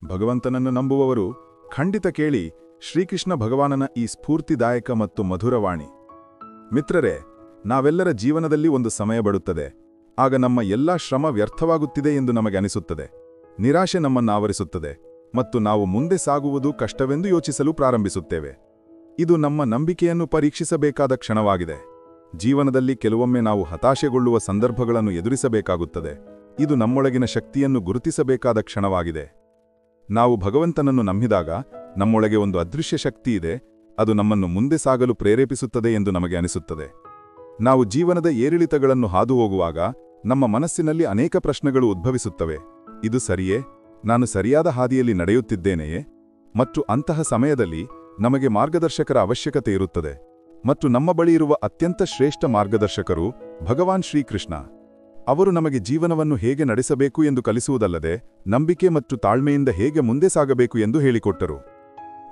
ಭಗವಂತನನ್ನು ನಂಬುವವರು ಖಂಡಿತ ಕೇಳಿ ಶ್ರೀಕೃಷ್ಣ ಭಗವಾನನ ಈ ಸ್ಫೂರ್ತಿದಾಯಕ ಮತ್ತು ಮಧುರವಾಣಿ. ಮಿತ್ರರೇ, ನಾವೆಲ್ಲರ ಜೀವನದಲ್ಲಿ ಒಂದು ಸಮಯ ಬರುತ್ತದೆ, ಆಗ ನಮ್ಮ ಎಲ್ಲಾ ಶ್ರಮ ವ್ಯರ್ಥವಾಗುತ್ತಿದೆ ಎಂದು ನಮಗೆ ಅನಿಸುತ್ತದೆ. ನಿರಾಶೆ ನಮ್ಮನ್ನಾವರಿಸುತ್ತದೆ ಮತ್ತು ನಾವು ಮುಂದೆ ಸಾಗುವುದು ಕಷ್ಟವೆಂದು ಯೋಚಿಸಲು ಪ್ರಾರಂಭಿಸುತ್ತೇವೆ. ಇದು ನಮ್ಮ ನಂಬಿಕೆಯನ್ನು ಪರೀಕ್ಷಿಸಬೇಕಾದ ಕ್ಷಣವಾಗಿದೆ. ಜೀವನದಲ್ಲಿ ಕೆಲವೊಮ್ಮೆ ನಾವು ಹತಾಶೆಗೊಳ್ಳುವ ಸಂದರ್ಭಗಳನ್ನು ಎದುರಿಸಬೇಕಾಗುತ್ತದೆ. ಇದು ನಮ್ಮೊಳಗಿನ ಶಕ್ತಿಯನ್ನು ಗುರುತಿಸಬೇಕಾದ ಕ್ಷಣವಾಗಿದೆ. ನಾವು ಭಗವಂತನನ್ನು ನಂಬಿದಾಗ ನಮ್ಮೊಳಗೆ ಒಂದು ಅದೃಶ್ಯ ಶಕ್ತಿ ಇದೆ, ಅದು ನಮ್ಮನ್ನು ಮುಂದೆ ಸಾಗಲು ಪ್ರೇರೇಪಿಸುತ್ತದೆ ಎಂದು ನಮಗೆ ಅನಿಸುತ್ತದೆ. ನಾವು ಜೀವನದ ಏರಿಳಿತಗಳನ್ನು ಹಾದು ಹೋಗುವಾಗ ನಮ್ಮ ಮನಸ್ಸಿನಲ್ಲಿ ಅನೇಕ ಪ್ರಶ್ನೆಗಳು ಉದ್ಭವಿಸುತ್ತವೆ. ಇದು ಸರಿಯೇ? ನಾನು ಸರಿಯಾದ ಹಾದಿಯಲ್ಲಿ ನಡೆಯುತ್ತಿದ್ದೇನೆಯೇ? ಮತ್ತು ಅಂತಹ ಸಮಯದಲ್ಲಿ ನಮಗೆ ಮಾರ್ಗದರ್ಶಕರ ಅವಶ್ಯಕತೆ ಇರುತ್ತದೆ. ಮತ್ತು ನಮ್ಮ ಬಳಿ ಇರುವ ಅತ್ಯಂತ ಶ್ರೇಷ್ಠ ಮಾರ್ಗದರ್ಶಕರು ಭಗವಾನ್ ಶ್ರೀಕೃಷ್ಣ. ಅವರು ನಮಗೆ ಜೀವನವನ್ನು ಹೇಗೆ ನಡೆಸಬೇಕು ಎಂದು ಕಲಿಸುವುದಲ್ಲದೆ ನಂಬಿಕೆ ಮತ್ತು ತಾಳ್ಮೆಯಿಂದ ಹೇಗೆ ಮುಂದೆ ಸಾಗಬೇಕು ಎಂದು ಹೇಳಿಕೊಟ್ಟರು.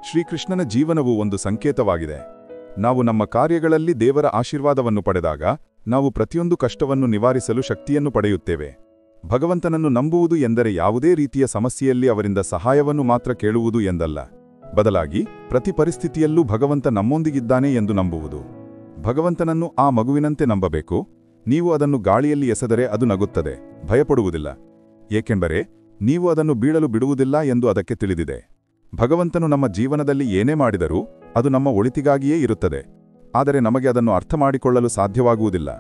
ಶ್ರೀಕೃಷ್ಣನ ಜೀವನವು ಒಂದು ಸಂಕೇತವಾಗಿದೆ. ನಾವು ನಮ್ಮ ಕಾರ್ಯಗಳಲ್ಲಿ ದೇವರ ಆಶೀರ್ವಾದವನ್ನು ಪಡೆದಾಗ ನಾವು ಪ್ರತಿಯೊಂದು ಕಷ್ಟವನ್ನು ನಿವಾರಿಸಲು ಶಕ್ತಿಯನ್ನು ಪಡೆಯುತ್ತೇವೆ. ಭಗವಂತನನ್ನು ನಂಬುವುದು ಎಂದರೆ ಯಾವುದೇ ರೀತಿಯ ಸಮಸ್ಯೆಯಲ್ಲಿ ಅವರಿಂದ ಸಹಾಯವನ್ನು ಮಾತ್ರ ಕೇಳುವುದು ಎಂದಲ್ಲ, ಬದಲಾಗಿ ಪ್ರತಿ ಪರಿಸ್ಥಿತಿಯಲ್ಲೂ ಭಗವಂತ ನಮ್ಮೊಂದಿಗಿದ್ದಾನೆ ಎಂದು ನಂಬುವುದು. ಭಗವಂತನನ್ನು ಆ ಮಗುವಿನಂತೆ ನಂಬಬೇಕು. ನೀವು ಅದನ್ನು ಗಾಳಿಯಲ್ಲಿ ಎಸೆದರೆ ಅದು ನಗುತ್ತದೆ, ಭಯಪಡುವುದಿಲ್ಲ, ಏಕೆಂದರೆ ನೀವು ಅದನ್ನು ಬೀಳಲು ಬಿಡುವುದಿಲ್ಲ ಎಂದು ಅದಕ್ಕೆ ತಿಳಿದಿದೆ. ಭಗವಂತನು ನಮ್ಮ ಜೀವನದಲ್ಲಿ ಏನೇ ಮಾಡಿದರೂ ಅದು ನಮ್ಮ ಒಳಿತಿಗಾಗಿಯೇ ಇರುತ್ತದೆ, ಆದರೆ ನಮಗೆ ಅದನ್ನು ಅರ್ಥಮಾಡಿಕೊಳ್ಳಲು ಸಾಧ್ಯವಾಗುವುದಿಲ್ಲ.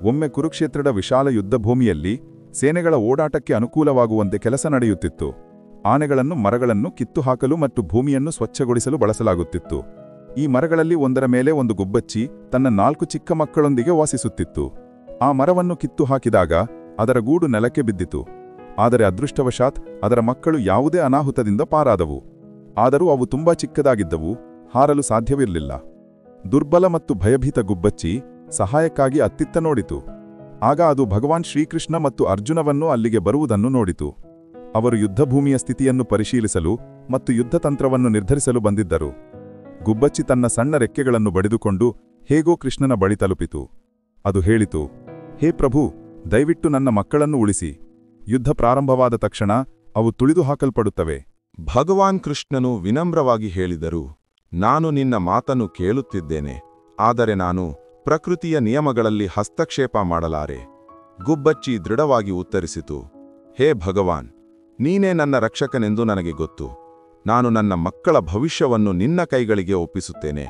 ಒಮ್ಮೆ ಕುರುಕ್ಷೇತ್ರದ ವಿಶಾಲ ಯುದ್ಧಭೂಮಿಯಲ್ಲಿ ಸೇನೆಗಳ ಓಡಾಟಕ್ಕೆ ಅನುಕೂಲವಾಗುವಂತೆ ಕೆಲಸ ನಡೆಯುತ್ತಿತ್ತು. ಆನೆಗಳನ್ನು ಮರಗಳನ್ನು ಕಿತ್ತುಹಾಕಲು ಮತ್ತು ಭೂಮಿಯನ್ನು ಸ್ವಚ್ಛಗೊಳಿಸಲು ಬಳಸಲಾಗುತ್ತಿತ್ತು. ಈ ಮರಗಳಲ್ಲಿ ಒಂದರ ಮೇಲೆ ಒಂದು ಗುಬ್ಬಚ್ಚಿ ತನ್ನ 4 ಚಿಕ್ಕ ಮಕ್ಕಳೊಂದಿಗೆ ವಾಸಿಸುತ್ತಿತ್ತು. ಆ ಮರವನ್ನು ಕಿತ್ತು ಹಾಕಿದಾಗ ಅದರ ಗೂಡು ನೆಲಕ್ಕೆ ಬಿದ್ದಿತು. ಆದರೆ ಅದೃಷ್ಟವಶಾತ್ ಅದರ ಮಕ್ಕಳು ಯಾವುದೇ ಅನಾಹುತದಿಂದ ಪಾರಾದವು. ಆದರೂ ಅವು ತುಂಬಾ ಚಿಕ್ಕದಾಗಿದ್ದವು, ಹಾರಲು ಸಾಧ್ಯವಿರಲಿಲ್ಲ. ದುರ್ಬಲ ಮತ್ತು ಭಯಭೀತ ಗುಬ್ಬಚ್ಚಿ ಸಹಾಯಕ್ಕಾಗಿ ಅತ್ತಿತ್ತ ನೋಡಿತು. ಆಗ ಅದು ಭಗವಾನ್ ಶ್ರೀಕೃಷ್ಣ ಮತ್ತು ಅರ್ಜುನವನ್ನು ಅಲ್ಲಿಗೆ ಬರುವುದನ್ನು ನೋಡಿತು. ಅವರು ಯುದ್ಧಭೂಮಿಯ ಸ್ಥಿತಿಯನ್ನು ಪರಿಶೀಲಿಸಲು ಮತ್ತು ಯುದ್ಧತಂತ್ರವನ್ನು ನಿರ್ಧರಿಸಲು ಬಂದಿದ್ದರು. ಗುಬ್ಬಚ್ಚಿ ತನ್ನ ಸಣ್ಣ ರೆಕ್ಕೆಗಳನ್ನು ಬಡಿದುಕೊಂಡು ಹೇಗೋ ಕೃಷ್ಣನ ಬಳಿ ತಲುಪಿತು. ಅದು ಹೇಳಿತು, ಹೇ ಪ್ರಭು, ದಯವಿಟ್ಟು ನನ್ನ ಮಕ್ಕಳನ್ನು ಉಳಿಸಿ. ಯುದ್ಧ ಪ್ರಾರಂಭವಾದ ತಕ್ಷಣ ಅವು ತುಳಿದು ಹಾಕಲ್ಪಡುತ್ತವೆ. ಭಗವಾನ್ ಕೃಷ್ಣನು ವಿನಮ್ರವಾಗಿ ಹೇಳಿದರು, ನಾನು ನಿನ್ನ ಮಾತನ್ನು ಕೇಳುತ್ತಿದ್ದೇನೆ, ಆದರೆ ನಾನು ಪ್ರಕೃತಿಯ ನಿಯಮಗಳಲ್ಲಿ ಹಸ್ತಕ್ಷೇಪ ಮಾಡಲಾರೆ. ಗುಬ್ಬಚ್ಚಿ ದೃಢವಾಗಿ ಉತ್ತರಿಸಿತು, ಹೇ ಭಗವಾನ್, ನೀನೇ ನನ್ನ ರಕ್ಷಕನೆಂದು ನನಗೆ ಗೊತ್ತು. ನಾನು ನನ್ನ ಮಕ್ಕಳ ಭವಿಷ್ಯವನ್ನು ನಿನ್ನ ಕೈಗಳಿಗೆ ಒಪ್ಪಿಸುತ್ತೇನೆ.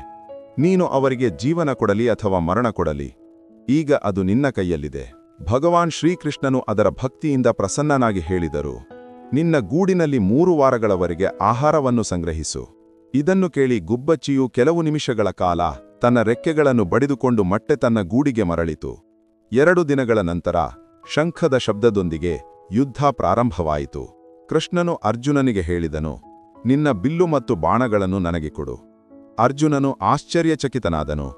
ನೀನು ಅವರಿಗೆ ಜೀವನ ಕೊಡಲಿ ಅಥವಾ ಮರಣ ಕೊಡಲಿ, ಈಗ ಅದು ನಿನ್ನ ಕೈಯಲ್ಲಿದೆ. ಭಗವಾನ್ ಶ್ರೀಕೃಷ್ಣನು ಅದರ ಭಕ್ತಿಯಿಂದ ಪ್ರಸನ್ನನಾಗಿ ಹೇಳಿದರು, ನಿನ್ನ ಗೂಡಿನಲ್ಲಿ 3 ವಾರಗಳವರೆಗೆ ಆಹಾರವನ್ನು ಸಂಗ್ರಹಿಸು. ಇದನ್ನು ಕೇಳಿ ಗುಬ್ಬಚ್ಚಿಯು ಕೆಲವು ನಿಮಿಷಗಳ ಕಾಲ ತನ್ನ ರೆಕ್ಕೆಗಳನ್ನು ಬಡಿದುಕೊಂಡು ಮತ್ತೆ ತನ್ನ ಗೂಡಿಗೆ ಮರಳಿತು. 2 ದಿನಗಳ ನಂತರ ಶಂಖದ ಶಬ್ದದೊಂದಿಗೆ ಯುದ್ಧ ಪ್ರಾರಂಭವಾಯಿತು. ಕೃಷ್ಣನು ಅರ್ಜುನನಿಗೆ ಹೇಳಿದನು, ನಿನ್ನ ಬಿಲ್ಲು ಮತ್ತು ಬಾಣಗಳನ್ನು ನನಗೆ ಕೊಡು. ಅರ್ಜುನನು ಆಶ್ಚರ್ಯಚಕಿತನಾದನು,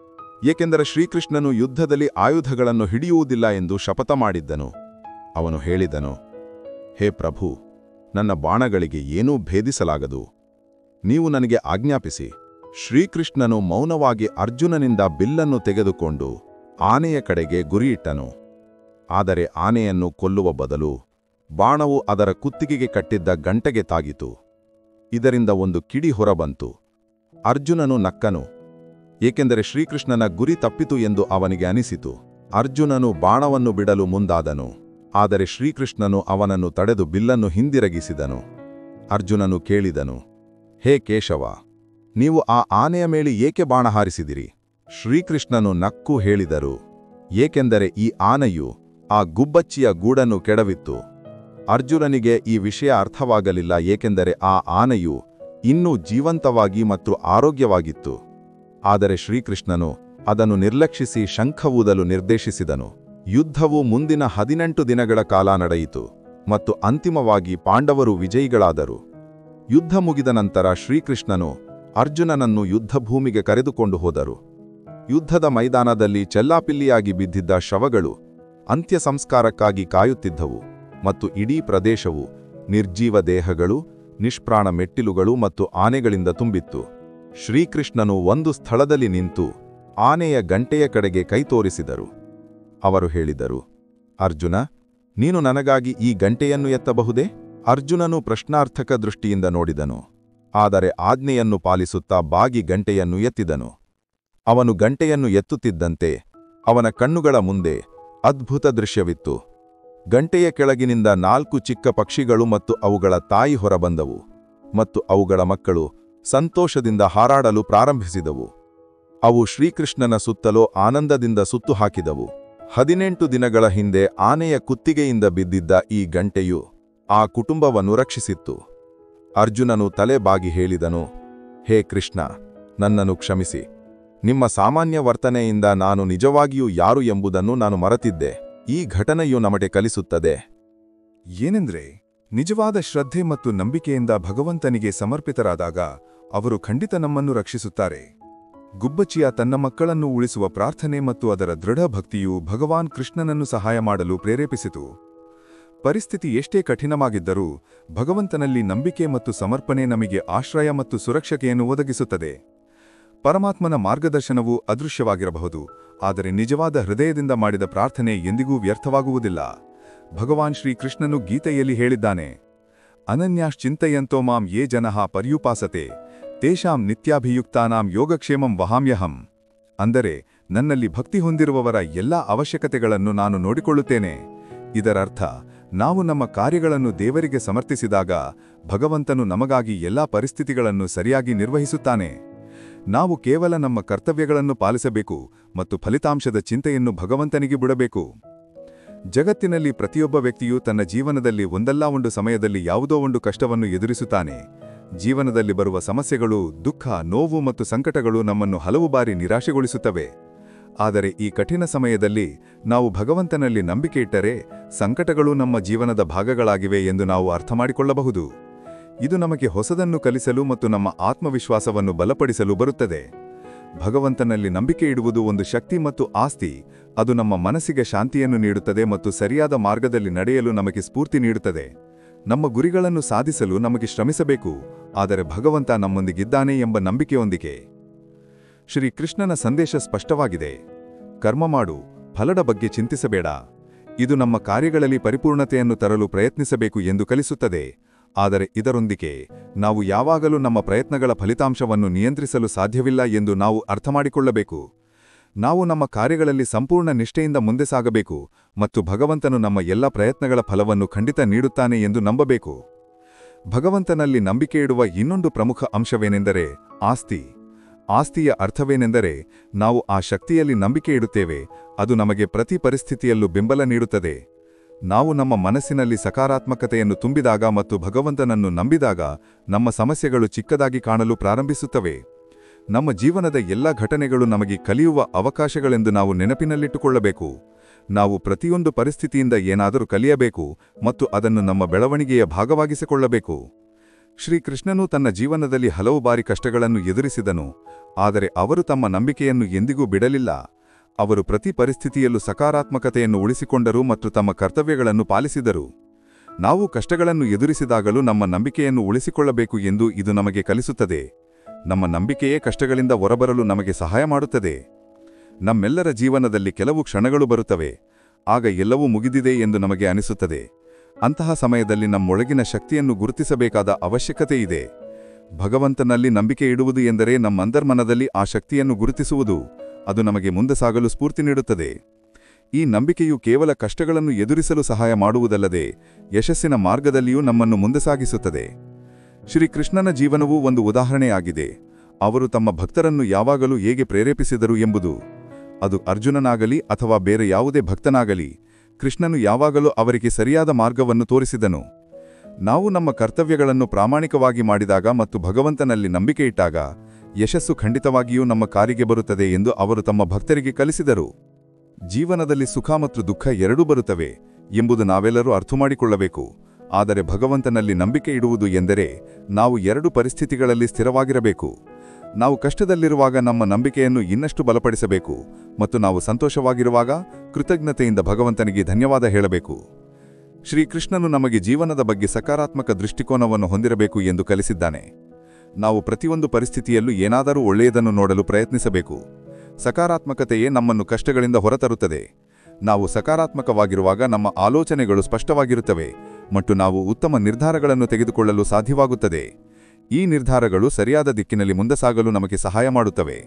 ಏಕೆಂದರೆ ಶ್ರೀಕೃಷ್ಣನು ಯುದ್ಧದಲ್ಲಿ ಆಯುಧಗಳನ್ನು ಹಿಡಿಯುವುದಿಲ್ಲ ಎಂದು ಶಪಥ ಮಾಡಿದ್ದನು. ಅವನು ಹೇಳಿದನು, ಹೇ ಪ್ರಭು, ನನ್ನ ಬಾಣಗಳಿಗೆ ಏನೂ ಭೇದಿಸಲಾಗದು. ನೀವು ನನಗೆ ಆಜ್ಞಾಪಿಸಿ. ಶ್ರೀಕೃಷ್ಣನು ಮೌನವಾಗಿ ಅರ್ಜುನನಿಂದ ಬಿಲ್ಲನ್ನು ತೆಗೆದುಕೊಂಡು ಆನೆಯ ಕಡೆಗೆ ಗುರಿಯಿಟ್ಟನು. ಆದರೆ ಆನೆಯನ್ನು ಕೊಲ್ಲುವ ಬದಲು ಬಾಣವು ಅದರ ಕುತ್ತಿಗೆಗೆ ಕಟ್ಟಿದ್ದ ಗಂಟೆಗೆ ತಾಗಿತು. ಇದರಿಂದ ಒಂದು ಕಿಡಿ ಹೊರಬಂತು. ಅರ್ಜುನನು ನಕ್ಕನು, ಏಕೆಂದರೆ ಶ್ರೀಕೃಷ್ಣನ ಗುರಿ ತಪ್ಪಿತು ಎಂದು ಅವನಿಗೆ ಅನಿಸಿತು. ಅರ್ಜುನನು ಬಾಣವನ್ನು ಬಿಡಲು ಮುಂದಾದನು, ಆದರೆ ಶ್ರೀಕೃಷ್ಣನು ಅವನನ್ನು ತಡೆದು ಬಿಲ್ಲನ್ನು ಹಿಂದಿರಗಿಸಿದನು. ಅರ್ಜುನನು ಕೇಳಿದನು, ಹೇ ಕೇಶವ, ನೀವು ಆ ಆನೆಯ ಮೇಲೆ ಏಕೆ ಬಾಣ ಹಾರಿಸಿದಿರಿ? ಶ್ರೀಕೃಷ್ಣನು ನಕ್ಕು ಹೇಳಿದರು, ಏಕೆಂದರೆ ಈ ಆನೆಯು ಆ ಗುಬ್ಬಚ್ಚಿಯ ಗೂಡನ್ನು ಕೆಡವಿತ್ತು. ಅರ್ಜುನನಿಗೆ ಈ ವಿಷಯ ಅರ್ಥವಾಗಲಿಲ್ಲ, ಏಕೆಂದರೆ ಆ ಆನೆಯು ಇನ್ನೂ ಜೀವಂತವಾಗಿ ಮತ್ತು ಆರೋಗ್ಯವಾಗಿತ್ತು. ಆದರೆ ಶ್ರೀಕೃಷ್ಣನು ಅದನ್ನು ನಿರ್ಲಕ್ಷಿಸಿ ಶಂಖವೂದಲು ನಿರ್ದೇಶಿಸಿದನು. ಯುದ್ಧವು ಮುಂದಿನ 18 ದಿನಗಳ ಕಾಲ ನಡೆಯಿತು ಮತ್ತು ಅಂತಿಮವಾಗಿ ಪಾಂಡವರು ವಿಜಯಿಗಳಾದರು. ಯುದ್ಧ ಮುಗಿದ ನಂತರ ಶ್ರೀಕೃಷ್ಣನು ಅರ್ಜುನನನ್ನು ಯುದ್ಧಭೂಮಿಗೆ ಕರೆದುಕೊಂಡು ಹೋದರು. ಯುದ್ಧದ ಮೈದಾನದಲ್ಲಿ ಚೆಲ್ಲಾಪಿಲ್ಲಿಯಾಗಿ ಬಿದ್ದಿದ್ದ ಶವಗಳು ಅಂತ್ಯ ಸಂಸ್ಕಾರಕ್ಕಾಗಿ ಕಾಯುತ್ತಿದ್ದವು ಮತ್ತು ಇಡೀ ಪ್ರದೇಶವು ನಿರ್ಜೀವ ದೇಹಗಳು, ನಿಷ್ಪ್ರಾಣ ಮೆಟ್ಟಿಲುಗಳು ಮತ್ತು ಆನೆಗಳಿಂದ ತುಂಬಿತ್ತು. ಶ್ರೀಕೃಷ್ಣನು ಒಂದು ಸ್ಥಳದಲ್ಲಿ ನಿಂತು ಆನೆಯ ಗಂಟೆಯ ಕಡೆಗೆ ಕೈ ತೋರಿಸಿದರು. ಅವರು ಹೇಳಿದರು, ಅರ್ಜುನ, ನೀನು ನನಗಾಗಿ ಈ ಗಂಟೆಯನ್ನು ಎತ್ತಬಹುದೇ? ಅರ್ಜುನನು ಪ್ರಶ್ನಾರ್ಥಕ ದೃಷ್ಟಿಯಿಂದ ನೋಡಿದನು. ಆದರೆ ಆಜ್ಞೆಯನ್ನು ಪಾಲಿಸುತ್ತಾ ಬಾಗಿ ಗಂಟೆಯನ್ನು ಎತ್ತಿದನು. ಅವನು ಗಂಟೆಯನ್ನು ಎತ್ತುತ್ತಿದ್ದಂತೆ ಅವನ ಕಣ್ಣುಗಳ ಮುಂದೆ ಅದ್ಭುತ ದೃಶ್ಯವಿತ್ತು. ಗಂಟೆಯ ಕೆಳಗಿನಿಂದ 4 ಚಿಕ್ಕ ಪಕ್ಷಿಗಳು ಮತ್ತು ಅವುಗಳ ತಾಯಿ ಹೊರಬಂದವು, ಮತ್ತು ಅವುಗಳ ಮಕ್ಕಳು ಸಂತೋಷದಿಂದ ಹಾರಾಡಲು ಪ್ರಾರಂಭಿಸಿದವು. ಅವು ಶ್ರೀಕೃಷ್ಣನ ಸುತ್ತಲೂ ಆನಂದದಿಂದ ಸುತ್ತು ಹಾಕಿದವು. 18 ದಿನಗಳ ಹಿಂದೆ ಆನೆಯ ಕುತ್ತಿಗೆಯಿಂದ ಬಿದ್ದಿದ್ದ ಈ ಗಂಟೆಯು ಆ ಕುಟುಂಬವನ್ನು ರಕ್ಷಿಸಿತ್ತು. ಅರ್ಜುನನು ತಲೆ ಬಾಗಿ ಹೇಳಿದನು, ಹೇ ಕೃಷ್ಣ, ನನ್ನನ್ನು ಕ್ಷಮಿಸಿ. ನಿಮ್ಮ ಸಾಮಾನ್ಯ ವರ್ತನೆಯಿಂದ ನಾನು ನಿಜವಾಗಿಯೂ ಯಾರು ಎಂಬುದನ್ನು ನಾನು ಮರೆತಿದ್ದೆ. ಈ ಘಟನೆಯು ನಮಗೆ ಕಲಿಸುತ್ತದೆ ಏನೆಂದ್ರೆ, ನಿಜವಾದ ಶ್ರದ್ಧೆ ಮತ್ತು ನಂಬಿಕೆಯಿಂದ ಭಗವಂತನಿಗೆ ಸಮರ್ಪಿತರಾದಾಗ ಅವರು ಖಂಡಿತ ನಮ್ಮನ್ನು ರಕ್ಷಿಸುತ್ತಾರೆ. ಗುಬ್ಬಚ್ಚಿಯ ತನ್ನ ಮಕ್ಕಳನ್ನು ಉಳಿಸುವ ಪ್ರಾರ್ಥನೆ ಮತ್ತು ಅದರ ದೃಢ ಭಕ್ತಿಯು ಭಗವಾನ್ ಕೃಷ್ಣನನ್ನು ಸಹಾಯ ಮಾಡಲು ಪ್ರೇರೇಪಿಸಿತು. ಪರಿಸ್ಥಿತಿ ಎಷ್ಟೇ ಕಠಿಣವಾಗಿದ್ದರೂ ಭಗವಂತನಲ್ಲಿ ನಂಬಿಕೆ ಮತ್ತು ಸಮರ್ಪಣೆ ನಮಗೆ ಆಶ್ರಯ ಮತ್ತು ಸುರಕ್ಷತೆಯನ್ನು ಒದಗಿಸುತ್ತದೆ. ಪರಮಾತ್ಮನ ಮಾರ್ಗದರ್ಶನವು ಅದೃಶ್ಯವಾಗಿರಬಹುದು, ಆದರೆ ನಿಜವಾದ ಹೃದಯದಿಂದ ಮಾಡಿದ ಪ್ರಾರ್ಥನೆ ಎಂದಿಗೂ ವ್ಯರ್ಥವಾಗುವುದಿಲ್ಲ. ಭಗವಾನ್ ಶ್ರೀಕೃಷ್ಣನು ಗೀತೆಯಲ್ಲಿ ಹೇಳಿದ್ದಾನೆ, ಅನನ್ಯಾಶ್ಚಿಂತಯಂತೋ ಮಾಂ ಯೇ ಜನಃ ಪರ್ಯುಪಾಸತೆ ತೇಷಾಂ ನಿತ್ಯಾಭಿಯುಕ್ತಾನಾಂ ಯೋಗಕ್ಷೇಮಂ ವಹಾಮ್ಯಹಂ. ಅಂದರೆ, ನನ್ನಲ್ಲಿ ಭಕ್ತಿ ಹೊಂದಿರುವವರ ಎಲ್ಲಾ ಅವಶ್ಯಕತೆಗಳನ್ನು ನಾನು ನೋಡಿಕೊಳ್ಳುತ್ತೇನೆ. ಇದರರ್ಥ, ನಾವು ನಮ್ಮ ಕಾರ್ಯಗಳನ್ನು ದೇವರಿಗೆ ಸಮರ್ಪಿಸಿದಾಗ ಭಗವಂತನು ನಮಗಾಗಿ ಎಲ್ಲಾ ಪರಿಸ್ಥಿತಿಗಳನ್ನು ಸರಿಯಾಗಿ ನಿರ್ವಹಿಸುತ್ತಾನೆ. ನಾವು ಕೇವಲ ನಮ್ಮ ಕರ್ತವ್ಯಗಳನ್ನು ಪಾಲಿಸಬೇಕು ಮತ್ತು ಫಲಿತಾಂಶದ ಚಿಂತೆಯನ್ನು ಭಗವಂತನಿಗೆ ಬಿಡಬೇಕು. ಜಗತ್ತಿನಲ್ಲಿ ಪ್ರತಿಯೊಬ್ಬ ವ್ಯಕ್ತಿಯೂ ತನ್ನ ಜೀವನದಲ್ಲಿ ಒಂದಲ್ಲ ಒಂದು ಸಮಯದಲ್ಲಿ ಯಾವುದೋ ಒಂದು ಕಷ್ಟವನ್ನು ಎದುರಿಸುತ್ತಾನೆ. ಜೀವನದಲ್ಲಿ ಬರುವ ಸಮಸ್ಯೆಗಳು, ದುಃಖ, ನೋವು ಮತ್ತು ಸಂಕಟಗಳು ನಮ್ಮನ್ನು ಹಲವು ಬಾರಿ ನಿರಾಶೆಗೊಳಿಸುತ್ತವೆ. ಆದರೆ ಈ ಕಠಿಣ ಸಮಯದಲ್ಲಿ ನಾವು ಭಗವಂತನಲ್ಲಿ ನಂಬಿಕೆ ಇಟ್ಟರೆ ಸಂಕಟಗಳು ನಮ್ಮ ಜೀವನದ ಭಾಗಗಳಾಗಿವೆ ಎಂದು ನಾವು ಅರ್ಥಮಾಡಿಕೊಳ್ಳಬಹುದು. ಇದು ನಮಗೆ ಹೊಸದನ್ನು ಕಲಿಸಲು ಮತ್ತು ನಮ್ಮ ಆತ್ಮವಿಶ್ವಾಸವನ್ನು ಬಲಪಡಿಸಲು ಬರುತ್ತದೆ. ಭಗವಂತನಲ್ಲಿ ನಂಬಿಕೆ ಇಡುವುದು ಒಂದು ಶಕ್ತಿ ಮತ್ತು ಆಸ್ತಿ. ಅದು ನಮ್ಮ ಮನಸ್ಸಿಗೆ ಶಾಂತಿಯನ್ನು ನೀಡುತ್ತದೆ ಮತ್ತು ಸರಿಯಾದ ಮಾರ್ಗದಲ್ಲಿ ನಡೆಯಲು ನಮಗೆ ಸ್ಫೂರ್ತಿ ನೀಡುತ್ತದೆ. ನಮ್ಮ ಗುರಿಗಳನ್ನು ಸಾಧಿಸಲು ನಮಗೆ ಶ್ರಮಿಸಬೇಕು, ಆದರೆ ಭಗವಂತ ನಮ್ಮೊಂದಿಗಿದ್ದಾನೆ ಎಂಬ ನಂಬಿಕೆಯೊಂದಿಗೆ. ಶ್ರೀಕೃಷ್ಣನ ಸಂದೇಶ ಸ್ಪಷ್ಟವಾಗಿದೆ: ಕರ್ಮ ಮಾಡು, ಫಲದ ಬಗ್ಗೆ ಚಿಂತಿಸಬೇಡ. ಇದು ನಮ್ಮ ಕಾರ್ಯಗಳಲ್ಲಿ ಪರಿಪೂರ್ಣತೆಯನ್ನು ತರಲು ಪ್ರಯತ್ನಿಸಬೇಕು ಎಂದು ಕಲಿಸುತ್ತದೆ. ಆದರೆ ಇದರೊಂದಿಗೆ ನಾವು ಯಾವಾಗಲೂ ನಮ್ಮ ಪ್ರಯತ್ನಗಳ ಫಲಿತಾಂಶವನ್ನು ನಿಯಂತ್ರಿಸಲು ಸಾಧ್ಯವಿಲ್ಲ ಎಂದು ನಾವು ಅರ್ಥಮಾಡಿಕೊಳ್ಳಬೇಕು. ನಾವು ನಮ್ಮ ಕಾರ್ಯಗಳಲ್ಲಿ ಸಂಪೂರ್ಣ ನಿಷ್ಠೆಯಿಂದ ಮುಂದೆ ಸಾಗಬೇಕು ಮತ್ತು ಭಗವಂತನು ನಮ್ಮ ಎಲ್ಲ ಪ್ರಯತ್ನಗಳ ಫಲವನ್ನು ಖಂಡಿತ ನೀಡುತ್ತಾನೆ ಎಂದು ನಂಬಬೇಕು. ಭಗವಂತನಲ್ಲಿ ನಂಬಿಕೆ ಇಡುವ ಇನ್ನೊಂದು ಪ್ರಮುಖ ಅಂಶವೇನೆಂದರೆ ಆಸ್ತಿ. ಆಸ್ತಿಯ ಅರ್ಥವೇನೆಂದರೆ, ನಾವು ಆ ಶಕ್ತಿಯಲ್ಲಿ ನಂಬಿಕೆ ಇಡುತ್ತೇವೆ, ಅದು ನಮಗೆ ಪ್ರತಿ ಪರಿಸ್ಥಿತಿಯಲ್ಲೂ ಬೆಂಬಲ ನೀಡುತ್ತದೆ. ನಾವು ನಮ್ಮ ಮನಸ್ಸಿನಲ್ಲಿ ಸಕಾರಾತ್ಮಕತೆಯನ್ನು ತುಂಬಿದಾಗ ಮತ್ತು ಭಗವಂತನನ್ನು ನಂಬಿದಾಗ ನಮ್ಮ ಸಮಸ್ಯೆಗಳು ಚಿಕ್ಕದಾಗಿ ಕಾಣಲು ಪ್ರಾರಂಭಿಸುತ್ತವೆ. ನಮ್ಮ ಜೀವನದ ಎಲ್ಲ ಘಟನೆಗಳು ನಮಗೆ ಕಲಿಯುವ ಅವಕಾಶಗಳೆಂದು ನಾವು ನೆನಪಿನಲ್ಲಿಟ್ಟುಕೊಳ್ಳಬೇಕು. ನಾವು ಪ್ರತಿಯೊಂದು ಪರಿಸ್ಥಿತಿಯಿಂದ ಏನಾದರೂ ಕಲಿಯಬೇಕು ಮತ್ತು ಅದನ್ನು ನಮ್ಮ ಬೆಳವಣಿಗೆಯ ಭಾಗವಾಗಿಸಿಕೊಳ್ಳಬೇಕು. ಶ್ರೀಕೃಷ್ಣನು ತನ್ನ ಜೀವನದಲ್ಲಿ ಹಲವು ಬಾರಿ ಕಷ್ಟಗಳನ್ನು ಎದುರಿಸಿದನು, ಆದರೆ ಅವರು ತಮ್ಮ ನಂಬಿಕೆಯನ್ನು ಎಂದಿಗೂ ಬಿಡಲಿಲ್ಲ. ಅವರು ಪ್ರತಿ ಪರಿಸ್ಥಿತಿಯಲ್ಲೂ ಸಕಾರಾತ್ಮಕತೆಯನ್ನು ಉಳಿಸಿಕೊಂಡರು ಮತ್ತು ತಮ್ಮ ಕರ್ತವ್ಯಗಳನ್ನು ಪಾಲಿಸಿದರು. ನಾವು ಕಷ್ಟಗಳನ್ನು ಎದುರಿಸಿದಾಗಲೂ ನಮ್ಮ ನಂಬಿಕೆಯನ್ನು ಉಳಿಸಿಕೊಳ್ಳಬೇಕು ಎಂದು ಇದು ನಮಗೆ ಕಲಿಸುತ್ತದೆ. ನಮ್ಮ ನಂಬಿಕೆಯೇ ಕಷ್ಟಗಳಿಂದ ಹೊರಬರಲು ನಮಗೆ ಸಹಾಯ ಮಾಡುತ್ತದೆ. ನಮ್ಮೆಲ್ಲರ ಜೀವನದಲ್ಲಿ ಕೆಲವು ಕ್ಷಣಗಳು ಬರುತ್ತವೆ, ಆಗ ಎಲ್ಲವೂ ಮುಗಿದಿದೆ ಎಂದು ನಮಗೆ ಅನಿಸುತ್ತದೆ. ಅಂತಹ ಸಮಯದಲ್ಲಿ ನಮ್ಮೊಳಗಿನ ಶಕ್ತಿಯನ್ನು ಗುರುತಿಸಬೇಕಾದ ಅವಶ್ಯಕತೆ ಇದೆ. ಭಗವಂತನಲ್ಲಿ ನಂಬಿಕೆ ಇಡುವುದು ಎಂದರೆ ನಮ್ಮ ಅಂತರ್ಮನದಲ್ಲಿ ಆ ಶಕ್ತಿಯನ್ನು ಗುರುತಿಸುವುದು. ಅದು ನಮಗೆ ಮುಂದೆ ಸಾಗಲು ಸ್ಫೂರ್ತಿ ನೀಡುತ್ತದೆ. ಈ ನಂಬಿಕೆಯು ಕೇವಲ ಕಷ್ಟಗಳನ್ನು ಎದುರಿಸಲು ಸಹಾಯ ಮಾಡುವುದಲ್ಲದೆ ಯಶಸ್ಸಿನ ಮಾರ್ಗದಲ್ಲಿಯೂ ನಮ್ಮನ್ನು ಮುಂದೆ ಸಾಗಿಸುತ್ತದೆ. ಶ್ರೀಕೃಷ್ಣನ ಜೀವನವೂ ಒಂದು ಉದಾಹರಣೆಯಾಗಿದೆ. ಅವರು ತಮ್ಮ ಭಕ್ತರನ್ನು ಯಾವಾಗಲೂ ಹೇಗೆ ಪ್ರೇರೇಪಿಸಿದರು ಎಂಬುದು. ಅದು ಅರ್ಜುನನಾಗಲಿ ಅಥವಾ ಬೇರೆ ಯಾವುದೇ ಭಕ್ತನಾಗಲಿ, ಕೃಷ್ಣನು ಯಾವಾಗಲೂ ಅವರಿಗೆ ಸರಿಯಾದ ಮಾರ್ಗವನ್ನು ತೋರಿಸಿದನು. ನಾವು ನಮ್ಮ ಕರ್ತವ್ಯಗಳನ್ನು ಪ್ರಾಮಾಣಿಕವಾಗಿ ಮಾಡಿದಾಗ ಮತ್ತು ಭಗವಂತನಲ್ಲಿ ನಂಬಿಕೆ ಇಟ್ಟಾಗ ಯಶಸ್ಸು ಖಂಡಿತವಾಗಿಯೂ ನಮ್ಮ ಕಾರಿಗೆ ಬರುತ್ತದೆ ಎಂದು ಅವರು ತಮ್ಮ ಭಕ್ತರಿಗೆ ಕಲಿಸಿದರು. ಜೀವನದಲ್ಲಿ ಸುಖ ಮತ್ತು ದುಃಖ ಎರಡೂ ಬರುತ್ತವೆ ಎಂಬುದು ನಾವೆಲ್ಲರೂ ಅರ್ಥಮಾಡಿಕೊಳ್ಳಬೇಕು. ಆದರೆ ಭಗವಂತನಲ್ಲಿ ನಂಬಿಕೆ ಇಡುವುದು ಎಂದರೆ ನಾವು ಎರಡು ಪರಿಸ್ಥಿತಿಗಳಲ್ಲಿ ಸ್ಥಿರವಾಗಿರಬೇಕು. ನಾವು ಕಷ್ಟದಲ್ಲಿರುವಾಗ ನಮ್ಮ ನಂಬಿಕೆಯನ್ನು ಇನ್ನಷ್ಟು ಬಲಪಡಿಸಬೇಕು ಮತ್ತು ನಾವು ಸಂತೋಷವಾಗಿರುವಾಗ ಕೃತಜ್ಞತೆಯಿಂದ ಭಗವಂತನಿಗೆ ಧನ್ಯವಾದ ಹೇಳಬೇಕು. ಶ್ರೀಕೃಷ್ಣನು ನಮಗೆ ಜೀವನದ ಬಗ್ಗೆ ಸಕಾರಾತ್ಮಕ ದೃಷ್ಟಿಕೋನವನ್ನು ಹೊಂದಿರಬೇಕು ಎಂದು ಕಲಿಸಿದ್ದಾನೆ. ನಾವು ಪ್ರತಿಯೊಂದು ಪರಿಸ್ಥಿತಿಯಲ್ಲೂ ಏನಾದರೂ ಒಳ್ಳೆಯದನ್ನು ನೋಡಲು ಪ್ರಯತ್ನಿಸಬೇಕು. ಸಕಾರಾತ್ಮಕತೆಯೇ ನಮ್ಮನ್ನು ಕಷ್ಟಗಳಿಂದ ಹೊರತರುತ್ತದೆ. ನಾವು ಸಕಾರಾತ್ಮಕವಾಗಿರುವಾಗ ನಮ್ಮ ಆಲೋಚನೆಗಳು ಸ್ಪಷ್ಟವಾಗಿರುತ್ತವೆ ಮತ್ತು ನಾವು ಉತ್ತಮ ನಿರ್ಧಾರಗಳನ್ನು ತೆಗೆದುಕೊಳ್ಳಲು ಸಾಧ್ಯವಾಗುತ್ತದೆ. ಈ ನಿರ್ಧಾರಗಳು ಸರಿಯಾದ ದಿಕ್ಕಿನಲ್ಲಿ ಮುಂದೆ ಸಾಗಲು ನಮಗೆ ಸಹಾಯ ಮಾಡುತ್ತವೆ.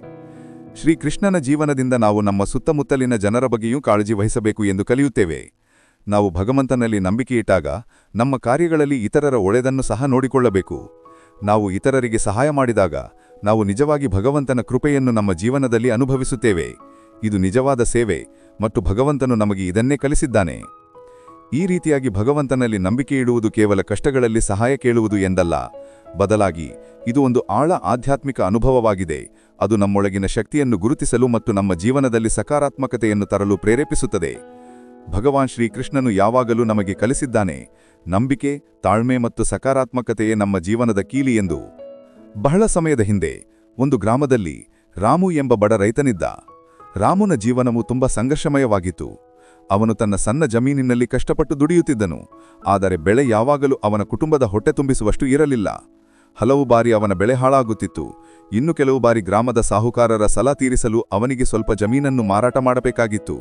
ಶ್ರೀಕೃಷ್ಣನ ಜೀವನದಿಂದ ನಾವು ನಮ್ಮ ಸುತ್ತಮುತ್ತಲಿನ ಜನರ ಬಗ್ಗೆಯೂ ಕಾಳಜಿ ವಹಿಸಬೇಕು ಎಂದು ಕಲಿಯುತ್ತೇವೆ. ನಾವು ಭಗವಂತನಲ್ಲಿ ನಂಬಿಕೆಯಿಟ್ಟಾಗ ನಮ್ಮ ಕಾರ್ಯಗಳಲ್ಲಿ ಇತರರ ಒಳ್ಳೆಯದನ್ನು ಸಹ ನೋಡಿಕೊಳ್ಳಬೇಕು. ನಾವು ಇತರರಿಗೆ ಸಹಾಯ ಮಾಡಿದಾಗ ನಾವು ನಿಜವಾಗಿ ಭಗವಂತನ ಕೃಪೆಯನ್ನು ನಮ್ಮ ಜೀವನದಲ್ಲಿ ಅನುಭವಿಸುತ್ತೇವೆ. ಇದು ನಿಜವಾದ ಸೇವೆ ಮತ್ತು ಭಗವಂತನು ನಮಗೆ ಇದನ್ನೇ ಕಲಿಸಿದ್ದಾನೆ. ಈ ರೀತಿಯಾಗಿ ಭಗವಂತನಲ್ಲಿ ನಂಬಿಕೆಯಿಡುವುದು ಕೇವಲ ಕಷ್ಟಗಳಲ್ಲಿ ಸಹಾಯ ಕೇಳುವುದು ಎಂದಲ್ಲ, ಬದಲಾಗಿ ಇದು ಒಂದು ಆಳ ಆಧ್ಯಾತ್ಮಿಕ ಅನುಭವವಾಗಿದೆ. ಅದು ನಮ್ಮೊಳಗಿನ ಶಕ್ತಿಯನ್ನು ಗುರುತಿಸಲು ಮತ್ತು ನಮ್ಮ ಜೀವನದಲ್ಲಿ ಸಕಾರಾತ್ಮಕತೆಯನ್ನು ತರಲು ಪ್ರೇರೇಪಿಸುತ್ತದೆ. ಭಗವಾನ್ ಶ್ರೀಕೃಷ್ಣನು ಯಾವಾಗಲೂ ನಮಗೆ ಕಲಿಸಿದ್ದಾನೆ, ನಂಬಿಕೆ, ತಾಳ್ಮೆ ಮತ್ತು ಸಕಾರಾತ್ಮಕತೆಯೇ ನಮ್ಮ ಜೀವನದ ಕೀಲಿ ಎಂದು. ಬಹಳ ಸಮಯದ ಹಿಂದೆ ಒಂದು ಗ್ರಾಮದಲ್ಲಿ ರಾಮು ಎಂಬ ಬಡ ರೈತನಿದ್ದ. ರಾಮುನ ಜೀವನವು ತುಂಬ ಸಂಘರ್ಷಮಯವಾಗಿತ್ತು. ಅವನು ತನ್ನ ಸಣ್ಣ ಜಮೀನಿನಲ್ಲಿ ಕಷ್ಟಪಟ್ಟು ದುಡಿಯುತ್ತಿದ್ದನು, ಆದರೆ ಬೆಳೆ ಯಾವಾಗಲೂ ಅವನ ಕುಟುಂಬದ ಹೊಟ್ಟೆ ತುಂಬಿಸುವಷ್ಟು ಇರಲಿಲ್ಲ. ಹಲವು ಬಾರಿ ಅವನ ಬೆಳೆ ಹಾಳಾಗುತ್ತಿತ್ತು. ಇನ್ನು ಕೆಲವು ಬಾರಿ ಗ್ರಾಮದ ಸಾಹುಕಾರರ ಸಾಲ ತೀರಿಸಲು ಅವನಿಗೆ ಸ್ವಲ್ಪ ಜಮೀನನ್ನು ಮಾರಾಟ ಮಾಡಬೇಕಾಗಿತ್ತು.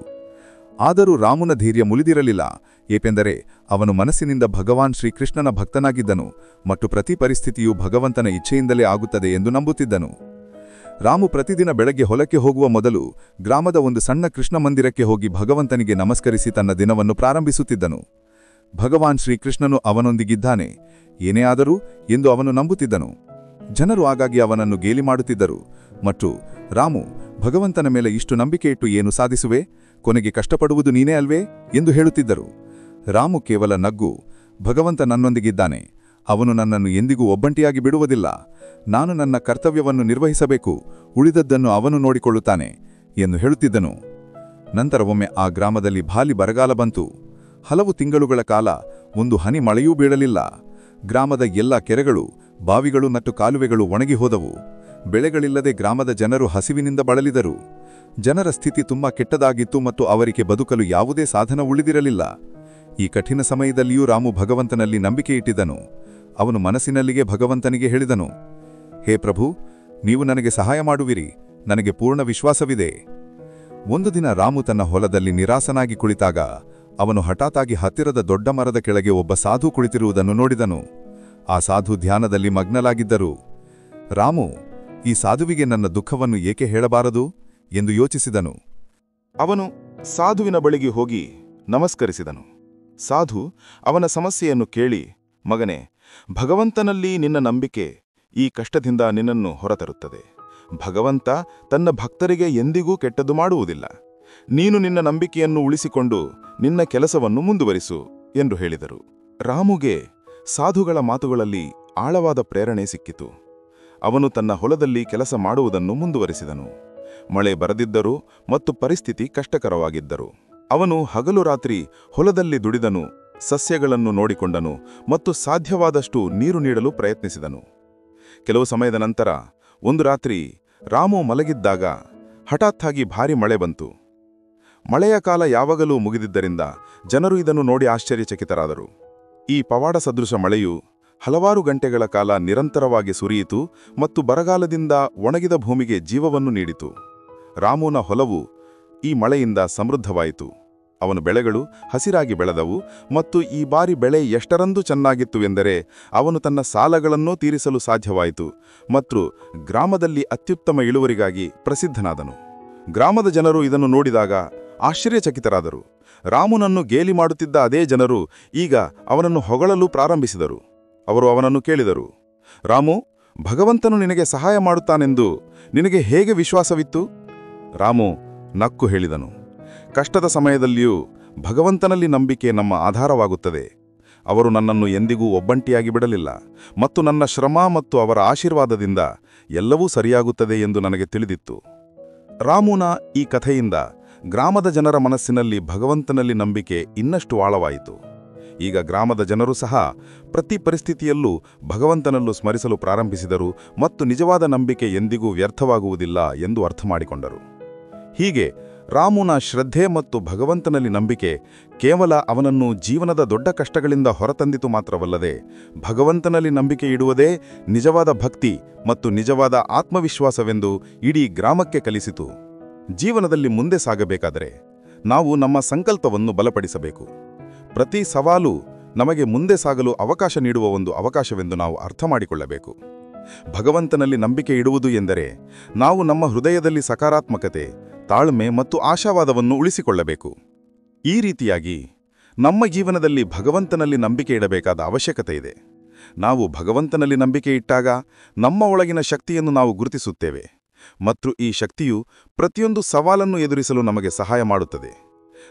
ಆದರೂ ರಾಮುನ ಧೈರ್ಯ ಮುಳಿದಿರಲಿಲ್ಲ, ಏಕೆಂದರೆ ಅವನು ಮನಸ್ಸಿನಿಂದ ಭಗವಾನ್ ಶ್ರೀಕೃಷ್ಣನ ಭಕ್ತನಾಗಿದ್ದನು ಮತ್ತು ಪ್ರತಿ ಪರಿಸ್ಥಿತಿಯೂ ಭಗವಂತನ ಇಚ್ಛೆಯಿಂದಲೇ ಆಗುತ್ತದೆ ಎಂದು ನಂಬುತ್ತಿದ್ದನು. ರಾಮು ಪ್ರತಿದಿನ ಬೆಳಗ್ಗೆ ಹೊಲಕ್ಕೆ ಹೋಗುವ ಮೊದಲು ಗ್ರಾಮದ ಒಂದು ಸಣ್ಣ ಕೃಷ್ಣ ಮಂದಿರಕ್ಕೆ ಹೋಗಿ ಭಗವಂತನಿಗೆ ನಮಸ್ಕರಿಸಿ ತನ್ನ ದಿನವನ್ನು ಪ್ರಾರಂಭಿಸುತ್ತಿದ್ದನು. ಭಗವಾನ್ ಶ್ರೀಕೃಷ್ಣನು ಅವನೊಂದಿಗಿದ್ದಾನೆ, ಏನೇ ಆದರೂ ಎಂದು ಅವನು ನಂಬುತ್ತಿದ್ದನು. ಜನರು ಆಗಾಗ್ಗೆ ಅವನನ್ನು ಗೇಲಿ ಮಾಡುತ್ತಿದ್ದರು ಮತ್ತು ರಾಮು, ಭಗವಂತನ ಮೇಲೆ ಇಷ್ಟು ನಂಬಿಕೆ ಇಟ್ಟು ಏನು ಸಾಧಿಸುವೆ, ಕೊನೆಗೆ ಕಷ್ಟಪಡುವುದು ನೀನೇ ಅಲ್ವೇ ಎಂದು ಹೇಳುತ್ತಿದ್ದರು. ರಾಮು ಕೇವಲ ನಗ್ಗು, ಭಗವಂತ ನನ್ನೊಂದಿಗಿದ್ದಾನೆ, ಅವನು ನನ್ನನ್ನು ಎಂದಿಗೂ ಒಬ್ಬಂಟಿಯಾಗಿ ಬಿಡುವುದಿಲ್ಲ, ನಾನು ನನ್ನ ಕರ್ತವ್ಯವನ್ನು ನಿರ್ವಹಿಸಬೇಕು, ಉಳಿದದ್ದನ್ನು ಅವನು ನೋಡಿಕೊಳ್ಳುತ್ತಾನೆ ಎಂದು ಹೇಳುತ್ತಿದ್ದನು. ನಂತರ ಒಮ್ಮೆ ಆ ಗ್ರಾಮದಲ್ಲಿ ಭಾರಿ ಬರಗಾಲ ಬಂತು. ಹಲವು ತಿಂಗಳುಗಳ ಕಾಲ ಒಂದು ಹನಿ ಮಳೆಯೂ ಬೀಳಲಿಲ್ಲ. ಗ್ರಾಮದ ಎಲ್ಲ ಕೆರೆಗಳು, ಬಾವಿಗಳು ಮತ್ತು ಕಾಲುವೆಗಳು ಒಣಗಿ ಹೋದವು. ಬೆಳೆಗಳಿಲ್ಲದೆ ಗ್ರಾಮದ ಜನರು ಹಸಿವಿನಿಂದ ಬಳಲಿದರು. ಜನರ ಸ್ಥಿತಿ ತುಂಬಾ ಕೆಟ್ಟದಾಗಿತ್ತು ಮತ್ತು ಅವರಿಗೆ ಬದುಕಲು ಯಾವುದೇ ಸಾಧನ ಉಳಿದಿರಲಿಲ್ಲ. ಈ ಕಠಿಣ ಸಮಯದಲ್ಲಿಯೂ ರಾಮು ಭಗವಂತನಲ್ಲಿ ನಂಬಿಕೆ ಇಟ್ಟಿದ್ದನು. ಅವನು ಮನಸ್ಸಿನಲ್ಲಿಗೆ ಭಗವಂತನಿಗೆ ಹೇಳಿದನು, ಹೇ ಪ್ರಭು, ನೀವು ನನಗೆ ಸಹಾಯ ಮಾಡುವಿರಿ, ನನಗೆ ಪೂರ್ಣ ವಿಶ್ವಾಸವಿದೆ. ಒಂದು ದಿನ ರಾಮು ತನ್ನ ಹೊಲದಲ್ಲಿ ನಿರಾಸನಾಗಿ ಕುಳಿತಾಗ ಅವನು ಹಠಾತ್ತಾಗಿ ಹತ್ತಿರದ ದೊಡ್ಡ ಮರದ ಕೆಳಗೆ ಒಬ್ಬ ಸಾಧು ಕುಳಿತಿರುವುದನ್ನು ನೋಡಿದನು. ಆ ಸಾಧು ಧ್ಯಾನದಲ್ಲಿ ಮಗ್ನಲಾಗಿದ್ದರು. ರಾಮು, ಈ ಸಾಧುವಿಗೆ ನನ್ನ ದುಃಖವನ್ನು ಏಕೆ ಹೇಳಬಾರದು ಎಂದು ಯೋಚಿಸಿದನು. ಅವನು ಸಾಧುವಿನ ಬಳಿಗೆ ಹೋಗಿ ನಮಸ್ಕರಿಸಿದನು. ಸಾಧು ಅವನ ಸಮಸ್ಯೆಯನ್ನು ಕೇಳಿ, ಮಗನೇ, ಭಗವಂತನಲ್ಲಿ ನಿನ್ನ ನಂಬಿಕೆ ಈ ಕಷ್ಟದಿಂದ ನಿನ್ನನ್ನು ಹೊರತರುತ್ತದೆ. ಭಗವಂತ ತನ್ನ ಭಕ್ತರಿಗೆ ಎಂದಿಗೂ ಕೆಟ್ಟದ್ದು ಮಾಡುವುದಿಲ್ಲ. ನೀನು ನಿನ್ನ ನಂಬಿಕೆಯನ್ನು ಉಳಿಸಿಕೊಂಡು ನಿನ್ನ ಕೆಲಸವನ್ನು ಮುಂದುವರಿಸು ಎಂದು ಹೇಳಿದರು. ರಾಮುಗೆ ಸಾಧುಗಳ ಮಾತುಗಳಲ್ಲಿ ಆಳವಾದ ಪ್ರೇರಣೆ ಸಿಕ್ಕಿತು. ಅವನು ತನ್ನ ಹೊಲದಲ್ಲಿ ಕೆಲಸ ಮಾಡುವುದನ್ನು ಮುಂದುವರಿಸಿದನು. ಮಳೆ ಬರದಿದ್ದರೂ ಮತ್ತು ಪರಿಸ್ಥಿತಿ ಕಷ್ಟಕರವಾಗಿದ್ದರು. ಅವನು ಹಗಲು ರಾತ್ರಿ ಹೊಲದಲ್ಲಿ ದುಡಿದನು, ಸಸ್ಯಗಳನ್ನು ನೋಡಿಕೊಂಡನು ಮತ್ತು ಸಾಧ್ಯವಾದಷ್ಟು ನೀರು ನೀಡಲು ಪ್ರಯತ್ನಿಸಿದನು. ಕೆಲವು ಸಮಯದ ನಂತರ ಒಂದು ರಾತ್ರಿ ರಾಮು ಮಲಗಿದ್ದಾಗ ಹಠಾತ್ತಾಗಿ ಭಾರಿ ಮಳೆ ಬಂತು. ಮಳೆಯ ಕಾಲ ಯಾವಾಗಲೂ ಮುಗಿದಿದ್ದರಿಂದ ಜನರು ಇದನ್ನು ನೋಡಿ ಆಶ್ಚರ್ಯಚಕಿತರಾದರು. ಈ ಪವಾಡ ಸದೃಶ ಮಳೆಯು ಹಲವಾರು ಗಂಟೆಗಳ ಕಾಲ ನಿರಂತರವಾಗಿ ಸುರಿಯಿತು ಮತ್ತು ಬರಗಾಲದಿಂದ ಒಣಗಿದ ಭೂಮಿಗೆ ಜೀವವನ್ನು ನೀಡಿತು. ರಾಮುನ ಹೊಲವು ಈ ಮಳೆಯಿಂದ ಸಮೃದ್ಧವಾಯಿತು. ಅವನ ಬೆಳೆಗಳು ಹಸಿರಾಗಿ ಬೆಳೆದವು ಮತ್ತು ಈ ಬಾರಿ ಬೆಳೆ ಎಷ್ಟರಂದು ಚೆನ್ನಾಗಿತ್ತು ಎಂದರೆ ಅವನು ತನ್ನ ಸಾಲಗಳನ್ನೂ ತೀರಿಸಲು ಸಾಧ್ಯವಾಯಿತು ಮತ್ತು ಗ್ರಾಮದಲ್ಲಿ ಅತ್ಯುತ್ತಮ ಇಳುವರಿಗಾಗಿ ಪ್ರಸಿದ್ಧನಾದನು. ಗ್ರಾಮದ ಜನರು ಇದನ್ನು ನೋಡಿದಾಗ ಆಶ್ಚರ್ಯಚಕಿತರಾದರು. ರಾಮುನನ್ನು ಗೇಲಿ ಮಾಡುತ್ತಿದ್ದ ಅದೇ ಜನರು ಈಗ ಅವನನ್ನು ಹೊಗಳಲು ಪ್ರಾರಂಭಿಸಿದರು. ಅವರು ಅವನನ್ನು ಕೇಳಿದರು, ರಾಮು, ಭಗವಂತನು ನಿನಗೆ ಸಹಾಯ ಮಾಡುತ್ತಾನೆಂದು ನಿನಗೆ ಹೇಗೆ ವಿಶ್ವಾಸವಿತ್ತು? ರಾಮು ನಕ್ಕು ಹೇಳಿದನು, ಕಷ್ಟದ ಸಮಯದಲ್ಲಿಯೂ ಭಗವಂತನಲ್ಲಿ ನಂಬಿಕೆ ನಮ್ಮ ಆಧಾರವಾಗುತ್ತದೆ. ಅವರು ನನ್ನನ್ನು ಎಂದಿಗೂ ಒಬ್ಬಂಟಿಯಾಗಿ ಬಿಡಲಿಲ್ಲ ಮತ್ತು ನನ್ನ ಶ್ರಮ ಮತ್ತು ಅವರ ಆಶೀರ್ವಾದದಿಂದ ಎಲ್ಲವೂ ಸರಿಯಾಗುತ್ತದೆ ಎಂದು ನನಗೆ ತಿಳಿದಿತ್ತು. ರಾಮುನ ಈ ಕಥೆಯಿಂದ ಗ್ರಾಮದ ಜನರ ಮನಸ್ಸಿನಲ್ಲಿ ಭಗವಂತನಲ್ಲಿ ನಂಬಿಕೆ ಇನ್ನಷ್ಟು ಆಳವಾಯಿತು. ಈಗ ಗ್ರಾಮದ ಜನರು ಸಹ ಪ್ರತಿ ಪರಿಸ್ಥಿತಿಯಲ್ಲೂ ಭಗವಂತನನ್ನು ಸ್ಮರಿಸಲು ಪ್ರಾರಂಭಿಸಿದರು ಮತ್ತು ನಿಜವಾದ ನಂಬಿಕೆ ಎಂದಿಗೂ ವ್ಯರ್ಥವಾಗುವುದಿಲ್ಲ ಎಂದು ಅರ್ಥಮಾಡಿಕೊಂಡರು. ಹೀಗೆ ರಾಮುನ ಶ್ರದ್ಧೆ ಮತ್ತು ಭಗವಂತನಲ್ಲಿ ನಂಬಿಕೆ ಕೇವಲ ಅವನನ್ನು ಜೀವನದ ದೊಡ್ಡ ಕಷ್ಟಗಳಿಂದ ಹೊರತಂದಿತು ಮಾತ್ರವಲ್ಲದೆ, ಭಗವಂತನಲ್ಲಿ ನಂಬಿಕೆ ಇಡುವುದೇ ನಿಜವಾದ ಭಕ್ತಿ ಮತ್ತು ನಿಜವಾದ ಆತ್ಮವಿಶ್ವಾಸವೆಂದು ಇಡೀ ಗ್ರಾಮಕ್ಕೆ ಕಲಿಸಿತು. ಜೀವನದಲ್ಲಿ ಮುಂದೆ ಸಾಗಬೇಕಾದರೆ ನಾವು ನಮ್ಮ ಸಂಕಲ್ಪವನ್ನು ಬಲಪಡಿಸಬೇಕು. ಪ್ರತಿ ಸವಾಲು ನಮಗೆ ಮುಂದೆ ಸಾಗಲು ಅವಕಾಶ ನೀಡುವ ಒಂದು ಅವಕಾಶವೆಂದು ನಾವು ಅರ್ಥ ಮಾಡಿಕೊಳ್ಳಬೇಕು. ಭಗವಂತನಲ್ಲಿ ನಂಬಿಕೆ ಇಡುವುದು ಎಂದರೆ ನಾವು ನಮ್ಮ ಹೃದಯದಲ್ಲಿ ಸಕಾರಾತ್ಮಕತೆ, ತಾಳ್ಮೆ ಮತ್ತು ಆಶಾವಾದವನ್ನು ಉಳಿಸಿಕೊಳ್ಳಬೇಕು. ಈ ರೀತಿಯಾಗಿ ನಮ್ಮ ಜೀವನದಲ್ಲಿ ಭಗವಂತನಲ್ಲಿ ನಂಬಿಕೆ ಇಡಬೇಕಾದ ಅವಶ್ಯಕತೆ ಇದೆ. ನಾವು ಭಗವಂತನಲ್ಲಿ ನಂಬಿಕೆ ಇಟ್ಟಾಗ ನಮ್ಮ ಒಳಗಿನ ಶಕ್ತಿಯನ್ನು ನಾವು ಗುರುತಿಸುತ್ತೇವೆ ಮತ್ತು ಈ ಶಕ್ತಿಯು ಪ್ರತಿಯೊಂದು ಸವಾಲನ್ನು ಎದುರಿಸಲು ನಮಗೆ ಸಹಾಯ ಮಾಡುತ್ತದೆ.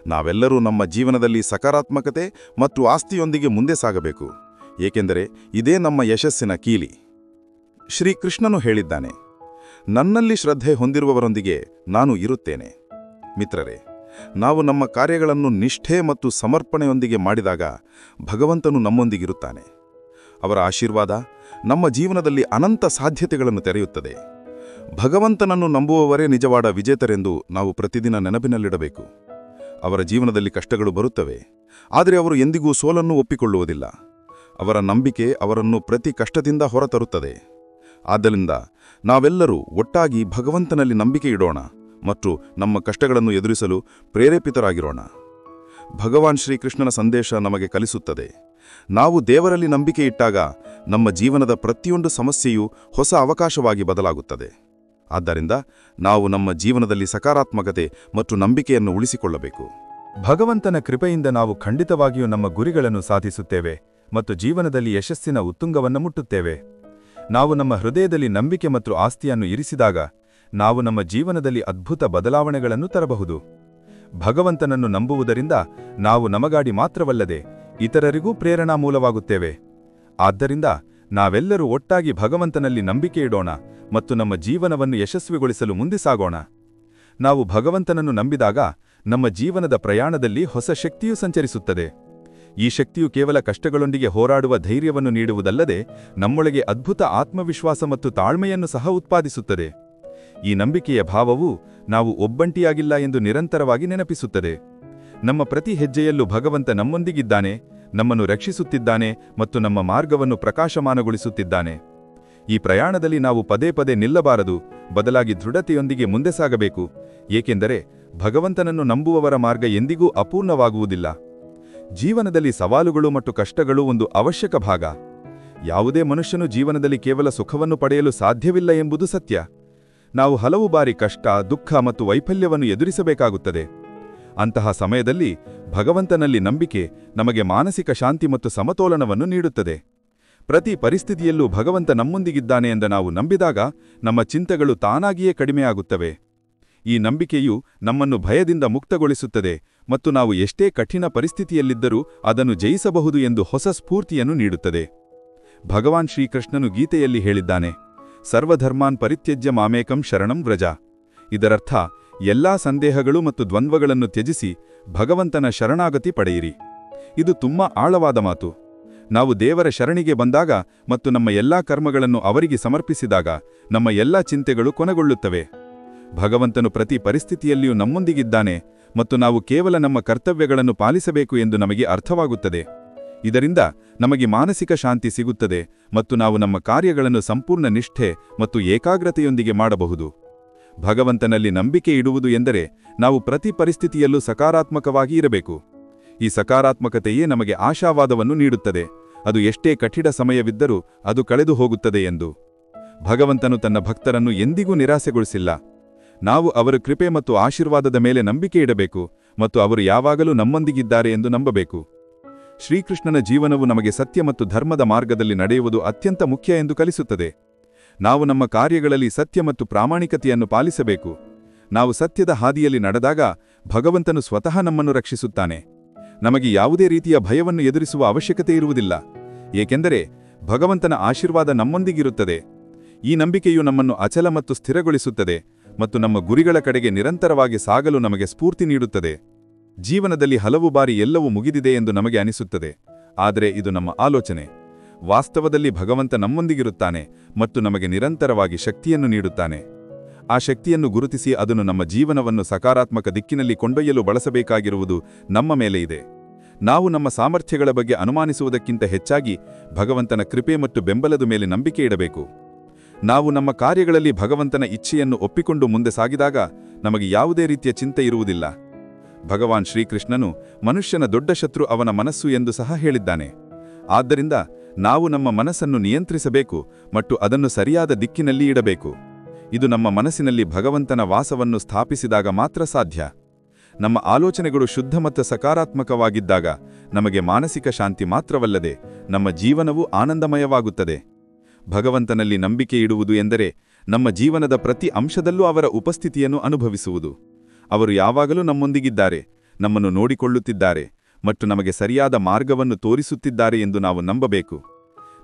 ನಾವೆಲ್ಲರೂ ನಮ್ಮ ಜೀವನದಲ್ಲಿ ಸಕಾರಾತ್ಮಕತೆ ಮತ್ತು ಆಸ್ತಿಯೊಂದಿಗೆ ಮುಂದೆ ಸಾಗಬೇಕು, ಏಕೆಂದರೆ ಇದೇ ನಮ್ಮ ಯಶಸ್ಸಿನ ಕೀಲಿ. ಶ್ರೀಕೃಷ್ಣನು ಹೇಳಿದ್ದಾನೆ, ನನ್ನಲ್ಲಿ ಶ್ರದ್ಧೆ ಹೊಂದಿರುವವರೊಂದಿಗೆ ನಾನು ಇರುತ್ತೇನೆ. ಮಿತ್ರರೇ, ನಾವು ನಮ್ಮ ಕಾರ್ಯಗಳನ್ನು ನಿಷ್ಠೆ ಮತ್ತು ಸಮರ್ಪಣೆಯೊಂದಿಗೆ ಮಾಡಿದಾಗ ಭಗವಂತನು ನಮ್ಮೊಂದಿಗಿರುತ್ತಾನೆ. ಅವರ ಆಶೀರ್ವಾದ ನಮ್ಮ ಜೀವನದಲ್ಲಿ ಅನಂತ ಸಾಧ್ಯತೆಗಳನ್ನು ತೆರೆಯುತ್ತದೆ. ಭಗವಂತನನ್ನು ನಂಬುವವರೇ ನಿಜವಾದ ವಿಜೇತರೆಂದು ನಾವು ಪ್ರತಿದಿನ ನೆನಪಿನಲ್ಲಿಡಬೇಕು. ಅವರ ಜೀವನದಲ್ಲಿ ಕಷ್ಟಗಳು ಬರುತ್ತವೆ, ಆದರೆ ಅವರು ಎಂದಿಗೂ ಸೋಲನ್ನು ಒಪ್ಪಿಕೊಳ್ಳುವುದಿಲ್ಲ. ಅವರ ನಂಬಿಕೆ ಅವರನ್ನು ಪ್ರತಿ ಕಷ್ಟದಿಂದ ಹೊರತರುತ್ತದೆ. ಆದ್ದರಿಂದ ನಾವೆಲ್ಲರೂ ಒಟ್ಟಾಗಿ ಭಗವಂತನಲ್ಲಿ ನಂಬಿಕೆ ಇಡೋಣ ಮತ್ತು ನಮ್ಮ ಕಷ್ಟಗಳನ್ನು ಎದುರಿಸಲು ಪ್ರೇರೇಪಿತರಾಗಿರೋಣ. ಭಗವಾನ್ ಶ್ರೀಕೃಷ್ಣನ ಸಂದೇಶ ನಮಗೆ ಕಲಿಸುತ್ತದೆ, ನಾವು ದೇವರಲ್ಲಿ ನಂಬಿಕೆ ಇಟ್ಟಾಗ ನಮ್ಮ ಜೀವನದ ಪ್ರತಿಯೊಂದು ಸಮಸ್ಯೆಯೂ ಹೊಸ ಅವಕಾಶವಾಗಿ ಬದಲಾಗುತ್ತದೆ. ಆದ್ದರಿಂದ ನಾವು ನಮ್ಮ ಜೀವನದಲ್ಲಿ ಸಕಾರಾತ್ಮಕತೆ ಮತ್ತು ನಂಬಿಕೆಯನ್ನು ಉಳಿಸಿಕೊಳ್ಳಬೇಕು. ಭಗವಂತನ ಕೃಪೆಯಿಂದ ನಾವು ಖಂಡಿತವಾಗಿಯೂ ನಮ್ಮ ಗುರಿಗಳನ್ನು ಸಾಧಿಸುತ್ತೇವೆ ಮತ್ತು ಜೀವನದಲ್ಲಿ ಯಶಸ್ಸಿನ ಉತ್ತುಂಗವನ್ನು ಮುಟ್ಟುತ್ತೇವೆ. ನಾವು ನಮ್ಮ ಹೃದಯದಲ್ಲಿ ನಂಬಿಕೆ ಮತ್ತು ಆಸ್ತಿಯನ್ನು ಇರಿಸಿದಾಗ ನಾವು ನಮ್ಮ ಜೀವನದಲ್ಲಿ ಅದ್ಭುತ ಬದಲಾವಣೆಗಳನ್ನು ತರಬಹುದು. ಭಗವಂತನನ್ನು ನಂಬುವುದರಿಂದ ನಾವು ನಮಗಾಗಿ ಮಾತ್ರವಲ್ಲದೆ ಇತರರಿಗೂ ಪ್ರೇರಣಾ ಮೂಲವಾಗುತ್ತೇವೆ. ಆದ್ದರಿಂದ ನಾವೆಲ್ಲರೂ ಒಟ್ಟಾಗಿ ಭಗವಂತನಲ್ಲಿ ನಂಬಿಕೆ ಇಡೋಣ ಮತ್ತು ನಮ್ಮ ಜೀವನವನ್ನು ಯಶಸ್ವಿಗೊಳಿಸಲು ಮುಂದೆ ಸಾಗೋಣ. ನಾವು ಭಗವಂತನನ್ನು ನಂಬಿದಾಗ ನಮ್ಮ ಜೀವನದ ಪ್ರಯಾಣದಲ್ಲಿ ಹೊಸ ಶಕ್ತಿಯು ಸಂಚರಿಸುತ್ತದೆ. ಈ ಶಕ್ತಿಯು ಕೇವಲ ಕಷ್ಟಗಳೊಂದಿಗೆ ಹೋರಾಡುವ ಧೈರ್ಯವನ್ನು ನೀಡುವುದಲ್ಲದೆ ನಮ್ಮೊಳಗೆ ಅದ್ಭುತ ಆತ್ಮವಿಶ್ವಾಸ ಮತ್ತು ತಾಳ್ಮೆಯನ್ನು ಸಹ ಉತ್ಪಾದಿಸುತ್ತದೆ. ಈ ನಂಬಿಕೆಯ ಭಾವವು ನಾವು ಒಬ್ಬಂಟಿಯಾಗಿಲ್ಲ ಎಂದು ನಿರಂತರವಾಗಿ ನೆನಪಿಸುತ್ತದೆ. ನಮ್ಮ ಪ್ರತಿ ಹೆಜ್ಜೆಯಲ್ಲೂ ಭಗವಂತ ನಮ್ಮೊಂದಿಗಿದ್ದಾನೆ, ನಮ್ಮನ್ನು ರಕ್ಷಿಸುತ್ತಿದ್ದಾನೆ ಮತ್ತು ನಮ್ಮ ಮಾರ್ಗವನ್ನು ಪ್ರಕಾಶಮಾನಗೊಳಿಸುತ್ತಿದ್ದಾನೆ. ಈ ಪ್ರಯಾಣದಲ್ಲಿ ನಾವು ಪದೇ ಪದೇ ನಿಲ್ಲಬಾರದು, ಬದಲಾಗಿ ದೃಢತೆಯೊಂದಿಗೆ ಮುಂದೆ ಸಾಗಬೇಕು, ಏಕೆಂದರೆ ಭಗವಂತನನ್ನು ನಂಬುವವರ ಮಾರ್ಗ ಎಂದಿಗೂ ಅಪೂರ್ಣವಾಗುವುದಿಲ್ಲ. ಜೀವನದಲ್ಲಿ ಸವಾಲುಗಳು ಮತ್ತು ಕಷ್ಟಗಳು ಒಂದು ಅವಶ್ಯಕ ಭಾಗ. ಯಾವುದೇ ಮನುಷ್ಯನು ಜೀವನದಲ್ಲಿ ಕೇವಲ ಸುಖವನ್ನು ಪಡೆಯಲು ಸಾಧ್ಯವಿಲ್ಲ ಎಂಬುದು ಸತ್ಯ. ನಾವು ಹಲವು ಬಾರಿ ಕಷ್ಟ, ದುಃಖ ಮತ್ತು ವೈಫಲ್ಯವನ್ನು ಎದುರಿಸಬೇಕಾಗುತ್ತದೆ. ಅಂತಹ ಸಮಯದಲ್ಲಿ ಭಗವಂತನಲ್ಲಿ ನಂಬಿಕೆ ನಮಗೆ ಮಾನಸಿಕ ಶಾಂತಿ ಮತ್ತು ಸಮತೋಲನವನ್ನು ನೀಡುತ್ತದೆ. ಪ್ರತಿ ಪರಿಸ್ಥಿತಿಯಲ್ಲೂ ಭಗವಂತ ನಮ್ಮೊಂದಿಗಿದ್ದಾನೆ ಎಂದು ನಾವು ನಂಬಿದಾಗ ನಮ್ಮ ಚಿಂತೆಗಳು ತಾನಾಗಿಯೇ ಕಡಿಮೆಯಾಗುತ್ತವೆ. ಈ ನಂಬಿಕೆಯು ನಮ್ಮನ್ನು ಭಯದಿಂದ ಮುಕ್ತಗೊಳಿಸುತ್ತದೆ ಮತ್ತು ನಾವು ಎಷ್ಟೇ ಕಠಿಣ ಪರಿಸ್ಥಿತಿಯಲ್ಲಿದ್ದರೂ ಅದನ್ನು ಜಯಿಸಬಹುದು ಎಂದು ಹೊಸ ಸ್ಫೂರ್ತಿಯನ್ನು ನೀಡುತ್ತದೆ. ಭಗವಾನ್ ಶ್ರೀಕೃಷ್ಣನು ಗೀತೆಯಲ್ಲಿ ಹೇಳಿದ್ದಾನೆ, ಸರ್ವಧರ್ಮಾನ್ ಪರಿತ್ಯಜ್ಯ ಮಾಮೇಕಂ ಶರಣಂ ವ್ರಜ. ಇದರರ್ಥ ಎಲ್ಲಾ ಸಂದೇಹಗಳು ಮತ್ತು ದ್ವಂದ್ವಗಳನ್ನು ತ್ಯಜಿಸಿ ಭಗವಂತನ ಶರಣಾಗತಿ ಪಡೆಯಿರಿ. ಇದು ತುಂಬಾ ಆಳವಾದ ಮಾತು. ನಾವು ದೇವರ ಶರಣಿಗೆ ಬಂದಾಗ ಮತ್ತು ನಮ್ಮ ಎಲ್ಲಾ ಕರ್ಮಗಳನ್ನು ಅವರಿಗೆ ಸಮರ್ಪಿಸಿದಾಗ ನಮ್ಮ ಎಲ್ಲಾ ಚಿಂತೆಗಳು ಕೊನೆಗೊಳ್ಳುತ್ತವೆ. ಭಗವಂತನು ಪ್ರತಿ ಪರಿಸ್ಥಿತಿಯಲ್ಲಿಯೂ ನಮ್ಮೊಂದಿಗಿದ್ದಾನೆ ಮತ್ತು ನಾವು ಕೇವಲ ನಮ್ಮ ಕರ್ತವ್ಯಗಳನ್ನು ಪಾಲಿಸಬೇಕು ಎಂದು ನಮಗೆ ಅರ್ಥವಾಗುತ್ತದೆ. ಇದರಿಂದ ನಮಗೆ ಮಾನಸಿಕ ಶಾಂತಿ ಸಿಗುತ್ತದೆ ಮತ್ತು ನಾವು ನಮ್ಮ ಕಾರ್ಯಗಳನ್ನು ಸಂಪೂರ್ಣ ನಿಷ್ಠೆ ಮತ್ತು ಏಕಾಗ್ರತೆಯೊಂದಿಗೆ ಮಾಡಬಹುದು. ಭಗವಂತನಲ್ಲಿ ನಂಬಿಕೆ ಇಡುವುದು ಎಂದರೆ ನಾವು ಪ್ರತಿ ಪರಿಸ್ಥಿತಿಯಲ್ಲೂ ಸಕಾರಾತ್ಮಕವಾಗಿ ಇರಬೇಕು. ಈ ಸಕಾರಾತ್ಮಕತೆಯೇ ನಮಗೆ ಆಶಾವಾದವನ್ನು ನೀಡುತ್ತದೆ. ಅದು ಎಷ್ಟೇ ಕಠಿಣ ಸಮಯವಿದ್ದರೂ ಅದು ಕಳೆದು ಹೋಗುತ್ತದೆ ಎಂದು. ಭಗವಂತನು ತನ್ನ ಭಕ್ತರನ್ನು ಎಂದಿಗೂ ನಿರಾಸೆಗೊಳಿಸಿಲ್ಲ. ನಾವು ಅವರ ಕೃಪೆ ಮತ್ತು ಆಶೀರ್ವಾದದ ಮೇಲೆ ನಂಬಿಕೆ ಇಡಬೇಕು ಮತ್ತು ಅವರು ಯಾವಾಗಲೂ ನಮ್ಮೊಂದಿಗಿದ್ದಾರೆ ಎಂದು ನಂಬಬೇಕು. ಶ್ರೀಕೃಷ್ಣನ ಜೀವನವು ನಮಗೆ ಸತ್ಯ ಮತ್ತು ಧರ್ಮದ ಮಾರ್ಗದಲ್ಲಿ ನಡೆಯುವುದು ಅತ್ಯಂತ ಮುಖ್ಯ ಎಂದು ಕಲಿಸುತ್ತದೆ. ನಾವು ನಮ್ಮ ಕಾರ್ಯಗಳಲ್ಲಿ ಸತ್ಯ ಮತ್ತು ಪ್ರಾಮಾಣಿಕತೆಯನ್ನು ಪಾಲಿಸಬೇಕು. ನಾವು ಸತ್ಯದ ಹಾದಿಯಲ್ಲಿ ನಡೆದಾಗ ಭಗವಂತನು ಸ್ವತಃ ನಮ್ಮನ್ನು ರಕ್ಷಿಸುತ್ತಾನೆ. ನಮಗೆ ಯಾವುದೇ ರೀತಿಯ ಭಯವನ್ನು ಎದುರಿಸುವ ಅವಶ್ಯಕತೆ ಇರುವುದಿಲ್ಲ, ಏಕೆಂದರೆ ಭಗವಂತನ ಆಶೀರ್ವಾದ ನಮ್ಮೊಂದಿಗಿರುತ್ತದೆ. ಈ ನಂಬಿಕೆಯು ನಮ್ಮನ್ನು ಅಚಲ ಮತ್ತು ಸ್ಥಿರಗೊಳಿಸುತ್ತದೆ ಮತ್ತು ನಮ್ಮ ಗುರಿಗಳ ಕಡೆಗೆ ನಿರಂತರವಾಗಿ ಸಾಗಲು ನಮಗೆ ಸ್ಫೂರ್ತಿ ನೀಡುತ್ತದೆ. ಜೀವನದಲ್ಲಿ ಹಲವು ಬಾರಿ ಎಲ್ಲವೂ ಮುಗಿದಿದೆ ಎಂದು ನಮಗೆ ಅನಿಸುತ್ತದೆ, ಆದರೆ ಇದು ನಮ್ಮ ಆಲೋಚನೆ. ವಾಸ್ತವದಲ್ಲಿ ಭಗವಂತ ನಮ್ಮೊಂದಿಗಿರುತ್ತಾನೆ ಮತ್ತು ನಮಗೆ ನಿರಂತರವಾಗಿ ಶಕ್ತಿಯನ್ನು ನೀಡುತ್ತಾನೆ. ಆ ಶಕ್ತಿಯನ್ನು ಗುರುತಿಸಿ ಅದನ್ನು ನಮ್ಮ ಜೀವನವನ್ನು ಸಕಾರಾತ್ಮಕ ದಿಕ್ಕಿನಲ್ಲಿ ಕೊಂಡೊಯ್ಯಲು ಬಳಸಬೇಕಾಗಿರುವುದು ನಮ್ಮ ಮೇಲೆ ಇದೆ. ನಾವು ನಮ್ಮ ಸಾಮರ್ಥ್ಯಗಳ ಬಗ್ಗೆ ಅನುಮಾನಿಸುವುದಕ್ಕಿಂತ ಹೆಚ್ಚಾಗಿ ಭಗವಂತನ ಕೃಪೆ ಮತ್ತು ಬೆಂಬಲದ ಮೇಲೆ ನಂಬಿಕೆ ಇಡಬೇಕು. ನಾವು ನಮ್ಮ ಕಾರ್ಯಗಳಲ್ಲಿ ಭಗವಂತನ ಇಚ್ಛೆಯನ್ನು ಒಪ್ಪಿಕೊಂಡು ಮುಂದೆ ಸಾಗಿದಾಗ ನಮಗೆ ಯಾವುದೇ ರೀತಿಯ ಚಿಂತೆ ಇರುವುದಿಲ್ಲ. ಭಗವಾನ್ ಶ್ರೀಕೃಷ್ಣನು ಮನುಷ್ಯನ ದೊಡ್ಡ ಶತ್ರು ಅವನ ಮನಸ್ಸು ಎಂದು ಸಹ ಹೇಳಿದ್ದಾನೆ. ಆದ್ದರಿಂದ ನಾವು ನಮ್ಮ ಮನಸ್ಸನ್ನು ನಿಯಂತ್ರಿಸಬೇಕು ಮತ್ತು ಅದನ್ನು ಸರಿಯಾದ ದಿಕ್ಕಿನಲ್ಲಿ ಇಡಬೇಕು. ಇದು ನಮ್ಮ ಮನಸ್ಸಿನಲ್ಲಿ ಭಗವಂತನ ವಾಸವನ್ನು ಸ್ಥಾಪಿಸಿದಾಗ ಮಾತ್ರ ಸಾಧ್ಯ. ನಮ್ಮ ಆಲೋಚನೆಗಳು ಶುದ್ಧ ಮತ್ತು ಸಕಾರಾತ್ಮಕವಾಗಿದ್ದಾಗ ನಮಗೆ ಮಾನಸಿಕ ಶಾಂತಿ ಮಾತ್ರವಲ್ಲದೆ ನಮ್ಮ ಜೀವನವೂ ಆನಂದಮಯವಾಗುತ್ತದೆ. ಭಗವಂತನಲ್ಲಿ ನಂಬಿಕೆ ಇಡುವುದು ಎಂದರೆ ನಮ್ಮ ಜೀವನದ ಪ್ರತಿ ಅಂಶದಲ್ಲೂ ಅವರ ಉಪಸ್ಥಿತಿಯನ್ನು ಅನುಭವಿಸುವುದು. ಅವರು ಯಾವಾಗಲೂ ನಮ್ಮೊಂದಿಗಿದ್ದಾರೆ, ನಮ್ಮನ್ನು ನೋಡಿಕೊಳ್ಳುತ್ತಿದ್ದಾರೆ ಮತ್ತು ನಮಗೆ ಸರಿಯಾದ ಮಾರ್ಗವನ್ನು ತೋರಿಸುತ್ತಿದ್ದಾರೆ ಎಂದು ನಾವು ನಂಬಬೇಕು.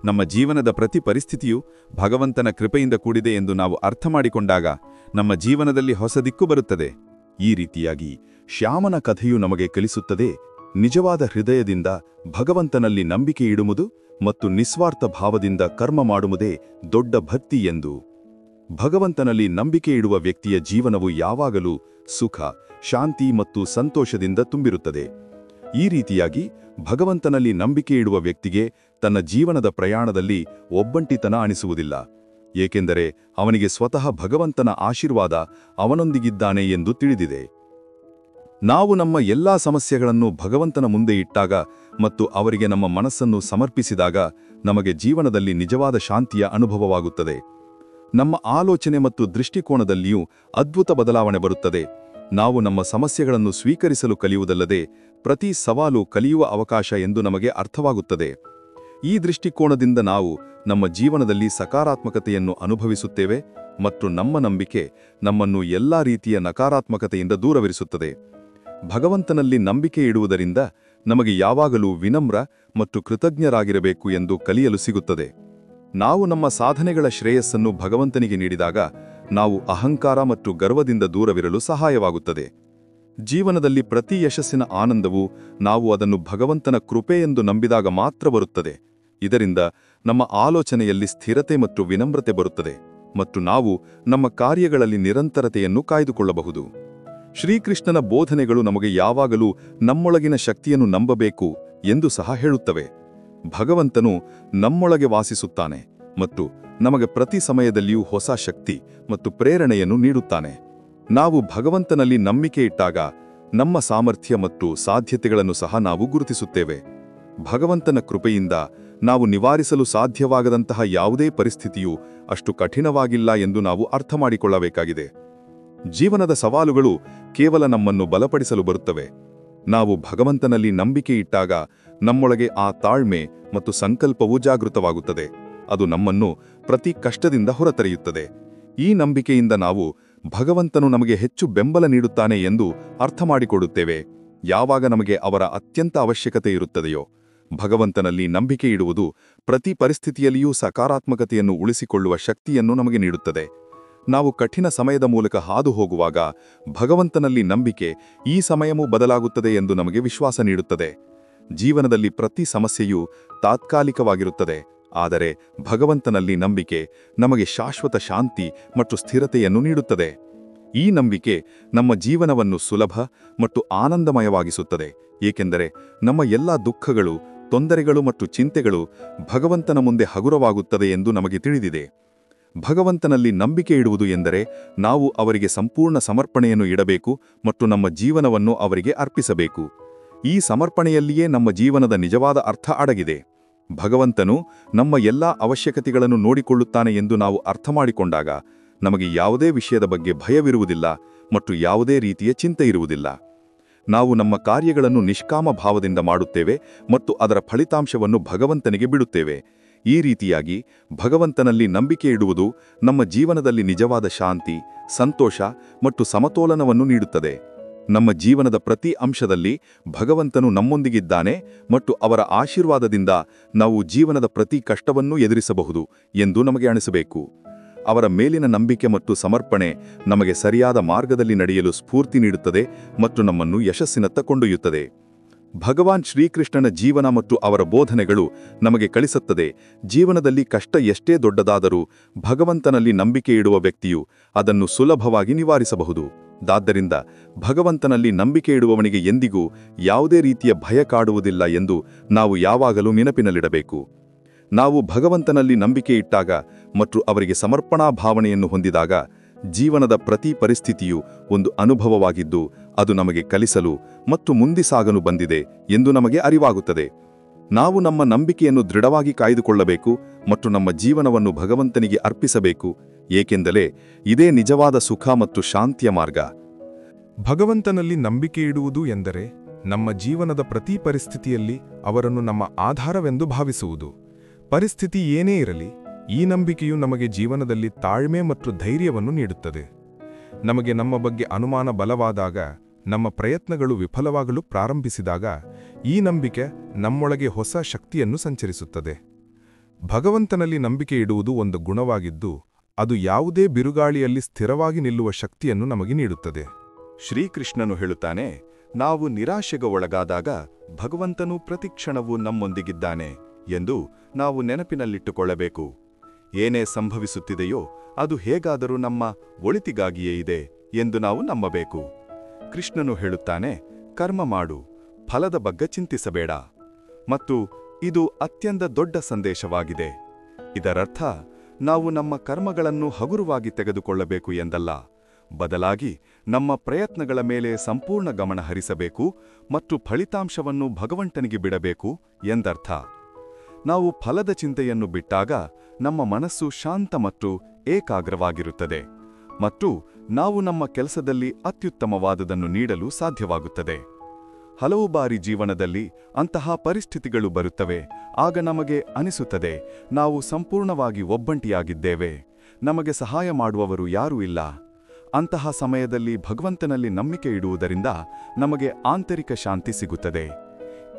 ನಮ್ಮ ಜೀವನದ ಪ್ರತಿ ಪರಿಸ್ಥಿತಿಯೂ ಭಗವಂತನ ಕೃಪೆಯಿಂದ ಕೂಡಿದೆ ಎಂದು ನಾವು ಅರ್ಥಮಾಡಿಕೊಂಡಾಗ ನಮ್ಮ ಜೀವನದಲ್ಲಿ ಹೊಸ ದಿಕ್ಕು ಬರುತ್ತದೆ. ಈ ರೀತಿಯಾಗಿ ಶ್ಯಾಮನ ಕಥೆಯು ನಮಗೆ ಕಲಿಸುತ್ತದೆ, ನಿಜವಾದ ಹೃದಯದಿಂದ ಭಗವಂತನಲ್ಲಿ ನಂಬಿಕೆ ಇಡುವುದು ಮತ್ತು ನಿಸ್ವಾರ್ಥ ಭಾವದಿಂದ ಕರ್ಮ ಮಾಡುವುದೇ ದೊಡ್ಡ ಭಕ್ತಿ ಎಂದು. ಭಗವಂತನಲ್ಲಿ ನಂಬಿಕೆ ಇಡುವ ವ್ಯಕ್ತಿಯ ಜೀವನವು ಯಾವಾಗಲೂ ಸುಖ, ಶಾಂತಿ ಮತ್ತು ಸಂತೋಷದಿಂದ ತುಂಬಿರುತ್ತದೆ. ಈ ರೀತಿಯಾಗಿ ಭಗವಂತನಲ್ಲಿ ನಂಬಿಕೆ ಇಡುವ ವ್ಯಕ್ತಿಗೆ ತನ್ನ ಜೀವನದ ಪ್ರಯಾಣದಲ್ಲಿ ಒಬ್ಬಂಟಿತನ ಅನಿಸುವುದಿಲ್ಲ, ಏಕೆಂದರೆ ಅವನಿಗೆ ಸ್ವತಃ ಭಗವಂತನ ಆಶೀರ್ವಾದ ಅವನೊಂದಿಗಿದ್ದಾನೆ ಎಂದು ತಿಳಿದಿದೆ. ನಾವು ನಮ್ಮ ಎಲ್ಲಾ ಸಮಸ್ಯೆಗಳನ್ನು ಭಗವಂತನ ಮುಂದೆ ಇಟ್ಟಾಗ ಮತ್ತು ಅವರಿಗೆ ನಮ್ಮ ಮನಸ್ಸನ್ನು ಸಮರ್ಪಿಸಿದಾಗ ನಮಗೆ ಜೀವನದಲ್ಲಿ ನಿಜವಾದ ಶಾಂತಿಯ ಅನುಭವವಾಗುತ್ತದೆ. ನಮ್ಮ ಆಲೋಚನೆ ಮತ್ತು ದೃಷ್ಟಿಕೋನದಲ್ಲಿಯೂ ಅದ್ಭುತ ಬದಲಾವಣೆ ಬರುತ್ತದೆ. ನಾವು ನಮ್ಮ ಸಮಸ್ಯೆಗಳನ್ನು ಸ್ವೀಕರಿಸಲು ಕಲಿಯುವುದಲ್ಲದೆ ಪ್ರತಿ ಸವಾಲು ಕಲಿಯುವ ಅವಕಾಶ ಎಂದು ನಮಗೆ ಅರ್ಥವಾಗುತ್ತದೆ. ಈ ದೃಷ್ಟಿಕೋನದಿಂದ ನಾವು ನಮ್ಮ ಜೀವನದಲ್ಲಿ ಸಕಾರಾತ್ಮಕತೆಯನ್ನು ಅನುಭವಿಸುತ್ತೇವೆ ಮತ್ತು ನಮ್ಮ ನಂಬಿಕೆ ನಮ್ಮನ್ನು ಎಲ್ಲಾ ರೀತಿಯ ನಕಾರಾತ್ಮಕತೆಯಿಂದ ದೂರವಿರಿಸುತ್ತದೆ. ಭಗವಂತನಲ್ಲಿ ನಂಬಿಕೆ ಇಡುವುದರಿಂದ ನಮಗೆ ಯಾವಾಗಲೂ ವಿನಮ್ರ ಮತ್ತು ಕೃತಜ್ಞರಾಗಿರಬೇಕು ಎಂದು ಕಲಿಯಲು ಸಿಗುತ್ತದೆ. ನಾವು ನಮ್ಮ ಸಾಧನೆಗಳ ಶ್ರೇಯಸ್ಸನ್ನು ಭಗವಂತನಿಗೆ ನೀಡಿದಾಗ ನಾವು ಅಹಂಕಾರ ಮತ್ತು ಗರ್ವದಿಂದ ದೂರವಿರಲು ಸಹಾಯವಾಗುತ್ತದೆ. ಜೀವನದಲ್ಲಿ ಪ್ರತಿ ಯಶಸ್ಸಿನ ಆನಂದವು ನಾವು ಅದನ್ನು ಭಗವಂತನ ಕೃಪೆ ಎಂದು ನಂಬಿದಾಗ ಮಾತ್ರ ಬರುತ್ತದೆ. ಇದರಿಂದ ನಮ್ಮ ಆಲೋಚನೆಯಲ್ಲಿ ಸ್ಥಿರತೆ ಮತ್ತು ವಿನಮ್ರತೆ ಬರುತ್ತದೆ ಮತ್ತು ನಾವು ನಮ್ಮ ಕಾರ್ಯಗಳಲ್ಲಿ ನಿರಂತರತೆಯನ್ನು ಕಾಯ್ದುಕೊಳ್ಳಬಹುದು. ಶ್ರೀಕೃಷ್ಣನ ಬೋಧನೆಗಳು ನಮಗೆ ಯಾವಾಗಲೂ ನಮ್ಮೊಳಗಿನ ಶಕ್ತಿಯನ್ನು ನಂಬಬೇಕು ಎಂದು ಸಹ ಹೇಳುತ್ತವೆ. ಭಗವಂತನು ನಮ್ಮೊಳಗೆ ವಾಸಿಸುತ್ತಾನೆ ಮತ್ತು ನಮಗೆ ಪ್ರತಿ ಸಮಯದಲ್ಲಿಯೂ ಹೊಸ ಶಕ್ತಿ ಮತ್ತು ಪ್ರೇರಣೆಯನ್ನು ನೀಡುತ್ತಾನೆ. ನಾವು ಭಗವಂತನಲ್ಲಿ ನಂಬಿಕೆ ಇಟ್ಟಾಗ ನಮ್ಮ ಸಾಮರ್ಥ್ಯ ಮತ್ತು ಸಾಧ್ಯತೆಗಳನ್ನು ಸಹ ನಾವು ಗುರುತಿಸುತ್ತೇವೆ. ಭಗವಂತನ ಕೃಪೆಯಿಂದ ನಾವು ನಿವಾರಿಸಲು ಸಾಧ್ಯವಾಗದಂತಹ ಯಾವುದೇ ಪರಿಸ್ಥಿತಿಯೂ ಅಷ್ಟು ಕಠಿಣವಾಗಿಲ್ಲ ಎಂದು ನಾವು ಅರ್ಥಮಾಡಿಕೊಳ್ಳಬೇಕಾಗಿದೆ. ಜೀವನದ ಸವಾಲುಗಳು ಕೇವಲ ನಮ್ಮನ್ನು ಬಲಪಡಿಸಲು ಬರುತ್ತವೆ. ನಾವು ಭಗವಂತನಲ್ಲಿ ನಂಬಿಕೆ ಇಟ್ಟಾಗ ನಮ್ಮೊಳಗೆ ಆ ತಾಳ್ಮೆ ಮತ್ತು ಸಂಕಲ್ಪವೂ ಜಾಗೃತವಾಗುತ್ತದೆ. ಅದು ನಮ್ಮನ್ನು ಪ್ರತಿ ಕಷ್ಟದಿಂದ ಹೊರತರೆಯುತ್ತದೆ. ಈ ನಂಬಿಕೆಯಿಂದ ನಾವು ಭಗವಂತನು ನಮಗೆ ಹೆಚ್ಚು ಬೆಂಬಲ ನೀಡುತ್ತಾನೆ ಎಂದು ಅರ್ಥಮಾಡಿಕೊಳ್ಳುತ್ತೇವೆ. ಯಾವಾಗ ನಮಗೆ ಅವರ ಅತ್ಯಂತ ಅವಶ್ಯಕತೆ ಇರುತ್ತದೆಯೋ ಭಗವಂತನಲ್ಲಿ ನಂಬಿಕೆ ಇಡುವುದು ಪ್ರತಿ ಪರಿಸ್ಥಿತಿಯಲ್ಲಿಯೂ ಸಕಾರಾತ್ಮಕತೆಯನ್ನು ಉಳಿಸಿಕೊಳ್ಳುವ ಶಕ್ತಿಯನ್ನು ನಮಗೆ ನೀಡುತ್ತದೆ. ನಾವು ಕಠಿಣ ಸಮಯದ ಮೂಲಕ ಹಾದು ಹೋಗುವಾಗ ಭಗವಂತನಲ್ಲಿ ನಂಬಿಕೆ ಈ ಸಮಯವೂ ಬದಲಾಗುತ್ತದೆ ಎಂದು ನಮಗೆ ವಿಶ್ವಾಸ ನೀಡುತ್ತದೆ. ಜೀವನದಲ್ಲಿ ಪ್ರತಿ ಸಮಸ್ಯೆಯೂ ತಾತ್ಕಾಲಿಕವಾಗಿರುತ್ತದೆ, ಆದರೆ ಭಗವಂತನಲ್ಲಿ ನಂಬಿಕೆ ನಮಗೆ ಶಾಶ್ವತ ಶಾಂತಿ ಮತ್ತು ಸ್ಥಿರತೆಯನ್ನು ನೀಡುತ್ತದೆ. ಈ ನಂಬಿಕೆ ನಮ್ಮ ಜೀವನವನ್ನು ಸುಲಭ ಮತ್ತು ಆನಂದಮಯವಾಗಿಸುತ್ತದೆ, ಏಕೆಂದರೆ ನಮ್ಮ ಎಲ್ಲಾ ದುಃಖಗಳು, ತೊಂದರೆಗಳು ಮತ್ತು ಚಿಂತೆಗಳು ಭಗವಂತನ ಮುಂದೆ ಹಗುರವಾಗುತ್ತದೆ ಎಂದು ನಮಗೆ ತಿಳಿದಿದೆ. ಭಗವಂತನಲ್ಲಿ ನಂಬಿಕೆ ಇಡುವುದು ಎಂದರೆ ನಾವು ಅವರಿಗೆ ಸಂಪೂರ್ಣ ಸಮರ್ಪಣೆಯನ್ನು ಇಡಬೇಕು ಮತ್ತು ನಮ್ಮ ಜೀವನವನ್ನು ಅವರಿಗೆ ಅರ್ಪಿಸಬೇಕು. ಈ ಸಮರ್ಪಣೆಯಲ್ಲಿಯೇ ನಮ್ಮ ಜೀವನದ ನಿಜವಾದ ಅರ್ಥ ಅಡಗಿದೆ. ಭಗವಂತನು ನಮ್ಮ ಎಲ್ಲಾ ಅವಶ್ಯಕತೆಗಳನ್ನು ನೋಡಿಕೊಳ್ಳುತ್ತಾನೆ ಎಂದು ನಾವು ಅರ್ಥಮಾಡಿಕೊಂಡಾಗ ನಮಗೆ ಯಾವುದೇ ವಿಷಯದ ಬಗ್ಗೆ ಭಯವಿರುವುದಿಲ್ಲ ಮತ್ತು ಯಾವುದೇ ರೀತಿಯ ಚಿಂತೆ ಇರುವುದಿಲ್ಲ. ನಾವು ನಮ್ಮ ಕಾರ್ಯಗಳನ್ನು ನಿಷ್ಕಾಮ ಭಾವದಿಂದ ಮಾಡುತ್ತೇವೆ ಮತ್ತು ಅದರ ಫಲಿತಾಂಶವನ್ನು ಭಗವಂತನಿಗೆ ಬಿಡುತ್ತೇವೆ. ಈ ರೀತಿಯಾಗಿ ಭಗವಂತನಲ್ಲಿ ನಂಬಿಕೆ ಇಡುವುದು ನಮ್ಮ ಜೀವನದಲ್ಲಿ ನಿಜವಾದ ಶಾಂತಿ, ಸಂತೋಷ ಮತ್ತು ಸಮತೋಲನವನ್ನು ನೀಡುತ್ತದೆ. ನಮ್ಮ ಜೀವನದ ಪ್ರತಿ ಅಂಶದಲ್ಲಿ ಭಗವಂತನು ನಮ್ಮೊಂದಿಗಿದ್ದಾನೆ ಮತ್ತು ಅವರ ಆಶೀರ್ವಾದದಿಂದ ನಾವು ಜೀವನದ ಪ್ರತಿ ಕಷ್ಟವನ್ನೂ ಎದುರಿಸಬಹುದು ಎಂದು ನಮಗೆ ಅನಿಸಬೇಕು. ಅವರ ಮೇಲಿನ ನಂಬಿಕೆ ಮತ್ತು ಸಮರ್ಪಣೆ ನಮಗೆ ಸರಿಯಾದ ಮಾರ್ಗದಲ್ಲಿ ನಡೆಯಲು ಸ್ಫೂರ್ತಿ ನೀಡುತ್ತದೆ ಮತ್ತು ನಮ್ಮನ್ನು ಯಶಸ್ಸಿನತ್ತ ಕೊಂಡೊಯ್ಯುತ್ತದೆ. ಭಗವಾನ್ ಶ್ರೀಕೃಷ್ಣನ ಜೀವನ ಮತ್ತು ಅವರ ಬೋಧನೆಗಳು ನಮಗೆ ಕಲಿಸುತ್ತದೆ, ಜೀವನದಲ್ಲಿ ಕಷ್ಟ ಎಷ್ಟೇ ದೊಡ್ಡದಾದರೂ ಭಗವಂತನಲ್ಲಿ ನಂಬಿಕೆ ಇಡುವ ವ್ಯಕ್ತಿಯು ಅದನ್ನು ಸುಲಭವಾಗಿ ನಿವಾರಿಸಬಹುದು. ಆದ್ದರಿಂದ ಭಗವಂತನಲ್ಲಿ ನಂಬಿಕೆ ಇಡುವವನಿಗೆ ಎಂದಿಗೂ ಯಾವುದೇ ರೀತಿಯ ಭಯ ಕಾಡುವುದಿಲ್ಲ ಎಂದು ನಾವು ಯಾವಾಗಲೂ ನೆನಪಿನಲ್ಲಿಡಬೇಕು. ನಾವು ಭಗವಂತನಲ್ಲಿ ನಂಬಿಕೆ ಇಟ್ಟಾಗ ಮತ್ತು ಅವರಿಗೆ ಸಮರ್ಪಣಾ ಭಾವನೆಯನ್ನು ಹೊಂದಿದಾಗ ಜೀವನದ ಪ್ರತಿ ಪರಿಸ್ಥಿತಿಯೂ ಒಂದು ಅನುಭವವಾಗಿದ್ದು ಅದು ನಮಗೆ ಕಲಿಸಲು ಮತ್ತು ಮುಂದೆ ಸಾಗಲು ಬಂದಿದೆ ಎಂದು ನಮಗೆ ಅರಿವಾಗುತ್ತದೆ. ನಾವು ನಮ್ಮ ನಂಬಿಕೆಯನ್ನು ದೃಢವಾಗಿ ಕಾಯ್ದುಕೊಳ್ಳಬೇಕು ಮತ್ತು ನಮ್ಮ ಜೀವನವನ್ನು ಭಗವಂತನಿಗೆ ಅರ್ಪಿಸಬೇಕು, ಏಕೆಂದರೆ ಇದೇ ನಿಜವಾದ ಸುಖ ಮತ್ತು ಶಾಂತಿಯ ಮಾರ್ಗ. ಭಗವಂತನಲ್ಲಿ ನಂಬಿಕೆ ಇಡುವುದು ಎಂದರೆ ನಮ್ಮ ಜೀವನದ ಪ್ರತಿ ಪರಿಸ್ಥಿತಿಯಲ್ಲಿ ಅವರನ್ನು ನಮ್ಮ ಆಧಾರವೆಂದು ಭಾವಿಸುವುದು. ಪರಿಸ್ಥಿತಿ ಏನೇ ಇರಲಿ, ಈ ನಂಬಿಕೆಯು ನಮಗೆ ಜೀವನದಲ್ಲಿ ತಾಳ್ಮೆ ಮತ್ತು ಧೈರ್ಯವನ್ನು ನೀಡುತ್ತದೆ. ನಮಗೆ ನಮ್ಮ ಬಗ್ಗೆ ಅನುಮಾನ ಬಲವಾದಾಗ, ನಮ್ಮ ಪ್ರಯತ್ನಗಳು ವಿಫಲವಾಗಲು ಪ್ರಾರಂಭಿಸಿದಾಗ ಈ ನಂಬಿಕೆ ನಮ್ಮೊಳಗೆ ಹೊಸ ಶಕ್ತಿಯನ್ನು ಸಂಚರಿಸುತ್ತದೆ. ಭಗವಂತನಲ್ಲಿ ನಂಬಿಕೆ ಇಡುವುದು ಒಂದು ಗುಣವಾಗಿದ್ದು, ಅದು ಯಾವುದೇ ಬಿರುಗಾಳಿಯಲ್ಲಿ ಸ್ಥಿರವಾಗಿ ನಿಲ್ಲುವ ಶಕ್ತಿಯನ್ನು ನಮಗೆ ನೀಡುತ್ತದೆ. ಶ್ರೀಕೃಷ್ಣನು ಹೇಳುತ್ತಾನೆ, ನಾವು ನಿರಾಶೆಗೆ ಒಳಗಾದಾಗ ಭಗವಂತನು ಪ್ರತಿಕ್ಷಣವೂ ನಮ್ಮೊಂದಿಗಿದ್ದಾನೆ ಎಂದು ನಾವು ನೆನಪಿನಲ್ಲಿಟ್ಟುಕೊಳ್ಳಬೇಕು. ಏನೇ ಸಂಭವಿಸುತ್ತಿದೆಯೋ ಅದು ಹೇಗಾದರೂ ನಮ್ಮ ಒಳಿತಿಗಾಗಿಯೇ ಇದೆ ಎಂದು ನಾವು ನಂಬಬೇಕು. ಕೃಷ್ಣನು ಹೇಳುತ್ತಾನೆ, ಕರ್ಮ ಮಾಡು, ಫಲದ ಬಗ್ಗೆ ಚಿಂತಿಸಬೇಡ. ಮತ್ತು ಇದು ಅತ್ಯಂತ ದೊಡ್ಡ ಸಂದೇಶವಾಗಿದೆ. ಇದರರ್ಥ ನಾವು ನಮ್ಮ ಕರ್ಮಗಳನ್ನು ಹಗುರವಾಗಿ ತೆಗೆದುಕೊಳ್ಳಬೇಕು ಎಂದಲ್ಲ, ಬದಲಾಗಿ ನಮ್ಮ ಪ್ರಯತ್ನಗಳ ಮೇಲೆ ಸಂಪೂರ್ಣ ಗಮನ ಹರಿಸಬೇಕು ಮತ್ತು ಫಲಿತಾಂಶವನ್ನು ಭಗವಂತನಿಗೆ ಬಿಡಬೇಕು ಎಂದರ್ಥ. ನಾವು ಫಲದ ಚಿಂತೆಯನ್ನು ಬಿಟ್ಟಾಗ ನಮ್ಮ ಮನಸ್ಸು ಶಾಂತ ಮತ್ತು ಏಕಾಗ್ರವಾಗಿರುತ್ತದೆ ಮತ್ತು ನಾವು ನಮ್ಮ ಕೆಲಸದಲ್ಲಿ ಅತ್ಯುತ್ತಮವಾದುದನ್ನು ನೀಡಲು ಸಾಧ್ಯವಾಗುತ್ತದೆ. ಹಲವು ಬಾರಿ ಜೀವನದಲ್ಲಿ ಅಂತಹ ಪರಿಸ್ಥಿತಿಗಳು ಬರುತ್ತವೆ. ಆಗ ನಮಗೆ ಅನಿಸುತ್ತದೆ, ನಾವು ಸಂಪೂರ್ಣವಾಗಿ ಒಬ್ಬಂಟಿಯಾಗಿದ್ದೇವೆ, ನಮಗೆ ಸಹಾಯ ಮಾಡುವವರು ಯಾರೂ ಇಲ್ಲ. ಅಂತಹ ಸಮಯದಲ್ಲಿ ಭಗವಂತನಲ್ಲಿ ನಂಬಿಕೆ ಇಡುವುದರಿಂದ ನಮಗೆ ಆಂತರಿಕ ಶಾಂತಿ ಸಿಗುತ್ತದೆ.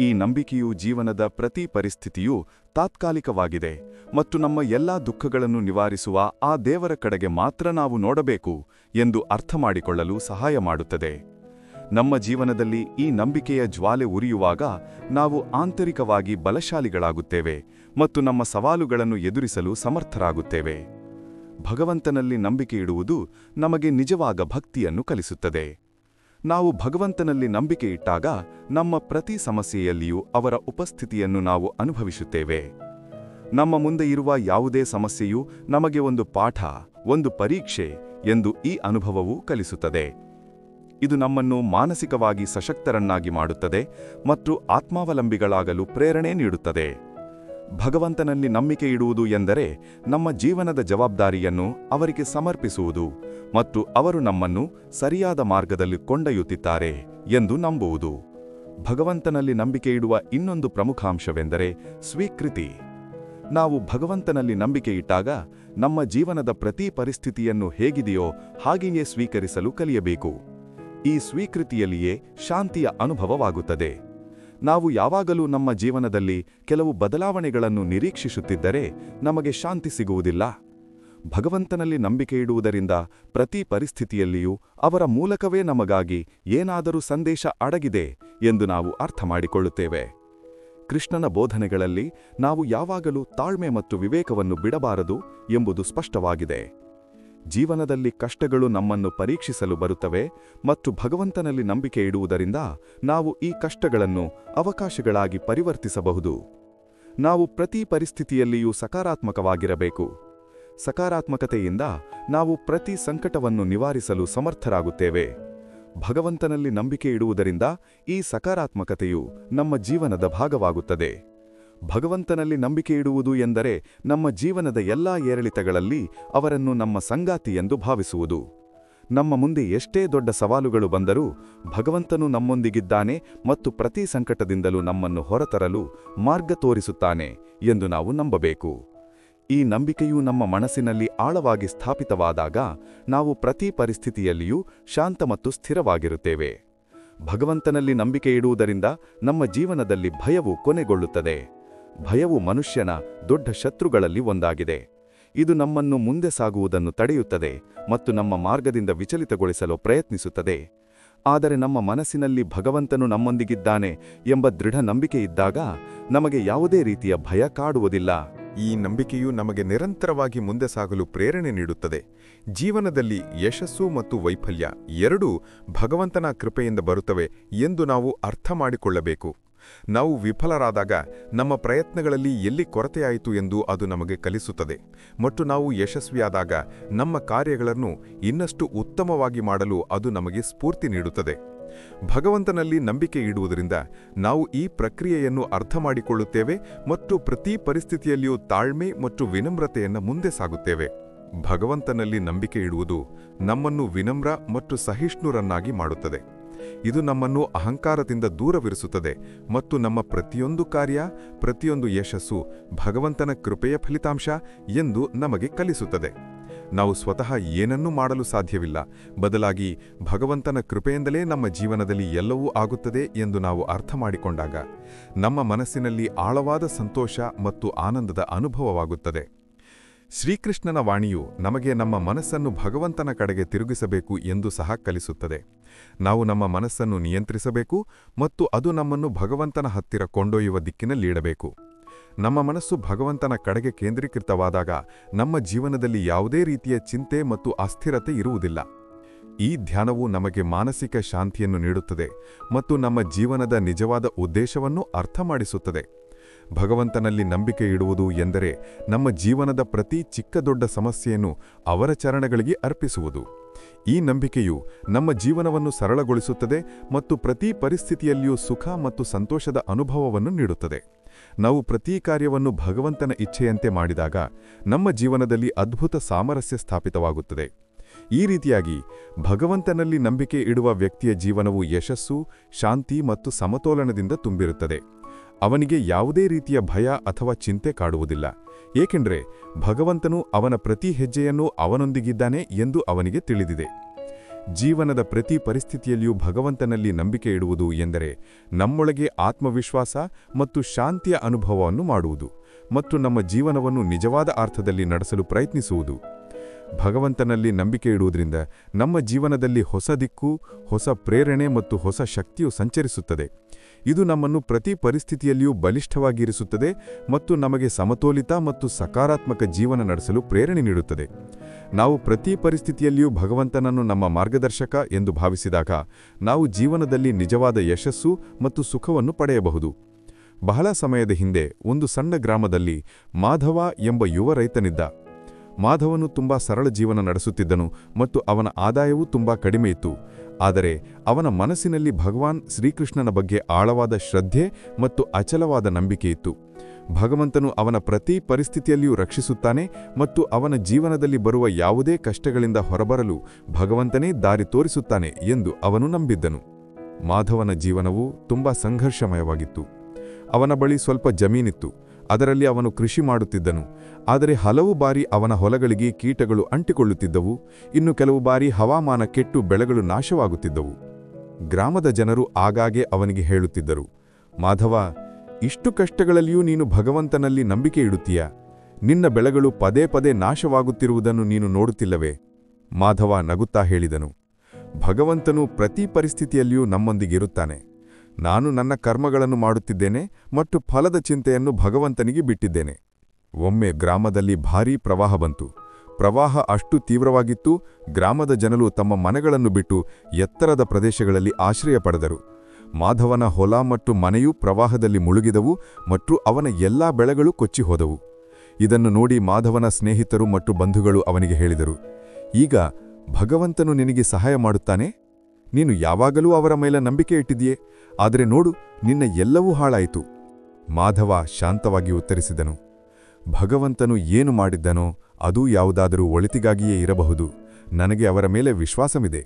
ಈ ನಂಬಿಕೆಯು ಜೀವನದ ಪ್ರತಿ ಪರಿಸ್ಥಿತಿಯೂ ತಾತ್ಕಾಲಿಕವಾಗಿದೆ ಮತ್ತು ನಮ್ಮ ಎಲ್ಲಾ ದುಃಖಗಳನ್ನು ನಿವಾರಿಸುವ ಆ ದೇವರ ಕಡೆಗೆ ಮಾತ್ರ ನಾವು ನೋಡಬೇಕು ಎಂದು ಅರ್ಥಮಾಡಿಕೊಳ್ಳಲು ಸಹಾಯ ಮಾಡುತ್ತದೆ. ನಮ್ಮ ಜೀವನದಲ್ಲಿ ಈ ನಂಬಿಕೆಯ ಜ್ವಾಲೆ ಉರಿಯುವಾಗ ನಾವು ಆಂತರಿಕವಾಗಿ ಬಲಶಾಲಿಗಳಾಗುತ್ತೇವೆ ಮತ್ತು ನಮ್ಮ ಸವಾಲುಗಳನ್ನು ಎದುರಿಸಲು ಸಮರ್ಥರಾಗುತ್ತೇವೆ. ಭಗವಂತನಲ್ಲಿ ನಂಬಿಕೆ ಇಡುವುದು ನಮಗೆ ನಿಜವಾದ ಭಕ್ತಿಯನ್ನು ಕಲಿಸುತ್ತದೆ. ನಾವು ಭಗವಂತನಲ್ಲಿ ನಂಬಿಕೆ ಇಟ್ಟಾಗ ನಮ್ಮ ಪ್ರತಿ ಸಮಸ್ಯೆಯಲ್ಲಿಯೂ ಅವರ ಉಪಸ್ಥಿತಿಯನ್ನು ನಾವು ಅನುಭವಿಸುತ್ತೇವೆ. ನಮ್ಮ ಮುಂದೆ ಇರುವ ಯಾವುದೇ ಸಮಸ್ಯೆಯೂ ನಮಗೆ ಒಂದು ಪಾಠ, ಒಂದು ಪರೀಕ್ಷೆ ಎಂದು ಈ ಅನುಭವವು ಕಲಿಸುತ್ತದೆ. ಇದು ನಮ್ಮನ್ನು ಮಾನಸಿಕವಾಗಿ ಸಶಕ್ತರನ್ನಾಗಿ ಮಾಡುತ್ತದೆ ಮತ್ತು ಆತ್ಮಾವಲಂಬಿಗಳಾಗಲು ಪ್ರೇರಣೆ ನೀಡುತ್ತದೆ. ಭಗವಂತನಲ್ಲಿ ನಂಬಿಕೆ ಇಡುವುದು ಎಂದರೆ ನಮ್ಮ ಜೀವನದ ಜವಾಬ್ದಾರಿಯನ್ನು ಅವರಿಗೆ ಸಮರ್ಪಿಸುವುದು ಮತ್ತು ಅವರು ನಮ್ಮನ್ನು ಸರಿಯಾದ ಮಾರ್ಗದಲ್ಲಿ ಕೊಂಡೊಯ್ಯುತ್ತಿದ್ದಾರೆ ಎಂದು ನಂಬುವುದು. ಭಗವಂತನಲ್ಲಿ ನಂಬಿಕೆ ಇಡುವ ಇನ್ನೊಂದು ಪ್ರಮುಖ ಅಂಶವೆಂದರೆ ಸ್ವೀಕೃತಿ. ನಾವು ಭಗವಂತನಲ್ಲಿ ನಂಬಿಕೆ ಇಟ್ಟಾಗ ನಮ್ಮ ಜೀವನದ ಪ್ರತಿ ಪರಿಸ್ಥಿತಿಯನ್ನು ಹೇಗಿದೆಯೋ ಹಾಗೆಯೇ ಸ್ವೀಕರಿಸಲು ಕಲಿಯಬೇಕು. ಈ ಸ್ವೀಕೃತಿಯಲ್ಲಿಯೇ ಶಾಂತಿಯ ಅನುಭವವಾಗುತ್ತದೆ. ನಾವು ಯಾವಾಗಲೂ ನಮ್ಮ ಜೀವನದಲ್ಲಿ ಕೆಲವು ಬದಲಾವಣೆಗಳನ್ನು ನಿರೀಕ್ಷಿಸುತ್ತಿದ್ದರೆ ನಮಗೆ ಶಾಂತಿ ಸಿಗುವುದಿಲ್ಲ. ಭಗವಂತನಲ್ಲಿ ನಂಬಿಕೆ ಇಡುವುದರಿಂದ ಪ್ರತಿ ಪರಿಸ್ಥಿತಿಯಲ್ಲಿಯೂ ಅವರ ಮೂಲಕವೇ ನಮಗಾಗಿ ಏನಾದರೂ ಸಂದೇಶ ಅಡಗಿದೆ ಎಂದು ನಾವು ಅರ್ಥಮಾಡಿಕೊಳ್ಳುತ್ತೇವೆ. ಕೃಷ್ಣನ ಬೋಧನೆಗಳಲ್ಲಿ ನಾವು ಯಾವಾಗಲೂ ತಾಳ್ಮೆ ಮತ್ತು ವಿವೇಕವನ್ನು ಬಿಡಬಾರದು ಎಂಬುದು ಸ್ಪಷ್ಟವಾಗಿದೆ. ಜೀವನದಲ್ಲಿ ಕಷ್ಟಗಳು ನಮ್ಮನ್ನು ಪರೀಕ್ಷಿಸಲು ಬರುತ್ತವೆ ಮತ್ತು ಭಗವಂತನಲ್ಲಿ ನಂಬಿಕೆ ಇಡುವುದರಿಂದ ನಾವು ಈ ಕಷ್ಟಗಳನ್ನು ಅವಕಾಶಗಳಾಗಿ ಪರಿವರ್ತಿಸಬಹುದು. ನಾವು ಪ್ರತಿ ಪರಿಸ್ಥಿತಿಯಲ್ಲಿಯೂ ಸಕಾರಾತ್ಮಕವಾಗಿರಬೇಕು. ಸಕಾರಾತ್ಮಕತೆಯಿಂದ ನಾವು ಪ್ರತಿ ಸಂಕಟವನ್ನು ನಿವಾರಿಸಲು ಸಮರ್ಥರಾಗುತ್ತೇವೆ. ಭಗವಂತನಲ್ಲಿ ನಂಬಿಕೆ ಇಡುವುದರಿಂದ ಈ ಸಕಾರಾತ್ಮಕತೆಯು ನಮ್ಮ ಜೀವನದ ಭಾಗವಾಗುತ್ತದೆ. ಭಗವಂತನಲ್ಲಿ ನಂಬಿಕೆ ಇಡುವುದು ಎಂದರೆ ನಮ್ಮ ಜೀವನದ ಎಲ್ಲಾ ಏರಿಳಿತಗಳಲ್ಲಿ ಅವರನ್ನು ನಮ್ಮ ಸಂಗಾತಿ ಎಂದು ಭಾವಿಸುವುದು. ನಮ್ಮ ಮುಂದೆ ಎಷ್ಟೇ ದೊಡ್ಡ ಸವಾಲುಗಳು ಬಂದರೂ ಭಗವಂತನು ನಮ್ಮೊಂದಿಗಿದ್ದಾನೆ ಮತ್ತು ಪ್ರತಿ ಸಂಕಟದಿಂದಲೂ ನಮ್ಮನ್ನು ಹೊರತರಲು ಮಾರ್ಗ ತೋರಿಸುತ್ತಾನೆ ಎಂದು ನಾವು ನಂಬಬೇಕು. ಈ ನಂಬಿಕೆಯು ನಮ್ಮ ಮನಸ್ಸಿನಲ್ಲಿ ಆಳವಾಗಿ ಸ್ಥಾಪಿತವಾದಾಗ ನಾವು ಪ್ರತಿ ಪರಿಸ್ಥಿತಿಯಲ್ಲಿಯೂ ಶಾಂತ ಮತ್ತು ಸ್ಥಿರವಾಗಿರುತ್ತೇವೆ. ಭಗವಂತನಲ್ಲಿ ನಂಬಿಕೆ ಇಡುವುದರಿಂದ ನಮ್ಮ ಜೀವನದಲ್ಲಿ ಭಯವು ಕೊನೆಗೊಳ್ಳುತ್ತದೆ. ಭಯವು ಮನುಷ್ಯನ ದೊಡ್ಡ ಶತ್ರುಗಳಲ್ಲಿ ಒಂದಾಗಿದೆ. ಇದು ನಮ್ಮನ್ನು ಮುಂದೆ ಸಾಗುವುದನ್ನು ತಡೆಯುತ್ತದೆ ಮತ್ತು ನಮ್ಮ ಮಾರ್ಗದಿಂದ ವಿಚಲಿತಗೊಳಿಸಲು ಪ್ರಯತ್ನಿಸುತ್ತದೆ. ಆದರೆ ನಮ್ಮ ಮನಸ್ಸಿನಲ್ಲಿ ಭಗವಂತನು ನಮ್ಮೊಂದಿಗಿದ್ದಾನೆ ಎಂಬ ದೃಢ ನಂಬಿಕೆ ಇದ್ದಾಗ ನಮಗೆ ಯಾವುದೇ ರೀತಿಯ ಭಯ ಕಾಡುವುದಿಲ್ಲ. ಈ ನಂಬಿಕೆಯು ನಮಗೆ ನಿರಂತರವಾಗಿ ಮುಂದೆ ಸಾಗಲು ಪ್ರೇರಣೆ ನೀಡುತ್ತದೆ. ಜೀವನದಲ್ಲಿ ಯಶಸ್ಸು ಮತ್ತು ವೈಫಲ್ಯ ಎರಡೂ ಭಗವಂತನ ಕೃಪೆಯಿಂದ ಬರುತ್ತವೆ ಎಂದು ನಾವು ಅರ್ಥ ಮಾಡಿಕೊಳ್ಳಬೇಕು. ನಾವು ವಿಫಲರಾದಾಗ ನಮ್ಮ ಪ್ರಯತ್ನಗಳಲ್ಲಿ ಎಲ್ಲಿ ಕೊರತೆಯಾಯಿತು ಎಂದು ಅದು ನಮಗೆ ಕಲಿಸುತ್ತದೆ ಮತ್ತು ನಾವು ಯಶಸ್ವಿಯಾದಾಗ ನಮ್ಮ ಕಾರ್ಯಗಳನ್ನು ಇನ್ನಷ್ಟು ಉತ್ತಮವಾಗಿ ಮಾಡಲು ಅದು ನಮಗೆ ಸ್ಫೂರ್ತಿ ನೀಡುತ್ತದೆ. ಭಗವಂತನಲ್ಲಿ ನಂಬಿಕೆ ಇಡುವುದರಿಂದ ನಾವು ಈ ಪ್ರಕ್ರಿಯೆಯನ್ನು ಅರ್ಥ ಮಾಡಿಕೊಳ್ಳುತ್ತೇವೆ ಮತ್ತು ಪ್ರತಿ ಪರಿಸ್ಥಿತಿಯಲ್ಲಿಯೂ ತಾಳ್ಮೆ ಮತ್ತು ವಿನಮ್ರತೆಯನ್ನು ಮುಂದೆ ಸಾಗುತ್ತೇವೆ. ಭಗವಂತನಲ್ಲಿ ನಂಬಿಕೆ ಇಡುವುದು ನಮ್ಮನ್ನು ವಿನಮ್ರ ಮತ್ತು ಸಹಿಷ್ಣುರನ್ನಾಗಿ ಮಾಡುತ್ತದೆ. ಇದು ನಮ್ಮನ್ನು ಅಹಂಕಾರದಿಂದ ದೂರವಿರಿಸುತ್ತದೆ ಮತ್ತು ನಮ್ಮ ಪ್ರತಿಯೊಂದು ಕಾರ್ಯ, ಪ್ರತಿಯೊಂದು ಯಶಸ್ಸು ಭಗವಂತನ ಕೃಪೆಯ ಫಲಿತಾಂಶ ಎಂದು ನಮಗೆ ಕಲಿಸುತ್ತದೆ. ನಾವು ಸ್ವತಃ ಏನನ್ನೂ ಮಾಡಲು ಸಾಧ್ಯವಿಲ್ಲ, ಬದಲಾಗಿ ಭಗವಂತನ ಕೃಪೆಯಿಂದಲೇ ನಮ್ಮ ಜೀವನದಲ್ಲಿ ಎಲ್ಲವೂ ಆಗುತ್ತದೆ ಎಂದು ನಾವು ಅರ್ಥ ಮಾಡಿಕೊಂಡಾಗ ನಮ್ಮ ಮನಸ್ಸಿನಲ್ಲಿ ಆಳವಾದ ಸಂತೋಷ ಮತ್ತು ಆನಂದದ ಅನುಭವವಾಗುತ್ತದೆ. ಶ್ರೀಕೃಷ್ಣನ ವಾಣಿಯು ನಮಗೆ ನಮ್ಮ ಮನಸ್ಸನ್ನು ಭಗವಂತನ ಕಡೆಗೆ ತಿರುಗಿಸಬೇಕು ಎಂದು ಸಹ ಕಲಿಸುತ್ತದೆ. ನಾವು ನಮ್ಮ ಮನಸ್ಸನ್ನು ನಿಯಂತ್ರಿಸಬೇಕು ಮತ್ತು ಅದು ನಮ್ಮನ್ನು ಭಗವಂತನ ಹತ್ತಿರ ಕೊಂಡೊಯ್ಯುವ ದಿಕ್ಕಿನಲ್ಲಿಡಬೇಕು. ನಮ್ಮ ಮನಸ್ಸು ಭಗವಂತನ ಕಡೆಗೆ ಕೇಂದ್ರೀಕೃತವಾದಾಗ ನಮ್ಮ ಜೀವನದಲ್ಲಿ ಯಾವುದೇ ರೀತಿಯ ಚಿಂತೆ ಮತ್ತು ಅಸ್ಥಿರತೆ ಇರುವುದಿಲ್ಲ. ಈ ಧ್ಯಾನವು ನಮಗೆ ಮಾನಸಿಕ ಶಾಂತಿಯನ್ನು ನೀಡುತ್ತದೆ ಮತ್ತು ನಮ್ಮ ಜೀವನದ ನಿಜವಾದ ಉದ್ದೇಶವನ್ನು ಅರ್ಥ ಮಾಡಿಸುತ್ತದೆ. ಭಗವಂತನಲ್ಲಿ ನಂಬಿಕೆ ಇಡುವುದು ಎಂದರೆ ನಮ್ಮ ಜೀವನದ ಪ್ರತಿ ಚಿಕ್ಕ ದೊಡ್ಡ ಸಮಸ್ಯೆಯನ್ನು ಅವರ ಚರಣಗಳಿಗೆ ಅರ್ಪಿಸುವುದು. ಈ ನಂಬಿಕೆಯು ನಮ್ಮ ಜೀವನವನ್ನು ಸರಳಗೊಳಿಸುತ್ತದೆ ಮತ್ತು ಪ್ರತಿ ಪರಿಸ್ಥಿತಿಯಲ್ಲಿಯೂ ಸುಖ ಮತ್ತು ಸಂತೋಷದ ಅನುಭವವನ್ನು ನೀಡುತ್ತದೆ. ನಾವು ಪ್ರತಿ ಕಾರ್ಯವನ್ನು ಭಗವಂತನ ಇಚ್ಛೆಯಂತೆ ಮಾಡಿದಾಗ ನಮ್ಮ ಜೀವನದಲ್ಲಿ ಅದ್ಭುತ ಸಾಮರಸ್ಯ ಸ್ಥಾಪಿತವಾಗುತ್ತದೆ. ಈ ರೀತಿಯಾಗಿ ಭಗವಂತನಲ್ಲಿ ನಂಬಿಕೆ ಇಡುವ ವ್ಯಕ್ತಿಯ ಜೀವನವು ಯಶಸ್ಸು, ಶಾಂತಿ ಮತ್ತು ಸಮತೋಲನದಿಂದ ತುಂಬಿರುತ್ತದೆ. ಅವನಿಗೆ ಯಾವುದೇ ರೀತಿಯ ಭಯ ಅಥವಾ ಚಿಂತೆ ಕಾಡುವುದಿಲ್ಲ, ಏಕೆಂದರೆ ಭಗವಂತನು ಅವನ ಪ್ರತಿ ಹೆಜ್ಜೆಯನ್ನೂ ಅವನೊಂದಿಗಿದ್ದಾನೆ ಎಂದು ಅವನಿಗೆ ತಿಳಿದಿದೆ. ಜೀವನದ ಪ್ರತಿ ಪರಿಸ್ಥಿತಿಯಲ್ಲಿಯೂ ಭಗವಂತನಲ್ಲಿ ನಂಬಿಕೆ ಇಡುವುದು ಎಂದರೆ ನಮ್ಮೊಳಗೆ ಆತ್ಮವಿಶ್ವಾಸ ಮತ್ತು ಶಾಂತಿಯ ಅನುಭವವನ್ನು ಮಾಡುವುದು ಮತ್ತು ನಮ್ಮ ಜೀವನವನ್ನು ನಿಜವಾದ ಅರ್ಥದಲ್ಲಿ ನಡೆಸಲು ಪ್ರಯತ್ನಿಸುವುದು. ಭಗವಂತನಲ್ಲಿ ನಂಬಿಕೆ ಇಡುವುದರಿಂದ ನಮ್ಮ ಜೀವನದಲ್ಲಿ ಹೊಸ ದಿಕ್ಕು, ಹೊಸ ಪ್ರೇರಣೆ ಮತ್ತು ಹೊಸ ಶಕ್ತಿಯು ಸಂಚರಿಸುತ್ತದೆ. ಇದು ನಮ್ಮನ್ನು ಪ್ರತಿ ಪರಿಸ್ಥಿತಿಯಲ್ಲಿಯೂ ಬಲಿಷ್ಠವಾಗಿರಿಸುತ್ತದೆ ಮತ್ತು ನಮಗೆ ಸಮತೋಲಿತ ಮತ್ತು ಸಕಾರಾತ್ಮಕ ಜೀವನ ನಡೆಸಲು ಪ್ರೇರಣೆ ನೀಡುತ್ತದೆ. ನಾವು ಪ್ರತಿ ಪರಿಸ್ಥಿತಿಯಲ್ಲಿಯೂ ಭಗವಂತನನ್ನು ನಮ್ಮ ಮಾರ್ಗದರ್ಶಕ ಎಂದು ಭಾವಿಸಿದಾಗ ನಾವು ಜೀವನದಲ್ಲಿ ನಿಜವಾದ ಯಶಸ್ಸು ಮತ್ತು ಸುಖವನ್ನು ಪಡೆಯಬಹುದು. ಬಹಳ ಸಮಯದ ಹಿಂದೆ ಒಂದು ಸಣ್ಣ ಗ್ರಾಮದಲ್ಲಿ ಮಾಧವ ಎಂಬ ಯುವ ರೈತನಿದ್ದ. ಮಾಧವನು ತುಂಬಾ ಸರಳ ಜೀವನ ನಡೆಸುತ್ತಿದ್ದನು ಮತ್ತು ಅವನ ಆದಾಯವೂ ತುಂಬಾ ಕಡಿಮೆಯಿತ್ತು. ಆದರೆ ಅವನ ಮನಸ್ಸಿನಲ್ಲಿ ಭಗವಾನ್ ಶ್ರೀಕೃಷ್ಣನ ಬಗ್ಗೆ ಆಳವಾದ ಶ್ರದ್ಧೆ ಮತ್ತು ಅಚಲವಾದ ನಂಬಿಕೆಯಿತ್ತು. ಭಗವಂತನು ಅವನ ಪ್ರತಿ ಪರಿಸ್ಥಿತಿಯಲ್ಲಿಯೂ ರಕ್ಷಿಸುತ್ತಾನೆ ಮತ್ತು ಅವನ ಜೀವನದಲ್ಲಿ ಬರುವ ಯಾವುದೇ ಕಷ್ಟಗಳಿಂದ ಹೊರಬರಲು ಭಗವಂತನೇ ದಾರಿ ತೋರಿಸುತ್ತಾನೆ ಎಂದು ಅವನು ನಂಬಿದ್ದನು. ಮಾಧವನ ಜೀವನವು ತುಂಬಾ ಸಂಘರ್ಷಮಯವಾಗಿತ್ತು. ಅವನ ಬಳಿ ಸ್ವಲ್ಪ ಜಮೀನಿತ್ತು. ಅದರಲ್ಲಿ ಅವನು ಕೃಷಿ ಮಾಡುತ್ತಿದ್ದನು. ಆದರೆ ಹಲವು ಬಾರಿ ಅವನ ಹೊಲಗಳಿಗೆ ಕೀಟಗಳು ಅಂಟಿಕೊಳ್ಳುತ್ತಿದ್ದವು. ಇನ್ನು ಕೆಲವು ಬಾರಿ ಹವಾಮಾನ ಕೆಟ್ಟು ಬೆಳೆಗಳು ನಾಶವಾಗುತ್ತಿದ್ದವು. ಗ್ರಾಮದ ಜನರು ಆಗಾಗ್ಗೆ ಅವನಿಗೆ ಹೇಳುತ್ತಿದ್ದರು, ಮಾಧವ, ಇಷ್ಟು ಕಷ್ಟಗಳಲ್ಲಿಯೂ ನೀನು ಭಗವಂತನಲ್ಲಿ ನಂಬಿಕೆ ಇಡುತ್ತೀಯಾ? ನಿನ್ನ ಬೆಳೆಗಳು ಪದೇ ಪದೇ ನಾಶವಾಗುತ್ತಿರುವುದನ್ನು ನೀನು ನೋಡುತ್ತಿಲ್ಲವೇ? ಮಾಧವ ನಗುತ್ತಾ ಹೇಳಿದನು, ಭಗವಂತನು ಪ್ರತಿ ಪರಿಸ್ಥಿತಿಯಲ್ಲಿಯೂ ನಮ್ಮೊಂದಿಗಿರುತ್ತಾನೆ. ನಾನು ನನ್ನ ಕರ್ಮಗಳನ್ನು ಮಾಡುತ್ತಿದ್ದೇನೆ ಮತ್ತು ಫಲದ ಚಿಂತೆಯನ್ನು ಭಗವಂತನಿಗೆ ಬಿಟ್ಟಿದ್ದೇನೆ. ಒಮ್ಮೆ ಗ್ರಾಮದಲ್ಲಿ ಭಾರೀ ಪ್ರವಾಹ ಬಂತು. ಪ್ರವಾಹ ಅಷ್ಟು ತೀವ್ರವಾಗಿತ್ತು, ಗ್ರಾಮದ ಜನರು ತಮ್ಮ ಮನೆಗಳನ್ನು ಬಿಟ್ಟು ಎತ್ತರದ ಪ್ರದೇಶಗಳಲ್ಲಿ ಆಶ್ರಯ ಪಡೆದರು. ಮಾಧವನ ಹೊಲ ಮತ್ತು ಮನೆಯೂ ಪ್ರವಾಹದಲ್ಲಿ ಮುಳುಗಿದವು ಮತ್ತು ಅವನ ಎಲ್ಲಾ ಬೆಳೆಗಳು ಕೊಚ್ಚಿಹೋದವು. ಇದನ್ನು ನೋಡಿ ಮಾಧವನ ಸ್ನೇಹಿತರು ಮತ್ತು ಬಂಧುಗಳು ಅವನಿಗೆ ಹೇಳಿದರು, ಈಗ ಭಗವಂತನು ನಿನಗೆ ಸಹಾಯ ಮಾಡುತ್ತಾನೆ. ನೀನು ಯಾವಾಗಲೂ ಅವರ ಮೇಲೆ ನಂಬಿಕೆ ಇಟ್ಟಿದೆಯೇ? ಆದರೆ ನೋಡು, ನಿನ್ನ ಎಲ್ಲವೂ ಹಾಳಾಯಿತು. ಮಾಧವ ಶಾಂತವಾಗಿ ಉತ್ತರಿಸಿದನು, ಭಗವಂತನು ಏನು ಮಾಡಿದ್ದನೋ ಅದು ಯಾವುದಾದರೂ ಒಳಿತಿಗಾಗಿಯೇ ಇರಬಹುದು. ನನಗೆ ಅವರ ಮೇಲೆ ವಿಶ್ವಾಸವಿದೆ.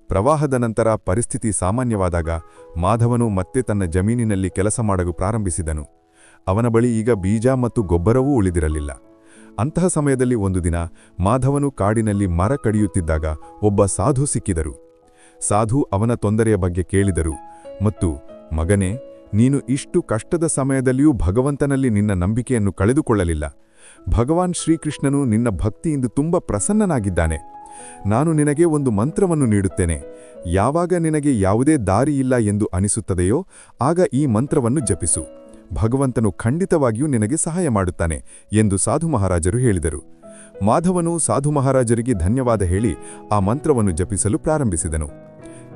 ಪ್ರವಾಹದ ನಂತರ ಪರಿಸ್ಥಿತಿ ಸಾಮಾನ್ಯವಾದಾಗ ಮಾಧವನು ಮತ್ತೆ ತನ್ನ ಜಮೀನಿನಲ್ಲಿ ಕೆಲಸ ಮಾಡಲು ಪ್ರಾರಂಭಿಸಿದನು. ಅವನ ಬಳಿ ಈಗ ಬೀಜ ಮತ್ತು ಗೊಬ್ಬರವೂ ಉಳಿದಿರಲಿಲ್ಲ. ಅಂತಹ ಸಮಯದಲ್ಲಿ ಒಂದು ದಿನ ಮಾಧವನು ಕಾಡಿನಲ್ಲಿ ಮರ ಕಡಿಯುತ್ತಿದ್ದಾಗ ಒಬ್ಬ ಸಾಧು ಸಿಕ್ಕಿದರು. ಸಾಧು ಅವನ ತೊಂದರೆಯ ಬಗ್ಗೆ ಕೇಳಿದರು ಮತ್ತು, ಮಗನೇ, ನೀನು ಇಷ್ಟು ಕಷ್ಟದ ಸಮಯದಲ್ಲಿಯೂ ಭಗವಂತನಲ್ಲಿ ನಿನ್ನ ನಂಬಿಕೆಯನ್ನು ಕಳೆದುಕೊಳ್ಳಲಿಲ್ಲ. ಭಗವಾನ್ ಶ್ರೀಕೃಷ್ಣನು ನಿನ್ನ ಭಕ್ತಿಯಿಂದ ತುಂಬ ಪ್ರಸನ್ನನಾಗಿದ್ದಾನೆ. ನಾನು ನಿನಗೆ ಒಂದು ಮಂತ್ರವನ್ನು ನೀಡುತ್ತೇನೆ. ಯಾವಾಗ ನಿನಗೆ ಯಾವುದೇ ದಾರಿ ಇಲ್ಲ ಎಂದು ಅನಿಸುತ್ತದೆಯೋ ಆಗ ಈ ಮಂತ್ರವನ್ನು ಜಪಿಸು. ಭಗವಂತನು ಖಂಡಿತವಾಗಿಯೂ ನಿನಗೆ ಸಹಾಯ ಮಾಡುತ್ತಾನೆ ಎಂದು ಸಾಧು ಮಹಾರಾಜರು ಹೇಳಿದರು. ಮಾಧವನು ಸಾಧು ಮಹಾರಾಜರಿಗೆ ಧನ್ಯವಾದ ಹೇಳಿ ಆ ಮಂತ್ರವನ್ನು ಜಪಿಸಲು ಪ್ರಾರಂಭಿಸಿದನು.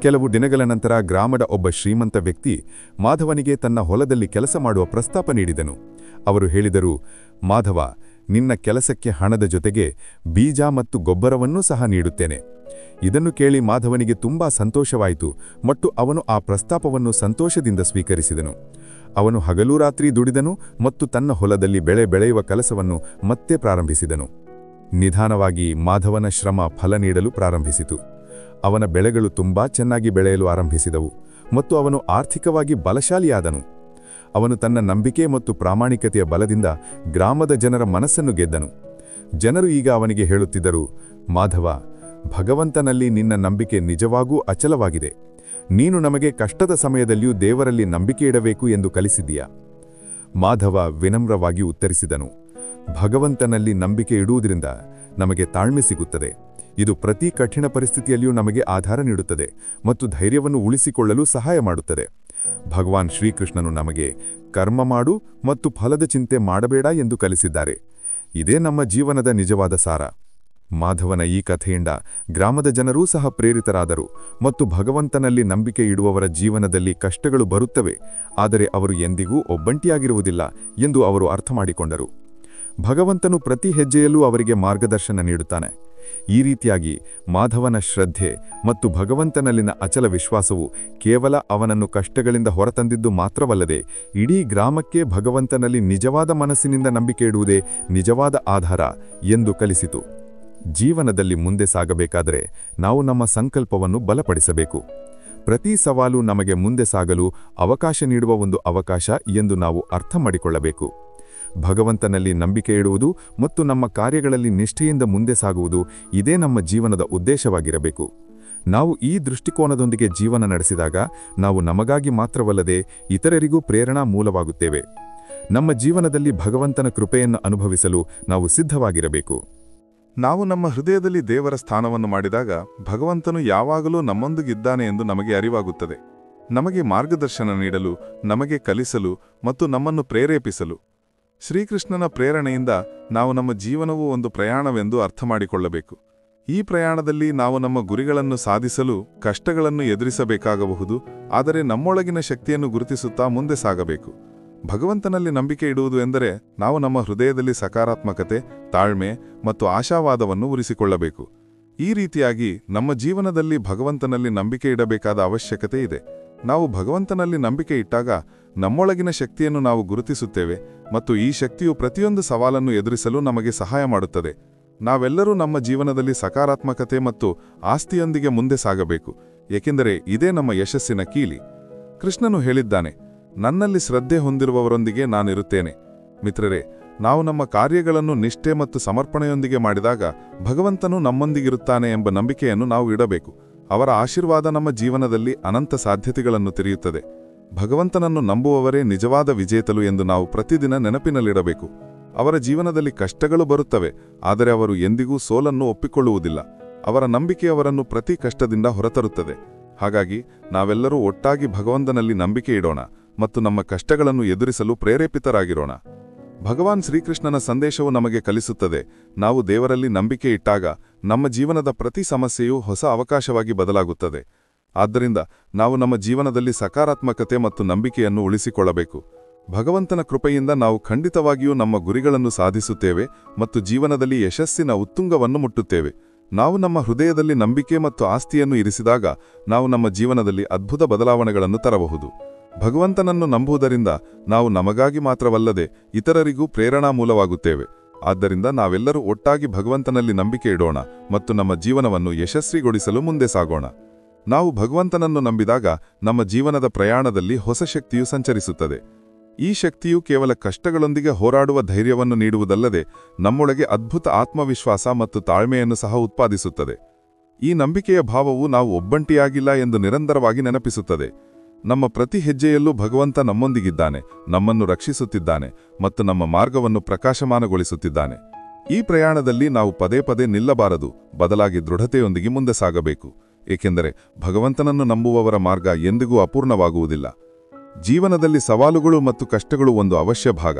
ಕೆಲವು ದಿನಗಳ ನಂತರ ಗ್ರಾಮದ ಒಬ್ಬ ಶ್ರೀಮಂತ ವ್ಯಕ್ತಿ ಮಾಧವನಿಗೆ ತನ್ನ ಹೊಲದಲ್ಲಿ ಕೆಲಸ ಮಾಡುವ ಪ್ರಸ್ತಾಪ ನೀಡಿದನು. ಅವರು ಹೇಳಿದರು, ಮಾಧವ, ನಿನ್ನ ಕೆಲಸಕ್ಕೆ ಹಣದ ಜೊತೆಗೆ ಬೀಜ ಮತ್ತು ಗೊಬ್ಬರವನ್ನೂ ಸಹ ನೀಡುತ್ತೇನೆ. ಇದನ್ನು ಕೇಳಿ ಮಾಧವನಿಗೆ ತುಂಬಾ ಸಂತೋಷವಾಯಿತು ಮತ್ತು ಅವನು ಆ ಪ್ರಸ್ತಾಪವನ್ನು ಸಂತೋಷದಿಂದ ಸ್ವೀಕರಿಸಿದನು. ಅವನು ಹಗಲೂ ರಾತ್ರಿ ದುಡಿದನು ಮತ್ತು ತನ್ನ ಹೊಲದಲ್ಲಿ ಬೆಳೆ ಬೆಳೆಯುವ ಕೆಲಸವನ್ನು ಮತ್ತೆ ಪ್ರಾರಂಭಿಸಿದನು. ನಿಧಾನವಾಗಿ ಮಾಧವನ ಶ್ರಮ ಫಲ ನೀಡಲು ಪ್ರಾರಂಭಿಸಿತು. ಅವನ ಬೆಳೆಗಳು ತುಂಬಾ ಚೆನ್ನಾಗಿ ಬೆಳೆಯಲು ಆರಂಭಿಸಿದವು ಮತ್ತು ಅವನು ಆರ್ಥಿಕವಾಗಿ ಬಲಶಾಲಿಯಾದನು. ಅವನು ತನ್ನ ನಂಬಿಕೆ ಮತ್ತು ಪ್ರಾಮಾಣಿಕತೆಯ ಬಲದಿಂದ ಗ್ರಾಮದ ಜನರ ಮನಸ್ಸನ್ನು ಗೆದ್ದನು. ಜನರು ಈಗ ಅವನಿಗೆ ಹೇಳುತ್ತಿದ್ದರು, ಮಾಧವ, ಭಗವಂತನಲ್ಲಿ ನಿನ್ನ ನಂಬಿಕೆ ನಿಜವಾಗೂ ಅಚಲವಾಗಿದೆ. ನೀನು ನಮಗೆ ಕಷ್ಟದ ಸಮಯದಲ್ಲಿಯೂ ದೇವರಲ್ಲಿ ನಂಬಿಕೆ ಇಡಬೇಕು ಎಂದು ಕಲಿಸಿದ್ದೀಯಾ? ಮಾಧವ ವಿನಮ್ರವಾಗಿ ಉತ್ತರಿಸಿದನು, ಭಗವಂತನಲ್ಲಿ ನಂಬಿಕೆ ಇಡುವುದರಿಂದ ನಮಗೆ ತಾಳ್ಮೆ ಸಿಗುತ್ತದೆ. ಇದು ಪ್ರತಿ ಕಠಿಣ ಪರಿಸ್ಥಿತಿಯಲ್ಲಿಯೂ ನಮಗೆ ಆಧಾರ ನೀಡುತ್ತದೆ ಮತ್ತು ಧೈರ್ಯವನ್ನು ಉಳಿಸಿಕೊಳ್ಳಲು ಸಹಾಯ ಮಾಡುತ್ತದೆ. ಭಗವಾನ್ ಶ್ರೀಕೃಷ್ಣನು ನಮಗೆ ಕರ್ಮ ಮಾಡು ಮತ್ತು ಫಲದ ಚಿಂತೆ ಮಾಡಬೇಡ ಎಂದು ಕಲಿಸಿದ್ದಾರೆ. ಇದೇ ನಮ್ಮ ಜೀವನದ ನಿಜವಾದ ಸಾರ. ಮಾಧವನ ಈ ಕಥೆಯಿಂದ ಗ್ರಾಮದ ಜನರೂ ಸಹ ಪ್ರೇರಿತರಾದರು ಮತ್ತು ಭಗವಂತನಲ್ಲಿ ನಂಬಿಕೆ ಇಡುವವರ ಜೀವನದಲ್ಲಿ ಕಷ್ಟಗಳು ಬರುತ್ತವೆ, ಆದರೆ ಅವರು ಎಂದಿಗೂ ಒಬ್ಬಂಟಿಯಾಗಿರುವುದಿಲ್ಲ ಎಂದು ಅವರು ಅರ್ಥಮಾಡಿಕೊಂಡರು. ಭಗವಂತನು ಪ್ರತಿ ಹೆಜ್ಜೆಯಲ್ಲೂ ಅವರಿಗೆ ಮಾರ್ಗದರ್ಶನ ನೀಡುತ್ತಾನೆ. ಈ ರೀತಿಯಾಗಿ ಮಾಧವನ ಶ್ರದ್ಧೆ ಮತ್ತು ಭಗವಂತನಲ್ಲಿನ ಅಚಲ ವಿಶ್ವಾಸವು ಕೇವಲ ಅವನನ್ನು ಕಷ್ಟಗಳಿಂದ ಹೊರತಂದಿದ್ದು ಮಾತ್ರವಲ್ಲದೆ ಇಡೀ ಗ್ರಾಮಕ್ಕೆ ಭಗವಂತನಲ್ಲಿ ನಿಜವಾದ ಮನಸ್ಸಿನಿಂದ ನಂಬಿಕೆ ಇಡುವುದೇ ನಿಜವಾದ ಆಧಾರ ಎಂದು ಕಲಿಸಿತು. ಜೀವನದಲ್ಲಿ ಮುಂದೆ ಸಾಗಬೇಕಾದರೆ ನಾವು ನಮ್ಮ ಸಂಕಲ್ಪವನ್ನು ಬಲಪಡಿಸಬೇಕು. ಪ್ರತಿ ಸವಾಲು ನಮಗೆ ಮುಂದೆ ಸಾಗಲು ಅವಕಾಶ ನೀಡುವ ಒಂದು ಅವಕಾಶ ಎಂದು ನಾವು ಅರ್ಥ ಮಾಡಿಕೊಳ್ಳಬೇಕು. ಭಗವಂತನಲ್ಲಿ ನಂಬಿಕೆ ಇಡುವುದು ಮತ್ತು ನಮ್ಮ ಕಾರ್ಯಗಳಲ್ಲಿ ನಿಷ್ಠೆಯಿಂದ ಮುಂದೆ ಸಾಗುವುದು ಇದೇ ನಮ್ಮ ಜೀವನದ ಉದ್ದೇಶವಾಗಿರಬೇಕು. ನಾವು ಈ ದೃಷ್ಟಿಕೋನದೊಂದಿಗೆ ಜೀವನ ನಡೆಸಿದಾಗ ನಾವು ನಮಗಾಗಿ ಮಾತ್ರವಲ್ಲದೆ ಇತರರಿಗೂ ಪ್ರೇರಣಾ ಮೂಲವಾಗುತ್ತೇವೆ. ನಮ್ಮ ಜೀವನದಲ್ಲಿ ಭಗವಂತನ ಕೃಪೆಯನ್ನು ಅನುಭವಿಸಲು ನಾವು ಸಿದ್ಧವಾಗಿರಬೇಕು. ನಾವು ನಮ್ಮ ಹೃದಯದಲ್ಲಿ ದೇವರ ಸ್ಥಾನವನ್ನು ಮಾಡಿದಾಗ ಭಗವಂತನು ಯಾವಾಗಲೂ ನಮ್ಮೊಂದಿಗಿದ್ದಾನೆ ಎಂದು ನಮಗೆ ಅರಿವಾಗುತ್ತದೆ. ನಮಗೆ ಮಾರ್ಗದರ್ಶನ ನೀಡಲು, ನಮಗೆ ಕಲಿಸಲು ಮತ್ತು ನಮ್ಮನ್ನು ಪ್ರೇರೇಪಿಸಲು. ಶ್ರೀಕೃಷ್ಣನ ಪ್ರೇರಣೆಯಿಂದ ನಾವು ನಮ್ಮ ಜೀವನವು ಒಂದು ಪ್ರಯಾಣವೆಂದು ಅರ್ಥಮಾಡಿಕೊಳ್ಳಬೇಕು. ಈ ಪ್ರಯಾಣದಲ್ಲಿ ನಾವು ನಮ್ಮ ಗುರಿಗಳನ್ನು ಸಾಧಿಸಲು ಕಷ್ಟಗಳನ್ನು ಎದುರಿಸಬೇಕಾಗಬಹುದು, ಆದರೆ ನಮ್ಮೊಳಗಿನ ಶಕ್ತಿಯನ್ನು ಗುರುತಿಸುತ್ತಾ ಮುಂದೆ ಸಾಗಬೇಕು. ಭಗವಂತನಲ್ಲಿ ನಂಬಿಕೆ ಇಡುವುದು ಎಂದರೆ ನಾವು ನಮ್ಮ ಹೃದಯದಲ್ಲಿ ಸಕಾರಾತ್ಮಕತೆ, ತಾಳ್ಮೆ ಮತ್ತು ಆಶಾವಾದವನ್ನು ಉರಿಸಿಕೊಳ್ಳಬೇಕು. ಈ ರೀತಿಯಾಗಿ ನಮ್ಮ ಜೀವನದಲ್ಲಿ ಭಗವಂತನಲ್ಲಿ ನಂಬಿಕೆ ಇಡಬೇಕಾದ ಅವಶ್ಯಕತೆ ಇದೆ. ನಾವು ಭಗವಂತನಲ್ಲಿ ನಂಬಿಕೆ ಇಟ್ಟಾಗ ನಮ್ಮೊಳಗಿನ ಶಕ್ತಿಯನ್ನು ನಾವು ಗುರುತಿಸುತ್ತೇವೆ ಮತ್ತು ಈ ಶಕ್ತಿಯು ಪ್ರತಿಯೊಂದು ಸವಾಲನ್ನು ಎದುರಿಸಲು ನಮಗೆ ಸಹಾಯ ಮಾಡುತ್ತದೆ. ನಾವೆಲ್ಲರೂ ನಮ್ಮ ಜೀವನದಲ್ಲಿ ಸಕಾರಾತ್ಮಕತೆ ಮತ್ತು ಆಸ್ತಿಯೊಂದಿಗೆ ಮುಂದೆ ಸಾಗಬೇಕು, ಏಕೆಂದರೆ ಇದೇ ನಮ್ಮ ಯಶಸ್ಸಿನ ಕೀಲಿ. ಕೃಷ್ಣನು ಹೇಳಿದ್ದಾನೆ, ನನ್ನಲ್ಲಿ ಶ್ರದ್ಧೆ ಹೊಂದಿರುವವರೊಂದಿಗೆ ನಾನಿರುತ್ತೇನೆ. ಮಿತ್ರರೇ, ನಾವು ನಮ್ಮ ಕಾರ್ಯಗಳನ್ನು ನಿಷ್ಠೆ ಮತ್ತು ಸಮರ್ಪಣೆಯೊಂದಿಗೆ ಮಾಡಿದಾಗ ಭಗವಂತನು ನಮ್ಮೊಂದಿಗಿರುತ್ತಾನೆ ಎಂಬ ನಂಬಿಕೆಯನ್ನು ನಾವು ಇಡಬೇಕು. ಅವರ ಆಶೀರ್ವಾದ ನಮ್ಮ ಜೀವನದಲ್ಲಿ ಅನಂತ ಸಾಧ್ಯತೆಗಳನ್ನು ತೆರೆಯುತ್ತದೆ. ಭಗವಂತನನ್ನು ನಂಬುವವರೇ ನಿಜವಾದ ವಿಜೇತಲು ಎಂದು ನಾವು ಪ್ರತಿದಿನ ನೆನಪಿನಲ್ಲಿಡಬೇಕು. ಅವರ ಜೀವನದಲ್ಲಿ ಕಷ್ಟಗಳು ಬರುತ್ತವೆ, ಆದರೆ ಅವರು ಎಂದಿಗೂ ಸೋಲನ್ನು ಒಪ್ಪಿಕೊಳ್ಳುವುದಿಲ್ಲ. ಅವರ ನಂಬಿಕೆ ಅವರನ್ನು ಪ್ರತಿ ಕಷ್ಟದಿಂದ ಹೊರತರುತ್ತದೆ. ಹಾಗಾಗಿ ನಾವೆಲ್ಲರೂ ಒಟ್ಟಾಗಿ ಭಗವಂತನಲ್ಲಿ ನಂಬಿಕೆ ಇಡೋಣ ಮತ್ತು ನಮ್ಮ ಕಷ್ಟಗಳನ್ನು ಎದುರಿಸಲು ಪ್ರೇರೇಪಿತರಾಗಿರೋಣ. ಭಗವಾನ್ ಶ್ರೀಕೃಷ್ಣನ ಸಂದೇಶವು ನಮಗೆ ಕಲಿಸುತ್ತದೆ, ನಾವು ದೇವರಲ್ಲಿ ನಂಬಿಕೆ ಇಟ್ಟಾಗ ನಮ್ಮ ಜೀವನದ ಪ್ರತಿ ಸಮಸ್ಯೆಯೂ ಹೊಸ ಅವಕಾಶವಾಗಿ ಬದಲಾಗುತ್ತದೆ. ಆದ್ದರಿಂದ ನಾವು ನಮ್ಮ ಜೀವನದಲ್ಲಿ ಸಕಾರಾತ್ಮಕತೆ ಮತ್ತು ನಂಬಿಕೆಯನ್ನು ಉಳಿಸಿಕೊಳ್ಳಬೇಕು. ಭಗವಂತನ ಕೃಪೆಯಿಂದ ನಾವು ಖಂಡಿತವಾಗಿಯೂ ನಮ್ಮ ಗುರಿಗಳನ್ನು ಸಾಧಿಸುತ್ತೇವೆ ಮತ್ತು ಜೀವನದಲ್ಲಿ ಯಶಸ್ಸಿನ ಉತ್ತುಂಗವನ್ನು ಮುಟ್ಟುತ್ತೇವೆ. ನಾವು ನಮ್ಮ ಹೃದಯದಲ್ಲಿ ನಂಬಿಕೆ ಮತ್ತು ಆಸ್ತಿಯನ್ನು ಇರಿಸಿದಾಗ ನಾವು ನಮ್ಮ ಜೀವನದಲ್ಲಿ ಅದ್ಭುತ ಬದಲಾವಣೆಗಳನ್ನು ತರಬಹುದು. ಭಗವಂತನನ್ನು ನಂಬುವುದರಿಂದ ನಾವು ನಮಗಾಗಿ ಮಾತ್ರವಲ್ಲದೆ ಇತರರಿಗೂ ಪ್ರೇರಣಾ ಮೂಲವಾಗುತ್ತೇವೆ. ಆದ್ದರಿಂದ ನಾವೆಲ್ಲರೂ ಒಟ್ಟಾಗಿ ಭಗವಂತನಲ್ಲಿ ನಂಬಿಕೆ ಇಡೋಣ ಮತ್ತು ನಮ್ಮ ಜೀವನವನ್ನು ಯಶಸ್ವಿಗೊಳಿಸಲು ಮುಂದೆ ಸಾಗೋಣ. ನಾವು ಭಗವಂತನನ್ನು ನಂಬಿದಾಗ ನಮ್ಮ ಜೀವನದ ಪ್ರಯಾಣದಲ್ಲಿ ಹೊಸ ಶಕ್ತಿಯು ಸಂಚರಿಸುತ್ತದೆ. ಈ ಶಕ್ತಿಯು ಕೇವಲ ಕಷ್ಟಗಳೊಂದಿಗೆ ಹೋರಾಡುವ ಧೈರ್ಯವನ್ನು ನೀಡುವುದಲ್ಲದೆ ನಮ್ಮೊಳಗೆ ಅದ್ಭುತ ಆತ್ಮವಿಶ್ವಾಸ ಮತ್ತು ತಾಳ್ಮೆಯನ್ನು ಸಹ ಉತ್ಪಾದಿಸುತ್ತದೆ. ಈ ನಂಬಿಕೆಯ ಭಾವವು ನಾವು ಒಬ್ಬಂಟಿಯಾಗಿಲ್ಲ ಎಂದು ನಿರಂತರವಾಗಿ ನೆನಪಿಸುತ್ತದೆ. ನಮ್ಮ ಪ್ರತಿ ಹೆಜ್ಜೆಯಲ್ಲೂ ಭಗವಂತ ನಮ್ಮೊಂದಿಗಿದ್ದಾನೆ, ನಮ್ಮನ್ನು ರಕ್ಷಿಸುತ್ತಿದ್ದಾನೆ ಮತ್ತು ನಮ್ಮ ಮಾರ್ಗವನ್ನು ಪ್ರಕಾಶಮಾನಗೊಳಿಸುತ್ತಿದ್ದಾನೆ. ಈ ಪ್ರಯಾಣದಲ್ಲಿ ನಾವು ಪದೇ ಪದೇ ನಿಲ್ಲಬಾರದು, ಬದಲಾಗಿ ದೃಢತೆಯೊಂದಿಗೆ ಮುಂದೆ ಸಾಗಬೇಕು. ಏಕೆಂದರೆ ಭಗವಂತನನ್ನು ನಂಬುವವರ ಮಾರ್ಗ ಎಂದಿಗೂ ಅಪೂರ್ಣವಾಗುವುದಿಲ್ಲ. ಜೀವನದಲ್ಲಿ ಸವಾಲುಗಳು ಮತ್ತು ಕಷ್ಟಗಳು ಒಂದು ಅವಶ್ಯ ಭಾಗ.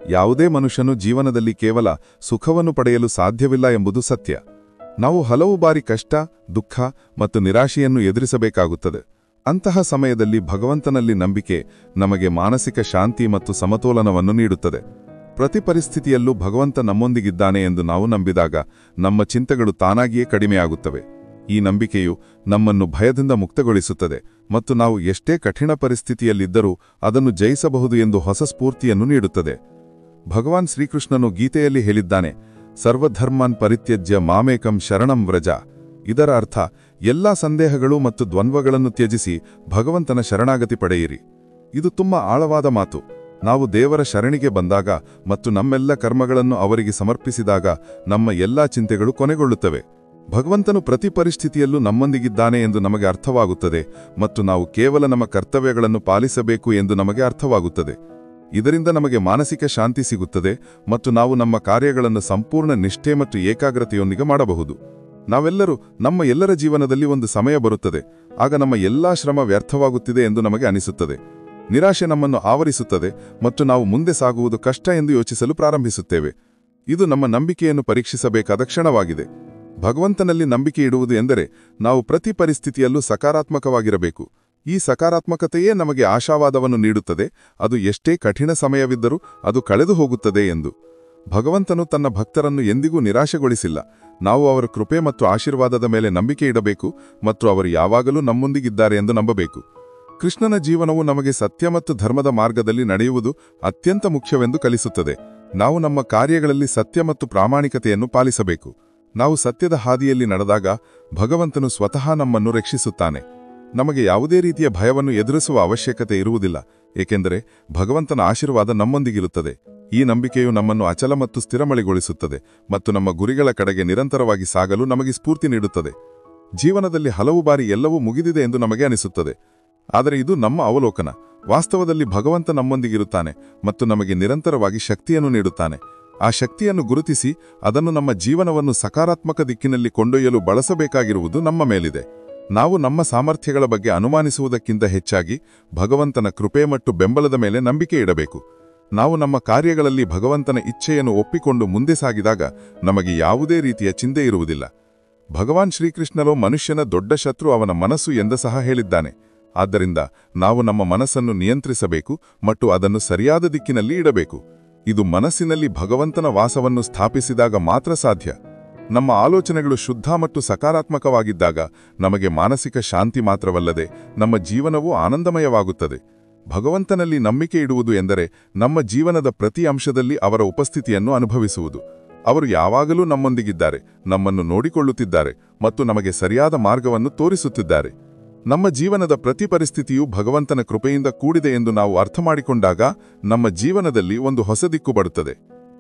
ಯಾವುದೇ ಮನುಷ್ಯನು ಜೀವನದಲ್ಲಿ ಕೇವಲ ಸುಖವನ್ನು ಪಡೆಯಲು ಸಾಧ್ಯವಿಲ್ಲ ಎಂಬುದು ಸತ್ಯ. ನಾವು ಹಲವು ಬಾರಿ ಕಷ್ಟ, ದುಃಖ ಮತ್ತು ನಿರಾಶೆಯನ್ನು ಎದುರಿಸಬೇಕಾಗುತ್ತದೆ. ಅಂತಹ ಸಮಯದಲ್ಲಿ ಭಗವಂತನಲ್ಲಿ ನಂಬಿಕೆ ನಮಗೆ ಮಾನಸಿಕ ಶಾಂತಿ ಮತ್ತು ಸಮತೋಲನವನ್ನು ನೀಡುತ್ತದೆ. ಪ್ರತಿ ಪರಿಸ್ಥಿತಿಯಲ್ಲೂ ಭಗವಂತ ನಮ್ಮೊಂದಿಗಿದ್ದಾನೆ ಎಂದು ನಾವು ನಂಬಿದಾಗ ನಮ್ಮ ಚಿಂತೆಗಳು ತಾನಾಗಿಯೇ ಕಡಿಮೆಯಾಗುತ್ತವೆ. ಈ ನಂಬಿಕೆಯು ನಮ್ಮನ್ನು ಭಯದಿಂದ ಮುಕ್ತಗೊಳಿಸುತ್ತದೆ ಮತ್ತು ನಾವು ಎಷ್ಟೇ ಕಠಿಣ ಪರಿಸ್ಥಿತಿಯಲ್ಲಿದ್ದರೂ ಅದನ್ನು ಜಯಿಸಬಹುದು ಎಂದು ಹೊಸ ಸ್ಫೂರ್ತಿಯನ್ನು ನೀಡುತ್ತದೆ. ಭಗವಾನ್ ಶ್ರೀಕೃಷ್ಣನು ಗೀತೆಯಲ್ಲಿ ಹೇಳಿದ್ದಾನೆ, ಸರ್ವಧರ್ಮಾನ್ ಪರಿತ್ಯಜ್ಯ ಮಾಮೇಕಂ ಶರಣಂ ವ್ರಜ. ಇದರ ಅರ್ಥ, ಎಲ್ಲಾ ಸಂದೇಹಗಳು ಮತ್ತು ದ್ವಂದ್ವಗಳನ್ನು ತ್ಯಜಿಸಿ ಭಗವಂತನ ಶರಣಾಗತಿ ಪಡೆಯಿರಿ. ಇದು ತುಂಬಾ ಆಳವಾದ ಮಾತು. ನಾವು ದೇವರ ಶರಣಿಗೆ ಬಂದಾಗ ಮತ್ತು ನಮ್ಮೆಲ್ಲ ಕರ್ಮಗಳನ್ನು ಅವರಿಗೆ ಸಮರ್ಪಿಸಿದಾಗ ನಮ್ಮ ಎಲ್ಲಾ ಚಿಂತೆಗಳು ಕೊನೆಗೊಳ್ಳುತ್ತವೆ. ಭಗವಂತನು ಪ್ರತಿ ಪರಿಸ್ಥಿತಿಯಲ್ಲೂ ನಮ್ಮೊಂದಿಗಿದ್ದಾನೆ ಎಂದು ನಮಗೆ ಅರ್ಥವಾಗುತ್ತದೆ ಮತ್ತು ನಾವು ಕೇವಲ ನಮ್ಮ ಕರ್ತವ್ಯಗಳನ್ನು ಪಾಲಿಸಬೇಕು ಎಂದು ನಮಗೆ ಅರ್ಥವಾಗುತ್ತದೆ. ಇದರಿಂದ ನಮಗೆ ಮಾನಸಿಕ ಶಾಂತಿ ಸಿಗುತ್ತದೆ ಮತ್ತು ನಾವು ನಮ್ಮ ಕಾರ್ಯಗಳನ್ನು ಸಂಪೂರ್ಣ ನಿಷ್ಠೆ ಮತ್ತು ಏಕಾಗ್ರತೆಯೊಂದಿಗೆ ಮಾಡಬಹುದು. ನಾವೆಲ್ಲರೂ ನಮ್ಮ ಎಲ್ಲರ ಜೀವನದಲ್ಲಿ ಒಂದು ಸಮಯ ಬರುತ್ತದೆ, ಆಗ ನಮ್ಮ ಎಲ್ಲಾ ಶ್ರಮ ವ್ಯರ್ಥವಾಗುತ್ತಿದೆ ಎಂದು ನಮಗೆ ಅನಿಸುತ್ತದೆ. ನಿರಾಶೆ ನಮ್ಮನ್ನು ಆವರಿಸುತ್ತದೆ ಮತ್ತು ನಾವು ಮುಂದೆ ಸಾಗುವುದು ಕಷ್ಟ ಎಂದು ಯೋಚಿಸಲು ಪ್ರಾರಂಭಿಸುತ್ತೇವೆ. ಇದು ನಮ್ಮ ನಂಬಿಕೆಯನ್ನು ಪರೀಕ್ಷಿಸಬೇಕಾದ ಕ್ಷಣವಾಗಿದೆ. ಭಗವಂತನಲ್ಲಿ ನಂಬಿಕೆ ಇಡುವುದು ಎಂದರೆ ನಾವು ಪ್ರತಿ ಪರಿಸ್ಥಿತಿಯಲ್ಲೂ ಸಕಾರಾತ್ಮಕವಾಗಿರಬೇಕು. ಈ ಸಕಾರಾತ್ಮಕತೆಯೇ ನಮಗೆ ಆಶಾವಾದವನ್ನು ನೀಡುತ್ತದೆ. ಅದು ಎಷ್ಟೇ ಕಠಿಣ ಸಮಯವಿದ್ದರೂ ಅದು ಕಳೆದು ಹೋಗುತ್ತದೆ ಎಂದು. ಭಗವಂತನು ತನ್ನ ಭಕ್ತರನ್ನು ಎಂದಿಗೂ ನಿರಾಶೆಗೊಳಿಸಿಲ್ಲ. ನಾವು ಅವರ ಕೃಪೆ ಮತ್ತು ಆಶೀರ್ವಾದದ ಮೇಲೆ ನಂಬಿಕೆ ಇಡಬೇಕು ಮತ್ತು ಅವರು ಯಾವಾಗಲೂ ನಮ್ಮೊಂದಿಗಿದ್ದಾರೆ ಎಂದು ನಂಬಬೇಕು. ಕೃಷ್ಣನ ಜೀವನವು ನಮಗೆ ಸತ್ಯ ಮತ್ತು ಧರ್ಮದ ಮಾರ್ಗದಲ್ಲಿ ನಡೆಯುವುದು ಅತ್ಯಂತ ಮುಖ್ಯವೆಂದು ಕಲಿಸುತ್ತದೆ. ನಾವು ನಮ್ಮ ಕಾರ್ಯಗಳಲ್ಲಿ ಸತ್ಯ ಮತ್ತು ಪ್ರಾಮಾಣಿಕತೆಯನ್ನು ಪಾಲಿಸಬೇಕು. ನಾವು ಸತ್ಯದ ಹಾದಿಯಲ್ಲಿ ನಡೆದಾಗ ಭಗವಂತನು ಸ್ವತಃ ನಮ್ಮನ್ನು ರಕ್ಷಿಸುತ್ತಾನೆ. ನಮಗೆ ಯಾವುದೇ ರೀತಿಯ ಭಯವನ್ನು ಎದುರಿಸುವ ಅವಶ್ಯಕತೆ ಇರುವುದಿಲ್ಲ, ಏಕೆಂದರೆ ಭಗವಂತನ ಆಶೀರ್ವಾದ ನಮ್ಮೊಂದಿಗಿರುತ್ತದೆ. ಈ ನಂಬಿಕೆಯು ನಮ್ಮನ್ನು ಅಚಲ ಮತ್ತು ಸ್ಥಿರಮಳಿಗೊಳಿಸುತ್ತದೆ ಮತ್ತು ನಮ್ಮ ಗುರಿಗಳ ಕಡೆಗೆ ನಿರಂತರವಾಗಿ ಸಾಗಲು ನಮಗೆ ಸ್ಫೂರ್ತಿ ನೀಡುತ್ತದೆ. ಜೀವನದಲ್ಲಿ ಹಲವು ಬಾರಿ ಎಲ್ಲವೂ ಮುಗಿದಿದೆ ಎಂದು ನಮಗೆ ಅನಿಸುತ್ತದೆ, ಆದರೆ ಇದು ನಮ್ಮ ಅವಲೋಕನ. ವಾಸ್ತವದಲ್ಲಿ ಭಗವಂತ ನಮ್ಮೊಂದಿಗಿರುತ್ತಾನೆ ಮತ್ತು ನಮಗೆ ನಿರಂತರವಾಗಿ ಶಕ್ತಿಯನ್ನು ನೀಡುತ್ತಾನೆ. ಆ ಶಕ್ತಿಯನ್ನು ಗುರುತಿಸಿ ಅದನ್ನು ನಮ್ಮ ಜೀವನವನ್ನು ಸಕಾರಾತ್ಮಕ ದಿಕ್ಕಿನಲ್ಲಿ ಕೊಂಡೊಯ್ಯಲು ಬಳಸಬೇಕಾಗಿರುವುದು ನಮ್ಮ ಮೇಲಿದೆ. ನಾವು ನಮ್ಮ ಸಾಮರ್ಥ್ಯಗಳ ಬಗ್ಗೆ ಅನುಮಾನಿಸುವುದಕ್ಕಿಂತ ಹೆಚ್ಚಾಗಿ ಭಗವಂತನ ಕೃಪೆ ಮತ್ತು ಬೆಂಬಲದ ಮೇಲೆ ನಂಬಿಕೆ ಇಡಬೇಕು. ನಾವು ನಮ್ಮ ಕಾರ್ಯಗಳಲ್ಲಿ ಭಗವಂತನ ಇಚ್ಛೆಯನ್ನು ಒಪ್ಪಿಕೊಂಡು ಮುಂದೆ ಸಾಗಿದಾಗ ನಮಗೆ ಯಾವುದೇ ರೀತಿಯ ಚಿಂತೆ ಇರುವುದಿಲ್ಲ. ಭಗವಾನ್ ಶ್ರೀಕೃಷ್ಣನು ಮನುಷ್ಯನ ದೊಡ್ಡ ಶತ್ರು ಅವನ ಮನಸ್ಸು ಎಂದು ಸಹ ಹೇಳಿದ್ದಾನೆ. ಆದ್ದರಿಂದ ನಾವು ನಮ್ಮ ಮನಸ್ಸನ್ನು ನಿಯಂತ್ರಿಸಬೇಕು ಮತ್ತು ಅದನ್ನು ಸರಿಯಾದ ದಿಕ್ಕಿನಲ್ಲಿ ಇಡಬೇಕು. ಇದು ಮನಸ್ಸಿನಲ್ಲಿ ಭಗವಂತನ ವಾಸವನ್ನು ಸ್ಥಾಪಿಸಿದಾಗ ಮಾತ್ರ ಸಾಧ್ಯ. ನಮ್ಮ ಆಲೋಚನೆಗಳು ಶುದ್ಧ ಮತ್ತು ಸಕಾರಾತ್ಮಕವಾಗಿದ್ದಾಗ ನಮಗೆ ಮಾನಸಿಕ ಶಾಂತಿ ಮಾತ್ರವಲ್ಲದೆ ನಮ್ಮ ಜೀವನವೂ ಆನಂದಮಯವಾಗುತ್ತದೆ. ಭಗವಂತನಲ್ಲಿ ನಂಬಿಕೆ ಇಡುವುದು ಎಂದರೆ ನಮ್ಮ ಜೀವನದ ಪ್ರತಿ ಅಂಶದಲ್ಲಿ ಅವರ ಉಪಸ್ಥಿತಿಯನ್ನು ಅನುಭವಿಸುವುದು. ಅವರು ಯಾವಾಗಲೂ ನಮ್ಮೊಂದಿಗಿದ್ದಾರೆ, ನಮ್ಮನ್ನು ನೋಡಿಕೊಳ್ಳುತ್ತಿದ್ದಾರೆ ಮತ್ತು ನಮಗೆ ಸರಿಯಾದ ಮಾರ್ಗವನ್ನು ತೋರಿಸುತ್ತಿದ್ದಾರೆ. ನಮ್ಮ ಜೀವನದ ಪ್ರತಿ ಪರಿಸ್ಥಿತಿಯೂ ಭಗವಂತನ ಕೃಪೆಯಿಂದ ಕೂಡಿದೆ ಎಂದು ನಾವು ಅರ್ಥಮಾಡಿಕೊಂಡಾಗ ನಮ್ಮ ಜೀವನದಲ್ಲಿ ಒಂದು ಹೊಸ ದಿಕ್ಕು ಬರುತ್ತದೆ.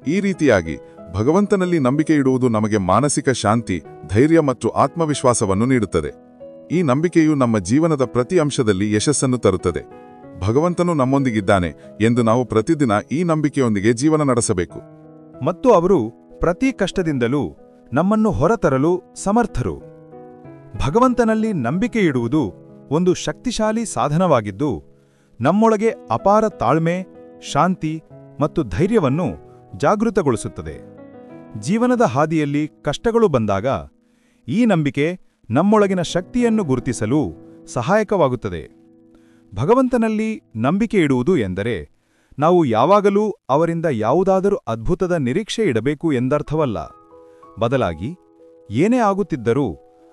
ಈ ರೀತಿಯಾಗಿ ಭಗವಂತನಲ್ಲಿ ನಂಬಿಕೆ ಇಡುವುದು ನಮಗೆ ಮಾನಸಿಕ ಶಾಂತಿ, ಧೈರ್ಯ ಮತ್ತು ಆತ್ಮವಿಶ್ವಾಸವನ್ನು ನೀಡುತ್ತದೆ. ಈ ನಂಬಿಕೆಯು ನಮ್ಮ ಜೀವನದ ಪ್ರತಿ ಅಂಶದಲ್ಲಿ ಯಶಸ್ಸನ್ನು ತರುತ್ತದೆ. ಭಗವಂತನು ನಮ್ಮೊಂದಿಗಿದ್ದಾನೆ ಎಂದು ನಾವು ಪ್ರತಿದಿನ ಈ ನಂಬಿಕೆಯೊಂದಿಗೆ ಜೀವನ ನಡೆಸಬೇಕು. ಮತ್ತು ಅವರು ಪ್ರತಿ ಕಷ್ಟದಿಂದಲೂ ನಮ್ಮನ್ನು ಹೊರತರಲು ಸಮರ್ಥರು. ಭಗವಂತನಲ್ಲಿ ನಂಬಿಕೆ ಇಡುವುದು ಒಂದು ಶಕ್ತಿಶಾಲಿ ಸಾಧನವಾಗಿದ್ದು, ನಮ್ಮೊಳಗೆ ಅಪಾರ ತಾಳ್ಮೆ, ಶಾಂತಿ ಮತ್ತು ಧೈರ್ಯವನ್ನು ಜಾಗೃತಗೊಳಿಸುತ್ತದೆ. ಜೀವನದ ಹಾದಿಯಲ್ಲಿ ಕಷ್ಟಗಳು ಬಂದಾಗ ಈ ನಂಬಿಕೆ ನಮ್ಮೊಳಗಿನ ಶಕ್ತಿಯನ್ನು ಗುರುತಿಸಲು ಸಹಾಯಕವಾಗುತ್ತದೆ. ಭಗವಂತನಲ್ಲಿ ನಂಬಿಕೆ ಇಡುವುದು ಎಂದರೆ ನಾವು ಯಾವಾಗಲೂ ಅವರಿಂದ ಯಾವುದಾದರೂ ಅದ್ಭುತದ ನಿರೀಕ್ಷೆ ಇಡಬೇಕು ಎಂದರ್ಥವಲ್ಲ. ಬದಲಾಗಿ ಏನೇ ಆಗುತ್ತಿದ್ದರೂ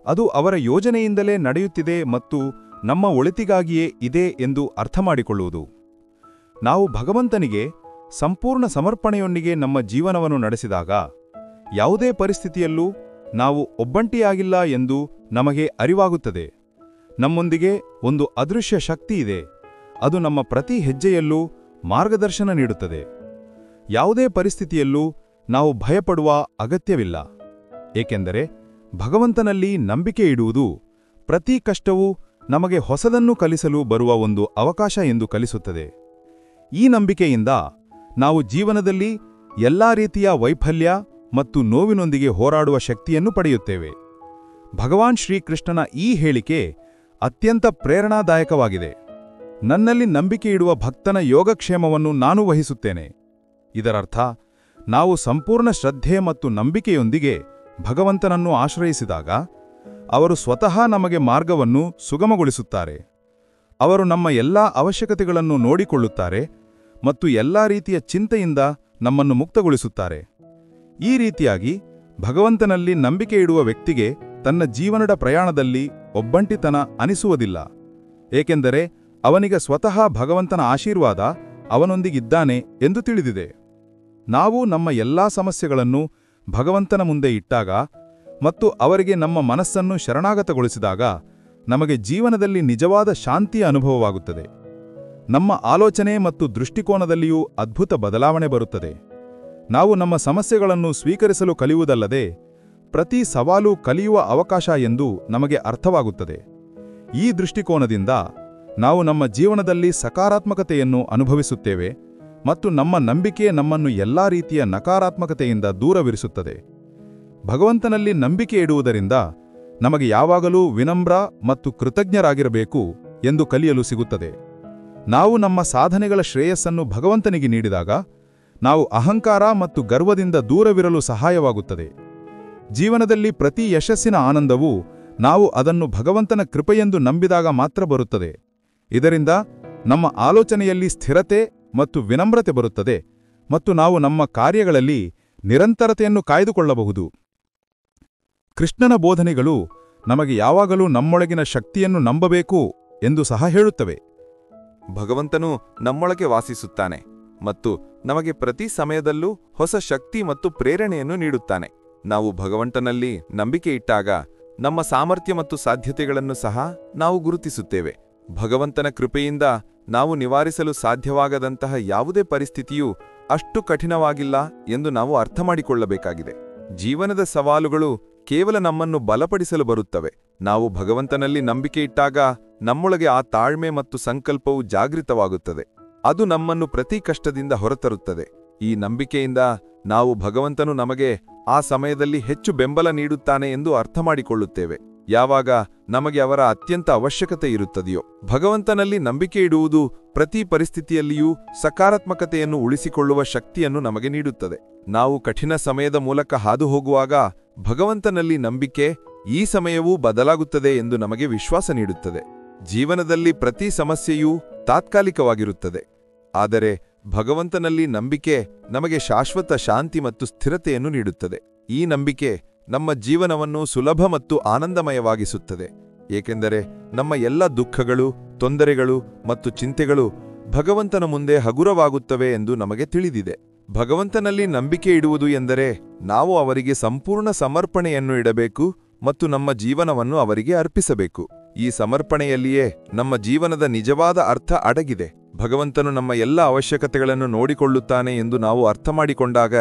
ಅದು ಅವರ ಯೋಜನೆಯಿಂದಲೇ ನಡೆಯುತ್ತಿದೆ ಮತ್ತು ನಮ್ಮ ಒಳಿತಿಗಾಗಿಯೇ ಇದೆ ಎಂದು ಅರ್ಥಮಾಡಿಕೊಳ್ಳುವುದು. ನಾವು ಭಗವಂತನಿಗೆ ಸಂಪೂರ್ಣ ಸಮರ್ಪಣೆಯೊಂದಿಗೆ ನಮ್ಮ ಜೀವನವನ್ನು ನಡೆಸಿದಾಗ ಯಾವುದೇ ಪರಿಸ್ಥಿತಿಯಲ್ಲೂ ನಾವು ಒಬ್ಬಂಟಿಯಾಗಿಲ್ಲ ಎಂದು ನಮಗೆ ಅರಿವಾಗುತ್ತದೆ. ನಮ್ಮೊಂದಿಗೆ ಒಂದು ಅದೃಶ್ಯ ಶಕ್ತಿ ಇದೆ, ಅದು ನಮ್ಮ ಪ್ರತಿ ಹೆಜ್ಜೆಯಲ್ಲೂ ಮಾರ್ಗದರ್ಶನ ನೀಡುತ್ತದೆ. ಯಾವುದೇ ಪರಿಸ್ಥಿತಿಯಲ್ಲೂ ನಾವು ಭಯಪಡುವ ಅಗತ್ಯವಿಲ್ಲ, ಏಕೆಂದರೆ ಭಗವಂತನಲ್ಲಿ ನಂಬಿಕೆ ಇಡುವುದು ಪ್ರತಿ ಕಷ್ಟವೂ ನಮಗೆ ಹೊಸದನ್ನು ಕಲಿಸಲು ಬರುವ ಒಂದು ಅವಕಾಶ ಎಂದು ಕಲಿಸುತ್ತದೆ. ಈ ನಂಬಿಕೆಯಿಂದ ನಾವು ಜೀವನದಲ್ಲಿ ಎಲ್ಲಾ ರೀತಿಯ ವೈಫಲ್ಯ ಮತ್ತು ನೋವಿನೊಂದಿಗೆ ಹೋರಾಡುವ ಶಕ್ತಿಯನ್ನು ಪಡೆಯುತ್ತೇವೆ. ಭಗವಾನ್ ಶ್ರೀಕೃಷ್ಣನ ಈ ಹೇಳಿಕೆ ಅತ್ಯಂತ ಪ್ರೇರಣಾದಾಯಕವಾಗಿದೆ. ನನ್ನಲ್ಲಿ ನಂಬಿಕೆ ಇಡುವ ಭಕ್ತನ ಯೋಗಕ್ಷೇಮವನ್ನು ನಾನು ವಹಿಸುತ್ತೇನೆ. ಇದರರ್ಥ ನಾವು ಸಂಪೂರ್ಣ ಶ್ರದ್ಧೆ ಮತ್ತು ನಂಬಿಕೆಯೊಂದಿಗೆ ಭಗವಂತನನ್ನು ಆಶ್ರಯಿಸಿದಾಗ ಅವರು ಸ್ವತಃ ನಮಗೆ ಮಾರ್ಗವನ್ನು ಸುಗಮಗೊಳಿಸುತ್ತಾರೆ. ಅವರು ನಮ್ಮ ಎಲ್ಲಾ ಅವಶ್ಯಕತೆಗಳನ್ನು ನೋಡಿಕೊಳ್ಳುತ್ತಾರೆ ಮತ್ತು ಎಲ್ಲಾ ರೀತಿಯ ಚಿಂತೆಯಿಂದ ನಮ್ಮನ್ನು ಮುಕ್ತಗೊಳಿಸುತ್ತಾರೆ. ಈ ರೀತಿಯಾಗಿ ಭಗವಂತನಲ್ಲಿ ನಂಬಿಕೆ ಇಡುವ ವ್ಯಕ್ತಿಗೆ ತನ್ನ ಜೀವನದ ಪ್ರಯಾಣದಲ್ಲಿ ಒಬ್ಬಂಟಿತನ ಅನಿಸುವುದಿಲ್ಲ, ಏಕೆಂದರೆ ಅವನಿಗೆ ಸ್ವತಃ ಭಗವಂತನ ಆಶೀರ್ವಾದ ಅವನೊಂದಿಗಿದ್ದಾನೆ ಎಂದು ತಿಳಿದಿದೆ. ನಾವು ನಮ್ಮ ಎಲ್ಲಾ ಸಮಸ್ಯೆಗಳನ್ನು ಭಗವಂತನ ಮುಂದೆ ಇಟ್ಟಾಗ ಮತ್ತು ಅವರಿಗೆ ನಮ್ಮ ಮನಸ್ಸನ್ನು ಶರಣಾಗತಗೊಳಿಸಿದಾಗ ನಮಗೆ ಜೀವನದಲ್ಲಿ ನಿಜವಾದ ಶಾಂತಿಯ ಅನುಭವವಾಗುತ್ತದೆ. ನಮ್ಮ ಆಲೋಚನೆ ಮತ್ತು ದೃಷ್ಟಿಕೋನದಲ್ಲಿಯೂ ಅದ್ಭುತ ಬದಲಾವಣೆ ಬರುತ್ತದೆ. ನಾವು ನಮ್ಮ ಸಮಸ್ಯೆಗಳನ್ನು ಸ್ವೀಕರಿಸಲು ಕಲಿಯುವುದಲ್ಲದೆ ಪ್ರತಿ ಸವಾಲು ಕಲಿಯುವ ಅವಕಾಶ ಎಂದು ನಮಗೆ ಅರ್ಥವಾಗುತ್ತದೆ. ಈ ದೃಷ್ಟಿಕೋನದಿಂದ ನಾವು ನಮ್ಮ ಜೀವನದಲ್ಲಿ ಸಕಾರಾತ್ಮಕತೆಯನ್ನು ಅನುಭವಿಸುತ್ತೇವೆ ಮತ್ತು ನಮ್ಮ ನಂಬಿಕೆ ನಮ್ಮನ್ನು ಎಲ್ಲಾ ರೀತಿಯ ನಕಾರಾತ್ಮಕತೆಯಿಂದ ದೂರವಿರಿಸುತ್ತದೆ. ಭಗವಂತನಲ್ಲಿ ನಂಬಿಕೆ ಇಡುವುದರಿಂದ ನಮಗೆ ಯಾವಾಗಲೂ ವಿನಮ್ರ ಮತ್ತು ಕೃತಜ್ಞರಾಗಿರಬೇಕು ಎಂದು ಕಲಿಯಲು ಸಿಗುತ್ತದೆ. ನಾವು ನಮ್ಮ ಸಾಧನೆಗಳ ಶ್ರೇಯಸ್ಸನ್ನು ಭಗವಂತನಿಗೆ ನೀಡಿದಾಗ ನಾವು ಅಹಂಕಾರ ಮತ್ತು ಗರ್ವದಿಂದ ದೂರವಿರಲು ಸಹಾಯವಾಗುತ್ತದೆ. ಜೀವನದಲ್ಲಿ ಪ್ರತಿ ಯಶಸ್ಸಿನ ಆನಂದವೂ ನಾವು ಅದನ್ನು ಭಗವಂತನ ಕೃಪೆಯೆಂದು ನಂಬಿದಾಗ ಮಾತ್ರ ಬರುತ್ತದೆ. ಇದರಿಂದ ನಮ್ಮ ಆಲೋಚನೆಯಲ್ಲಿ ಸ್ಥಿರತೆ ಮತ್ತು ವಿನಮ್ರತೆ ಬರುತ್ತದೆ ಮತ್ತು ನಾವು ನಮ್ಮ ಕಾರ್ಯಗಳಲ್ಲಿ ನಿರಂತರತೆಯನ್ನು ಕಾಯ್ದುಕೊಳ್ಳಬಹುದು. ಕೃಷ್ಣನ ಬೋಧನೆಗಳು ನಮಗೆ ಯಾವಾಗಲೂ ನಮ್ಮೊಳಗಿನ ಶಕ್ತಿಯನ್ನು ನಂಬಬೇಕು ಎಂದು ಸಹ ಹೇಳುತ್ತವೆ. ಭಗವಂತನು ನಮ್ಮೊಳಗೆ ವಾಸಿಸುತ್ತಾನೆ ಮತ್ತು ನಮಗೆ ಪ್ರತಿ ಸಮಯದಲ್ಲೂ ಹೊಸ ಶಕ್ತಿ ಮತ್ತು ಪ್ರೇರಣೆಯನ್ನು ನೀಡುತ್ತಾನೆ. ನಾವು ಭಗವಂತನಲ್ಲಿ ನಂಬಿಕೆ ಇಟ್ಟಾಗ ನಮ್ಮ ಸಾಮರ್ಥ್ಯ ಮತ್ತು ಸಾಧ್ಯತೆಗಳನ್ನು ಸಹ ನಾವು ಗುರುತಿಸುತ್ತೇವೆ. ಭಗವಂತನ ಕೃಪೆಯಿಂದ ನಾವು ನಿವಾರಿಸಲು ಸಾಧ್ಯವಾಗದಂತಹ ಯಾವುದೇ ಪರಿಸ್ಥಿತಿಯೂ ಅಷ್ಟು ಕಠಿಣವಾಗಿಲ್ಲ ಎಂದು ನಾವು ಅರ್ಥಮಾಡಿಕೊಳ್ಳಬೇಕಾಗಿದೆ. ಜೀವನದ ಸವಾಲುಗಳು ಕೇವಲ ನಮ್ಮನ್ನು ಬಲಪಡಿಸಲು ಬರುತ್ತವೆ. ನಾವು ಭಗವಂತನಲ್ಲಿ ನಂಬಿಕೆ ಇಟ್ಟಾಗ ನಮ್ಮೊಳಗೆ ಆ ತಾಳ್ಮೆ ಮತ್ತು ಸಂಕಲ್ಪವು ಜಾಗೃತವಾಗುತ್ತದೆ. ಅದು ನಮ್ಮನ್ನು ಪ್ರತಿ ಕಷ್ಟದಿಂದ ಹೊರತರುತ್ತದೆ. ಈ ನಂಬಿಕೆಯಿಂದ ನಾವು ಭಗವಂತನು ನಮಗೆ ಆ ಸಮಯದಲ್ಲಿ ಹೆಚ್ಚು ಬೆಂಬಲ ನೀಡುತ್ತಾನೆ ಎಂದು ಅರ್ಥಮಾಡಿಕೊಳ್ಳುತ್ತೇವೆ. ಯಾವಾಗ ನಮಗೆ ಅವರ ಅತ್ಯಂತ ಅವಶ್ಯಕತೆ ಇರುತ್ತದೆಯೋ ಭಗವಂತನಲ್ಲಿ ನಂಬಿಕೆ ಇಡುವುದು ಪ್ರತಿ ಪರಿಸ್ಥಿತಿಯಲ್ಲಿಯೂ ಸಕಾರಾತ್ಮಕತೆಯನ್ನು ಉಳಿಸಿಕೊಳ್ಳುವ ಶಕ್ತಿಯನ್ನು ನಮಗೆ ನೀಡುತ್ತದೆ. ನಾವು ಕಠಿಣ ಸಮಯದ ಮೂಲಕ ಹಾದು ಹೋಗುವಾಗ ಭಗವಂತನಲ್ಲಿ ನಂಬಿಕೆ ಈ ಸಮಯವೂ ಬದಲಾಗುತ್ತದೆ ಎಂದು ನಮಗೆ ವಿಶ್ವಾಸ ನೀಡುತ್ತದೆ. ಜೀವನದಲ್ಲಿ ಪ್ರತಿ ಸಮಸ್ಯೆಯೂ ತಾತ್ಕಾಲಿಕವಾಗಿರುತ್ತದೆ, ಆದರೆ ಭಗವಂತನಲ್ಲಿ ನಂಬಿಕೆ ನಮಗೆ ಶಾಶ್ವತ ಶಾಂತಿ ಮತ್ತು ಸ್ಥಿರತೆಯನ್ನು ನೀಡುತ್ತದೆ. ಈ ನಂಬಿಕೆ ನಮ್ಮ ಜೀವನವನ್ನು ಸುಲಭ ಮತ್ತು ಆನಂದಮಯವಾಗಿಸುತ್ತದೆ, ಏಕೆಂದರೆ ನಮ್ಮ ಎಲ್ಲ ದುಃಖಗಳು, ತೊಂದರೆಗಳು ಮತ್ತು ಚಿಂತೆಗಳು ಭಗವಂತನ ಮುಂದೆ ಹಗುರವಾಗುತ್ತವೆ ಎಂದು ನಮಗೆ ತಿಳಿದಿದೆ. ಭಗವಂತನಲ್ಲಿ ನಂಬಿಕೆ ಇಡುವುದು ಎಂದರೆ ನಾವು ಅವರಿಗೆ ಸಂಪೂರ್ಣ ಸಮರ್ಪಣೆಯನ್ನು ಇಡಬೇಕು ಮತ್ತು ನಮ್ಮ ಜೀವನವನ್ನು ಅವರಿಗೆ ಅರ್ಪಿಸಬೇಕು. ಈ ಸಮರ್ಪಣೆಯಲ್ಲಿಯೇ ನಮ್ಮ ಜೀವನದ ನಿಜವಾದ ಅರ್ಥ ಅಡಗಿದೆ. ಭಗವಂತನು ನಮ್ಮ ಎಲ್ಲ ಅವಶ್ಯಕತೆಗಳನ್ನು ನೋಡಿಕೊಳ್ಳುತ್ತಾನೆ ಎಂದು ನಾವು ಅರ್ಥಮಾಡಿಕೊಂಡಾಗ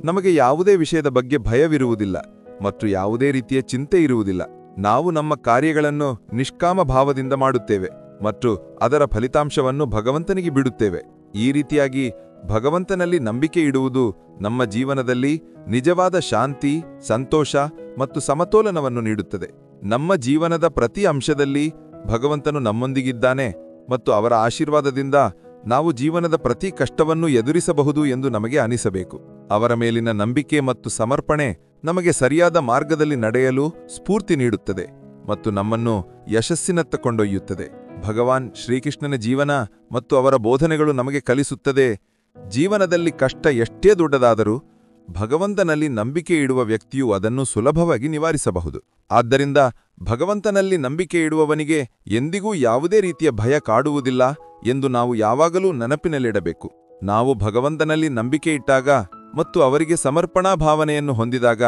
ನಮಗೆ ಯಾವುದೇ ವಿಷಯದ ಬಗ್ಗೆ ಭಯವಿರುವುದಿಲ್ಲ ಮತ್ತು ಯಾವುದೇ ರೀತಿಯ ಚಿಂತೆ ಇರುವುದಿಲ್ಲ. ನಾವು ನಮ್ಮ ಕಾರ್ಯಗಳನ್ನು ನಿಷ್ಕಾಮ ಭಾವದಿಂದ ಮಾಡುತ್ತೇವೆ ಮತ್ತು ಅದರ ಫಲಿತಾಂಶವನ್ನು ಭಗವಂತನಿಗೆ ಬಿಡುತ್ತೇವೆ. ಈ ರೀತಿಯಾಗಿ ಭಗವಂತನಲ್ಲಿ ನಂಬಿಕೆ ಇಡುವುದು ನಮ್ಮ ಜೀವನದಲ್ಲಿ ನಿಜವಾದ ಶಾಂತಿ, ಸಂತೋಷ ಮತ್ತು ಸಮತೋಲನವನ್ನು ನೀಡುತ್ತದೆ. ನಮ್ಮ ಜೀವನದ ಪ್ರತಿ ಅಂಶದಲ್ಲಿ ಭಗವಂತನು ನಮ್ಮೊಂದಿಗಿದ್ದಾನೆ ಮತ್ತು ಅವರ ಆಶೀರ್ವಾದದಿಂದ ನಾವು ಜೀವನದ ಪ್ರತಿ ಕಷ್ಟವನ್ನು ಎದುರಿಸಬಹುದು ಎಂದು ನಮಗೆ ಅನಿಸಬೇಕು. ಅವರ ಮೇಲಿನ ನಂಬಿಕೆ ಮತ್ತು ಸಮರ್ಪಣೆ ನಮಗೆ ಸರಿಯಾದ ಮಾರ್ಗದಲ್ಲಿ ನಡೆಯಲು ಸ್ಫೂರ್ತಿ ನೀಡುತ್ತದೆ ಮತ್ತು ನಮ್ಮನ್ನು ಯಶಸ್ಸಿನತ್ತ ಕೊಂಡೊಯ್ಯುತ್ತದೆ. ಭಗವಾನ್ ಶ್ರೀಕೃಷ್ಣನ ಜೀವನ ಮತ್ತು ಅವರ ಬೋಧನೆಗಳು ನಮಗೆ ಕಲಿಸುತ್ತದೆ, ಜೀವನದಲ್ಲಿ ಕಷ್ಟ ಎಷ್ಟೇ ದೊಡ್ಡದಾದರೂ ಭಗವಂತನಲ್ಲಿ ನಂಬಿಕೆ ಇಡುವ ವ್ಯಕ್ತಿಯು ಅದನ್ನು ಸುಲಭವಾಗಿ ನಿವಾರಿಸಬಹುದು. ಆದ್ದರಿಂದ ಭಗವಂತನಲ್ಲಿ ನಂಬಿಕೆ ಇಡುವವನಿಗೆ ಎಂದಿಗೂ ಯಾವುದೇ ರೀತಿಯ ಭಯ ಕಾಡುವುದಿಲ್ಲ ಎಂದು ನಾವು ಯಾವಾಗಲೂ ನೆನಪಿನಲ್ಲಿಡಬೇಕು. ನಾವು ಭಗವಂತನಲ್ಲಿ ನಂಬಿಕೆ ಇಟ್ಟಾಗ ಮತ್ತು ಅವರಿಗೆ ಸಮರ್ಪಣಾ ಭಾವನೆಯನ್ನು ಹೊಂದಿದಾಗ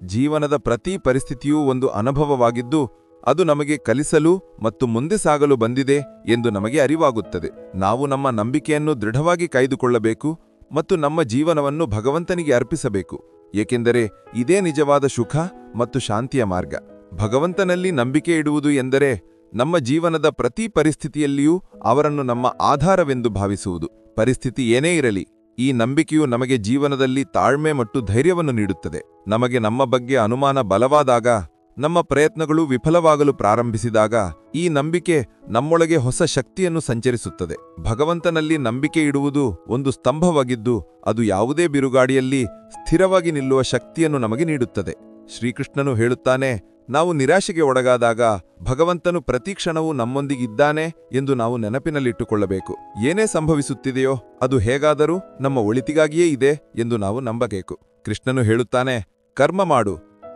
ಜೀವನದ ಪ್ರತಿ ಪರಿಸ್ಥಿತಿಯೂ ಒಂದು ಅನುಭವವಾಗಿದ್ದು ಅದು ನಮಗೆ ಕಲಿಸಲು ಮತ್ತು ಮುಂದೆ ಸಾಗಲು ಬಂದಿದೆ ಎಂದು ನಮಗೆ ಅರಿವಾಗುತ್ತದೆ. ನಾವು ನಮ್ಮ ನಂಬಿಕೆಯನ್ನು ದೃಢವಾಗಿ ಕಾಯ್ದುಕೊಳ್ಳಬೇಕು ಮತ್ತು ನಮ್ಮ ಜೀವನವನ್ನು ಭಗವಂತನಿಗೆ ಅರ್ಪಿಸಬೇಕು, ಏಕೆಂದರೆ ಇದೇ ನಿಜವಾದ ಸುಖ ಮತ್ತು ಶಾಂತಿಯ ಮಾರ್ಗ. ಭಗವಂತನಲ್ಲಿ ನಂಬಿಕೆ ಇಡುವುದು ಎಂದರೆ ನಮ್ಮ ಜೀವನದ ಪ್ರತಿ ಪರಿಸ್ಥಿತಿಯಲ್ಲಿಯೂ ಅವರನ್ನು ನಮ್ಮ ಆಧಾರವೆಂದು ಭಾವಿಸುವುದು. ಪರಿಸ್ಥಿತಿ ಏನೇ ಇರಲಿ, ಈ ನಂಬಿಕೆಯು ನಮಗೆ ಜೀವನದಲ್ಲಿ ತಾಳ್ಮೆ ಮತ್ತು ಧೈರ್ಯವನ್ನು ನೀಡುತ್ತದೆ. ನಮಗೆ ನಮ್ಮ ಬಗ್ಗೆ ಅನುಮಾನ ಬಲವಾದಾಗ, ನಮ್ಮ ಪ್ರಯತ್ನಗಳು ವಿಫಲವಾಗಲು ಪ್ರಾರಂಭಿಸಿದಾಗ ಈ ನಂಬಿಕೆ ನಮ್ಮೊಳಗೆ ಹೊಸ ಶಕ್ತಿಯನ್ನು ಸಂಚರಿಸುತ್ತದೆ. ಭಗವಂತನಲ್ಲಿ ನಂಬಿಕೆ ಇಡುವುದು ಒಂದು ಸ್ತಂಭವಾಗಿದ್ದು ಅದು ಯಾವುದೇ ಬಿರುಗಾಡಿಯಲ್ಲಿ ಸ್ಥಿರವಾಗಿ ನಿಲ್ಲುವ ಶಕ್ತಿಯನ್ನು ನಮಗೆ ನೀಡುತ್ತದೆ. ಶ್ರೀಕೃಷ್ಣನು ಹೇಳುತ್ತಾನೆ, ನಾವು ನಿರಾಶೆಗೆ ಒಳಗಾದಾಗ ಭಗವಂತನು ಪ್ರತಿ ಕ್ಷಣವೂ ನಮ್ಮೊಂದಿಗಿದ್ದಾನೆ ಎಂದು ನಾವು ನೆನಪಿನಲ್ಲಿಟ್ಟುಕೊಳ್ಳಬೇಕು. ಏನೇ ಸಂಭವಿಸುತ್ತಿದೆಯೋ ಅದು ಹೇಗಾದರೂ ನಮ್ಮ ಒಳಿತಿಗಾಗಿಯೇ ಇದೆ ಎಂದು ನಾವು ನಂಬಬೇಕು. ಕೃಷ್ಣನು ಹೇಳುತ್ತಾನೆ, ಕರ್ಮ ಮಾಡು,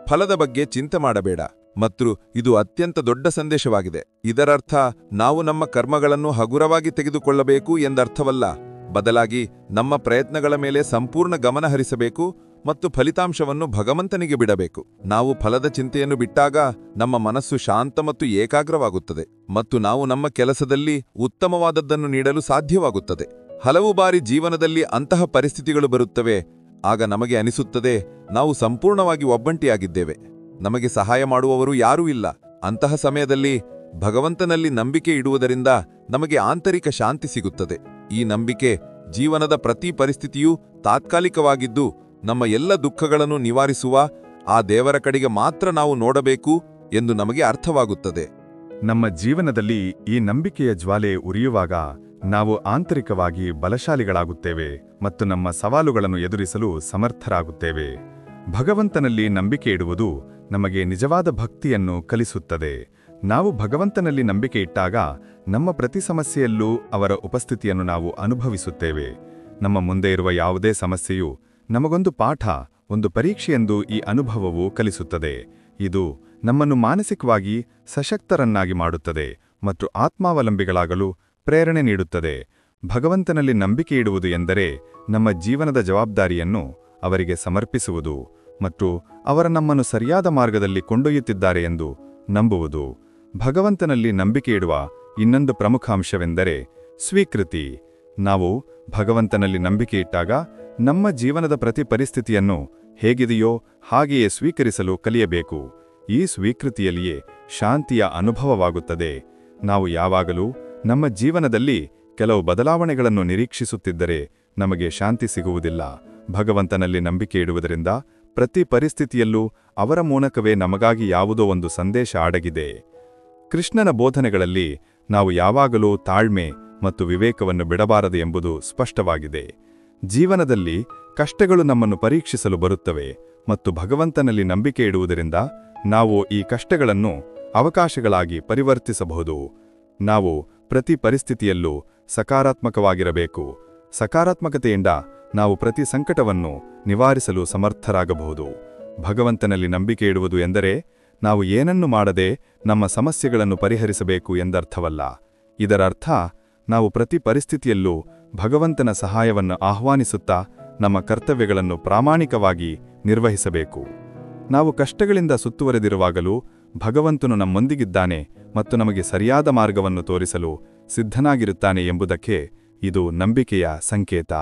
ಫಲದ ಬಗ್ಗೆ ಚಿಂತೆ ಮಾಡಬೇಡ. ಮತ್ತು ಇದು ಅತ್ಯಂತ ದೊಡ್ಡ ಸಂದೇಶವಾಗಿದೆ. ಇದರರ್ಥ ನಾವು ನಮ್ಮ ಕರ್ಮಗಳನ್ನು ಹಗುರವಾಗಿ ತೆಗೆದುಕೊಳ್ಳಬೇಕು ಎಂದರ್ಥವಲ್ಲ. ಬದಲಾಗಿ ನಮ್ಮ ಪ್ರಯತ್ನಗಳ ಮೇಲೆ ಸಂಪೂರ್ಣ ಗಮನ ಹರಿಸಬೇಕು ಮತ್ತು ಫಲಿತಾಂಶವನ್ನು ಭಗವಂತನಿಗೆ ಬಿಡಬೇಕು. ನಾವು ಫಲದ ಚಿಂತೆಯನ್ನು ಬಿಟ್ಟಾಗ ನಮ್ಮ ಮನಸ್ಸು ಶಾಂತ ಮತ್ತು ಏಕಾಗ್ರವಾಗುತ್ತದೆ ಮತ್ತು ನಾವು ನಮ್ಮ ಕೆಲಸದಲ್ಲಿ ಉತ್ತಮವಾದದ್ದನ್ನು ನೀಡಲು ಸಾಧ್ಯವಾಗುತ್ತದೆ. ಹಲವು ಬಾರಿ ಜೀವನದಲ್ಲಿ ಅಂತಹ ಪರಿಸ್ಥಿತಿಗಳು ಬರುತ್ತವೆ. ಆಗ ನಮಗೆ ಅನಿಸುತ್ತದೆ ನಾವು ಸಂಪೂರ್ಣವಾಗಿ ಒಬ್ಬಂಟಿಯಾಗಿದ್ದೇವೆ, ನಮಗೆ ಸಹಾಯ ಮಾಡುವವರು ಯಾರೂ ಇಲ್ಲ. ಅಂತಹ ಸಮಯದಲ್ಲಿ ಭಗವಂತನಲ್ಲಿ ನಂಬಿಕೆ ಇಡುವುದರಿಂದ ನಮಗೆ ಆಂತರಿಕ ಶಾಂತಿ ಸಿಗುತ್ತದೆ. ಈ ನಂಬಿಕೆ ಜೀವನದ ಪ್ರತಿ ಪರಿಸ್ಥಿತಿಯೂ ತಾತ್ಕಾಲಿಕವಾಗಿದ್ದು ನಮ್ಮ ಎಲ್ಲ ದುಃಖಗಳನ್ನು ನಿವಾರಿಸುವ ಆ ದೇವರ ಕಡೆಗೆ ಮಾತ್ರ ನಾವು ನೋಡಬೇಕು ಎಂದು ನಮಗೆ ಅರ್ಥವಾಗುತ್ತದೆ. ನಮ್ಮ ಜೀವನದಲ್ಲಿ ಈ ನಂಬಿಕೆಯ ಜ್ವಾಲೆ ಉರಿಯುವಾಗ ನಾವು ಆಂತರಿಕವಾಗಿ ಬಲಶಾಲಿಗಳಾಗುತ್ತೇವೆ ಮತ್ತು ನಮ್ಮ ಸವಾಲುಗಳನ್ನು ಎದುರಿಸಲು ಸಮರ್ಥರಾಗುತ್ತೇವೆ. ಭಗವಂತನಲ್ಲಿ ನಂಬಿಕೆ ಇಡುವುದು ನಮಗೆ ನಿಜವಾದ ಭಕ್ತಿಯನ್ನು ಕಲಿಸುತ್ತದೆ. ನಾವು ಭಗವಂತನಲ್ಲಿ ನಂಬಿಕೆ ಇಟ್ಟಾಗ ನಮ್ಮ ಪ್ರತಿ ಸಮಸ್ಯೆಯಲ್ಲೂ ಅವರ ಉಪಸ್ಥಿತಿಯನ್ನು ನಾವು ಅನುಭವಿಸುತ್ತೇವೆ. ನಮ್ಮ ಮುಂದೆ ಇರುವ ಯಾವುದೇ ಸಮಸ್ಯೆಯು ನಮಗೊಂದು ಪಾಠ, ಒಂದು ಪರೀಕ್ಷೆಯೆಂದು ಈ ಅನುಭವವು ಕಲಿಸುತ್ತದೆ. ಇದು ನಮ್ಮನ್ನು ಮಾನಸಿಕವಾಗಿ ಸಶಕ್ತರನ್ನಾಗಿ ಮಾಡುತ್ತದೆ ಮತ್ತು ಆತ್ಮಾವಲಂಬಿಗಳಾಗಲು ಪ್ರೇರಣೆ ನೀಡುತ್ತದೆ. ಭಗವಂತನಲ್ಲಿ ನಂಬಿಕೆ ಇಡುವುದು ಎಂದರೆ ನಮ್ಮ ಜೀವನದ ಜವಾಬ್ದಾರಿಯನ್ನು ಅವರಿಗೆ ಸಮರ್ಪಿಸುವುದು ಮತ್ತು ಅವರು ನಮ್ಮನ್ನು ಸರಿಯಾದ ಮಾರ್ಗದಲ್ಲಿ ಕೊಂಡೊಯ್ಯುತ್ತಿದ್ದಾರೆ ಎಂದು ನಂಬುವುದು. ಭಗವಂತನಲ್ಲಿ ನಂಬಿಕೆ ಇಡುವ ಇನ್ನೊಂದು ಪ್ರಮುಖ ಅಂಶವೆಂದರೆ ಸ್ವೀಕೃತಿ. ನಾವು ಭಗವಂತನಲ್ಲಿ ನಂಬಿಕೆ ಇಟ್ಟಾಗ ನಮ್ಮ ಜೀವನದ ಪ್ರತಿ ಪರಿಸ್ಥಿತಿಯನ್ನು ಹೇಗಿದೆಯೋ ಹಾಗೆಯೇ ಸ್ವೀಕರಿಸಲು ಕಲಿಯಬೇಕು. ಈ ಸ್ವೀಕೃತಿಯಲ್ಲಿಯೇ ಶಾಂತಿಯ ಅನುಭವವಾಗುತ್ತದೆ. ನಾವು ಯಾವಾಗಲೂ ನಮ್ಮ ಜೀವನದಲ್ಲಿ ಕೆಲವು ಬದಲಾವಣೆಗಳನ್ನು ನಿರೀಕ್ಷಿಸುತ್ತಿದ್ದರೆ ನಮಗೆ ಶಾಂತಿ ಸಿಗುವುದಿಲ್ಲ. ಭಗವಂತನಲ್ಲಿ ನಂಬಿಕೆ ಇಡುವುದರಿಂದ ಪ್ರತಿ ಪರಿಸ್ಥಿತಿಯಲ್ಲೂ ಅವರ ಮೂಲಕವೇ ನಮಗಾಗಿ ಯಾವುದೋ ಒಂದು ಸಂದೇಶ ಅಡಗಿದೆ. ಕೃಷ್ಣನ ಬೋಧನೆಗಳಲ್ಲಿ ನಾವು ಯಾವಾಗಲೂ ತಾಳ್ಮೆ ಮತ್ತು ವಿವೇಕವನ್ನು ಬಿಡಬಾರದು ಎಂಬುದು ಸ್ಪಷ್ಟವಾಗಿದೆ. ಜೀವನದಲ್ಲಿ ಕಷ್ಟಗಳು ನಮ್ಮನ್ನು ಪರೀಕ್ಷಿಸಲು ಬರುತ್ತವೆ ಮತ್ತು ಭಗವಂತನಲ್ಲಿ ನಂಬಿಕೆ ಇಡುವುದರಿಂದ ನಾವು ಈ ಕಷ್ಟಗಳನ್ನು ಅವಕಾಶಗಳಾಗಿ ಪರಿವರ್ತಿಸಬಹುದು. ನಾವು ಪ್ರತಿ ಪರಿಸ್ಥಿತಿಯಲ್ಲೂ ಸಕಾರಾತ್ಮಕವಾಗಿರಬೇಕು. ಸಕಾರಾತ್ಮಕತೆಯಿಂದ ನಾವು ಪ್ರತಿ ಸಂಕಟವನ್ನು ನಿವಾರಿಸಲು ಸಮರ್ಥರಾಗಬಹುದು. ಭಗವಂತನಲ್ಲಿ ನಂಬಿಕೆ ಇಡುವುದು ಎಂದರೆ ನಾವು ಏನನ್ನು ಮಾಡದೆ ನಮ್ಮ ಸಮಸ್ಯೆಗಳನ್ನು ಪರಿಹರಿಸಬೇಕು ಎಂದರ್ಥವಲ್ಲ. ಇದರರ್ಥ ನಾವು ಪ್ರತಿ ಪರಿಸ್ಥಿತಿಯಲ್ಲೂ ಭಗವಂತನ ಸಹಾಯವನ್ನು ಆಹ್ವಾನಿಸುತ್ತಾ ನಮ್ಮ ಕರ್ತವ್ಯಗಳನ್ನು ಪ್ರಾಮಾಣಿಕವಾಗಿ ನಿರ್ವಹಿಸಬೇಕು. ನಾವು ಕಷ್ಟಗಳಿಂದ ಸುತ್ತುವರೆದಿರುವಾಗಲೂ ಭಗವಂತನು ನಮ್ಮೊಂದಿಗಿದ್ದಾನೆ ಮತ್ತು ನಮಗೆ ಸರಿಯಾದ ಮಾರ್ಗವನ್ನು ತೋರಿಸಲು ಸಿದ್ಧನಾಗಿರುತ್ತಾನೆ ಎಂಬುದಕ್ಕೆ ಇದು ನಂಬಿಕೆಯ ಸಂಕೇತ.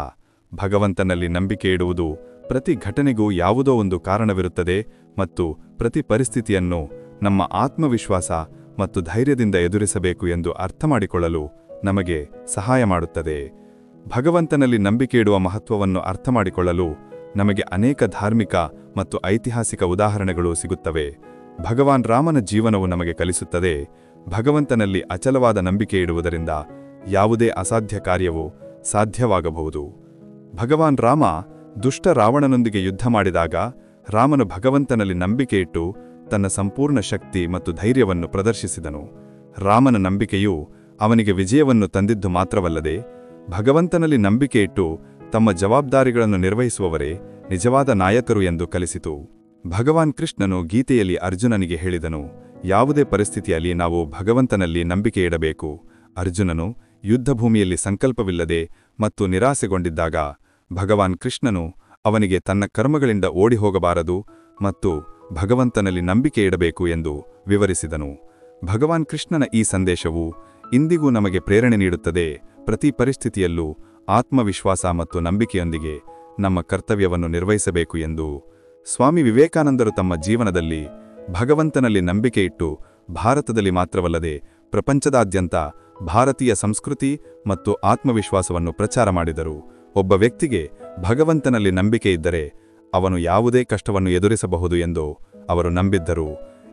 ಭಗವಂತನಲ್ಲಿ ನಂಬಿಕೆ ಇಡುವುದು ಪ್ರತಿ ಘಟನೆಗೂ ಯಾವುದೋ ಒಂದು ಕಾರಣವಿರುತ್ತದೆ ಮತ್ತು ಪ್ರತಿ ಪರಿಸ್ಥಿತಿಯನ್ನು ನಮ್ಮ ಆತ್ಮವಿಶ್ವಾಸ ಮತ್ತು ಧೈರ್ಯದಿಂದ ಎದುರಿಸಬೇಕು ಎಂದು ಅರ್ಥಮಾಡಿಕೊಳ್ಳಲು ನಮಗೆ ಸಹಾಯ ಮಾಡುತ್ತದೆ. ಭಗವಂತನಲ್ಲಿ ನಂಬಿಕೆ ಇಡುವ ಮಹತ್ವವನ್ನು ಅರ್ಥಮಾಡಿಕೊಳ್ಳಲು ನಮಗೆ ಅನೇಕ ಧಾರ್ಮಿಕ ಮತ್ತು ಐತಿಹಾಸಿಕ ಉದಾಹರಣೆಗಳು ಸಿಗುತ್ತವೆ. ಭಗವಾನ್ ರಾಮನ ಜೀವನವು ನಮಗೆ ಕಲಿಸುತ್ತದೆ, ಭಗವಂತನಲ್ಲಿ ಅಚಲವಾದ ನಂಬಿಕೆ ಇಡುವುದರಿಂದ ಯಾವುದೇ ಅಸಾಧ್ಯ ಕಾರ್ಯವೂ ಸಾಧ್ಯವಾಗಬಹುದು. ಭಗವಾನ್ ರಾಮ ದುಷ್ಟ ರಾವಣನೊಂದಿಗೆ ಯುದ್ಧ ಮಾಡಿದಾಗ ರಾಮನು ಭಗವಂತನಲ್ಲಿ ನಂಬಿಕೆ ಇಟ್ಟು ತನ್ನ ಸಂಪೂರ್ಣ ಶಕ್ತಿ ಮತ್ತು ಧೈರ್ಯವನ್ನು ಪ್ರದರ್ಶಿಸಿದನು. ರಾಮನ ನಂಬಿಕೆಯು ಅವನಿಗೆ ವಿಜಯವನ್ನು ತಂದಿದ್ದು ಮಾತ್ರವಲ್ಲದೆ ಭಗವಂತನಲ್ಲಿ ನಂಬಿಕೆ ಇಟ್ಟು ತಮ್ಮ ಜವಾಬ್ದಾರಿಗಳನ್ನು ನಿರ್ವಹಿಸುವವರೇ ನಿಜವಾದ ನಾಯಕರು ಎಂದು ಕಲಿಸಿತು. ಭಗವಾನ್ ಕೃಷ್ಣನು ಗೀತೆಯಲ್ಲಿ ಅರ್ಜುನನಿಗೆ ಹೇಳಿದನು, ಯಾವುದೇ ಪರಿಸ್ಥಿತಿಯಲ್ಲಿ ನಾವು ಭಗವಂತನಲ್ಲಿ ನಂಬಿಕೆ ಇಡಬೇಕು. ಅರ್ಜುನನು ಯುದ್ಧಭೂಮಿಯಲ್ಲಿ ಸಂಕಲ್ಪವಿಲ್ಲದೆ ಮತ್ತು ನಿರಾಸೆಗೊಂಡಿದ್ದಾಗ ಭಗವಾನ್ ಕೃಷ್ಣನು ಅವನಿಗೆ ತನ್ನ ಕರ್ಮಗಳಿಂದ ಓಡಿಹೋಗಬಾರದು ಮತ್ತು ಭಗವಂತನಲ್ಲಿ ನಂಬಿಕೆ ಇಡಬೇಕು ಎಂದು ವಿವರಿಸಿದನು. ಭಗವಾನ್ ಕೃಷ್ಣನ ಈ ಸಂದೇಶವು ಇಂದಿಗೂ ನಮಗೆ ಪ್ರೇರಣೆ ನೀಡುತ್ತದೆ. ಪ್ರತಿ ಪರಿಸ್ಥಿತಿಯಲ್ಲೂ ಆತ್ಮವಿಶ್ವಾಸ ಮತ್ತು ನಂಬಿಕೆಯೊಂದಿಗೆ ನಮ್ಮ ಕರ್ತವ್ಯವನ್ನು ನಿರ್ವಹಿಸಬೇಕು ಎಂದು. ಸ್ವಾಮಿ ವಿವೇಕಾನಂದರು ತಮ್ಮ ಜೀವನದಲ್ಲಿ ಭಗವಂತನಲ್ಲಿ ನಂಬಿಕೆ ಇಟ್ಟು ಭಾರತದಲ್ಲಿ ಮಾತ್ರವಲ್ಲದೆ ಪ್ರಪಂಚದಾದ್ಯಂತ ಭಾರತೀಯ ಸಂಸ್ಕೃತಿ ಮತ್ತು ಆತ್ಮವಿಶ್ವಾಸವನ್ನು ಪ್ರಚಾರ ಮಾಡಿದರು. ಒಬ್ಬ ವ್ಯಕ್ತಿಗೆ ಭಗವಂತನಲ್ಲಿ ನಂಬಿಕೆ ಇದ್ದರೆ ಅವನು ಯಾವುದೇ ಕಷ್ಟವನ್ನು ಎದುರಿಸಬಹುದು ಎಂದು ಅವರು ನಂಬಿದ್ದರು.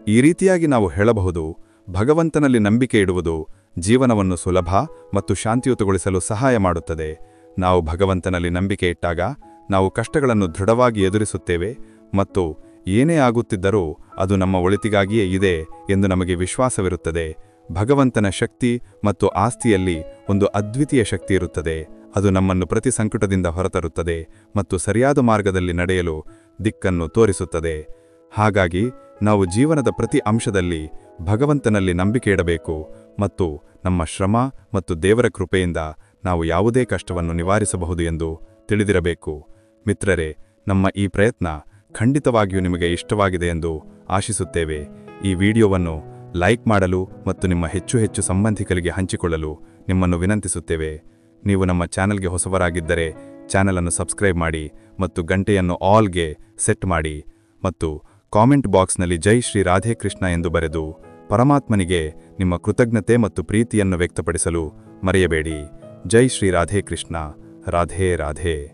ಈ ರೀತಿಯಾಗಿ ನಾವು ಹೇಳಬಹುದು, ಭಗವಂತನಲ್ಲಿ ನಂಬಿಕೆ ಇಡುವುದು ಜೀವನವನ್ನು ಸುಲಭ ಮತ್ತು ಶಾಂತಿಯುತಗೊಳಿಸಲು ಸಹಾಯ ಮಾಡುತ್ತದೆ. ನಾವು ಭಗವಂತನಲ್ಲಿ ನಂಬಿಕೆ ಇಟ್ಟಾಗ ನಾವು ಕಷ್ಟಗಳನ್ನು ದೃಢವಾಗಿ ಎದುರಿಸುತ್ತೇವೆ ಮತ್ತು ಏನೇ ಆಗುತ್ತಿದ್ದರೂ ಅದು ನಮ್ಮ ಒಳಿತಿಗಾಗಿಯೇ ಇದೆ ಎಂದು ನಮಗೆ ವಿಶ್ವಾಸವಿರುತ್ತದೆ. ಭಗವಂತನ ಶಕ್ತಿ ಮತ್ತು ಆಸ್ತಿಯಲ್ಲಿ ಒಂದು ಅದ್ವಿತೀಯ ಶಕ್ತಿ ಇರುತ್ತದೆ. ಅದು ನಮ್ಮನ್ನು ಪ್ರತಿ ಸಂಕಟದಿಂದ ಹೊರತರುತ್ತದೆ ಮತ್ತು ಸರಿಯಾದ ಮಾರ್ಗದಲ್ಲಿ ನಡೆಯಲು ದಿಕ್ಕನ್ನು ತೋರಿಸುತ್ತದೆ. ಹಾಗಾಗಿ ನಾವು ಜೀವನದ ಪ್ರತಿ ಅಂಶದಲ್ಲಿ ಭಗವಂತನಲ್ಲಿ ನಂಬಿಕೆ ಇಡಬೇಕು ಮತ್ತು ನಮ್ಮ ಶ್ರಮ ಮತ್ತು ದೇವರ ಕೃಪೆಯಿಂದ ನಾವು ಯಾವುದೇ ಕಷ್ಟವನ್ನು ನಿವಾರಿಸಬಹುದು ಎಂದು ತಿಳಿದಿರಬೇಕು. ಮಿತ್ರರೇ, ನಮ್ಮ ಈ ಪ್ರಯತ್ನ ಖಂಡಿತವಾಗಿಯೂ ನಿಮಗೆ ಇಷ್ಟವಾಗಿದೆ ಎಂದು ಆಶಿಸುತ್ತೇವೆ. ಈ ವಿಡಿಯೋವನ್ನು ಲೈಕ್ ಮಾಡಲು ಮತ್ತು ನಿಮ್ಮ ಹೆಚ್ಚು ಸಂಬಂಧಿಕರಿಗೆ ಹಂಚಿಕೊಳ್ಳಲು ನಿಮ್ಮನ್ನು ವಿನಂತಿಸುತ್ತೇವೆ. ನೀವು ನಮ್ಮ ಚಾನೆಲ್ಗೆ ಹೊಸಬರಾಗಿದ್ದರೆ ಚಾನೆಲ್ ಅನ್ನು ಸಬ್ಸ್ಕ್ರೈಬ್ ಮಾಡಿ ಮತ್ತು ಗಂಟೆಯನ್ನು ಆಲ್ಗೆ ಸೆಟ್ ಮಾಡಿ ಮತ್ತು ಕಾಮೆಂಟ್ ಬಾಕ್ಸ್ನಲ್ಲಿ ಜೈ ಶ್ರೀ ರಾಧೇಕೃಷ್ಣ ಎಂದು ಬರೆದು ಪರಮಾತ್ಮನಿಗೆ ನಿಮ್ಮ ಕೃತಜ್ಞತೆ ಮತ್ತು ಪ್ರೀತಿಯನ್ನು ವ್ಯಕ್ತಪಡಿಸಲು ಮರೆಯಬೇಡಿ. ಜೈ ಶ್ರೀ ರಾಧೇಕೃಷ್ಣ. ರಾಧೇ ರಾಧೇ.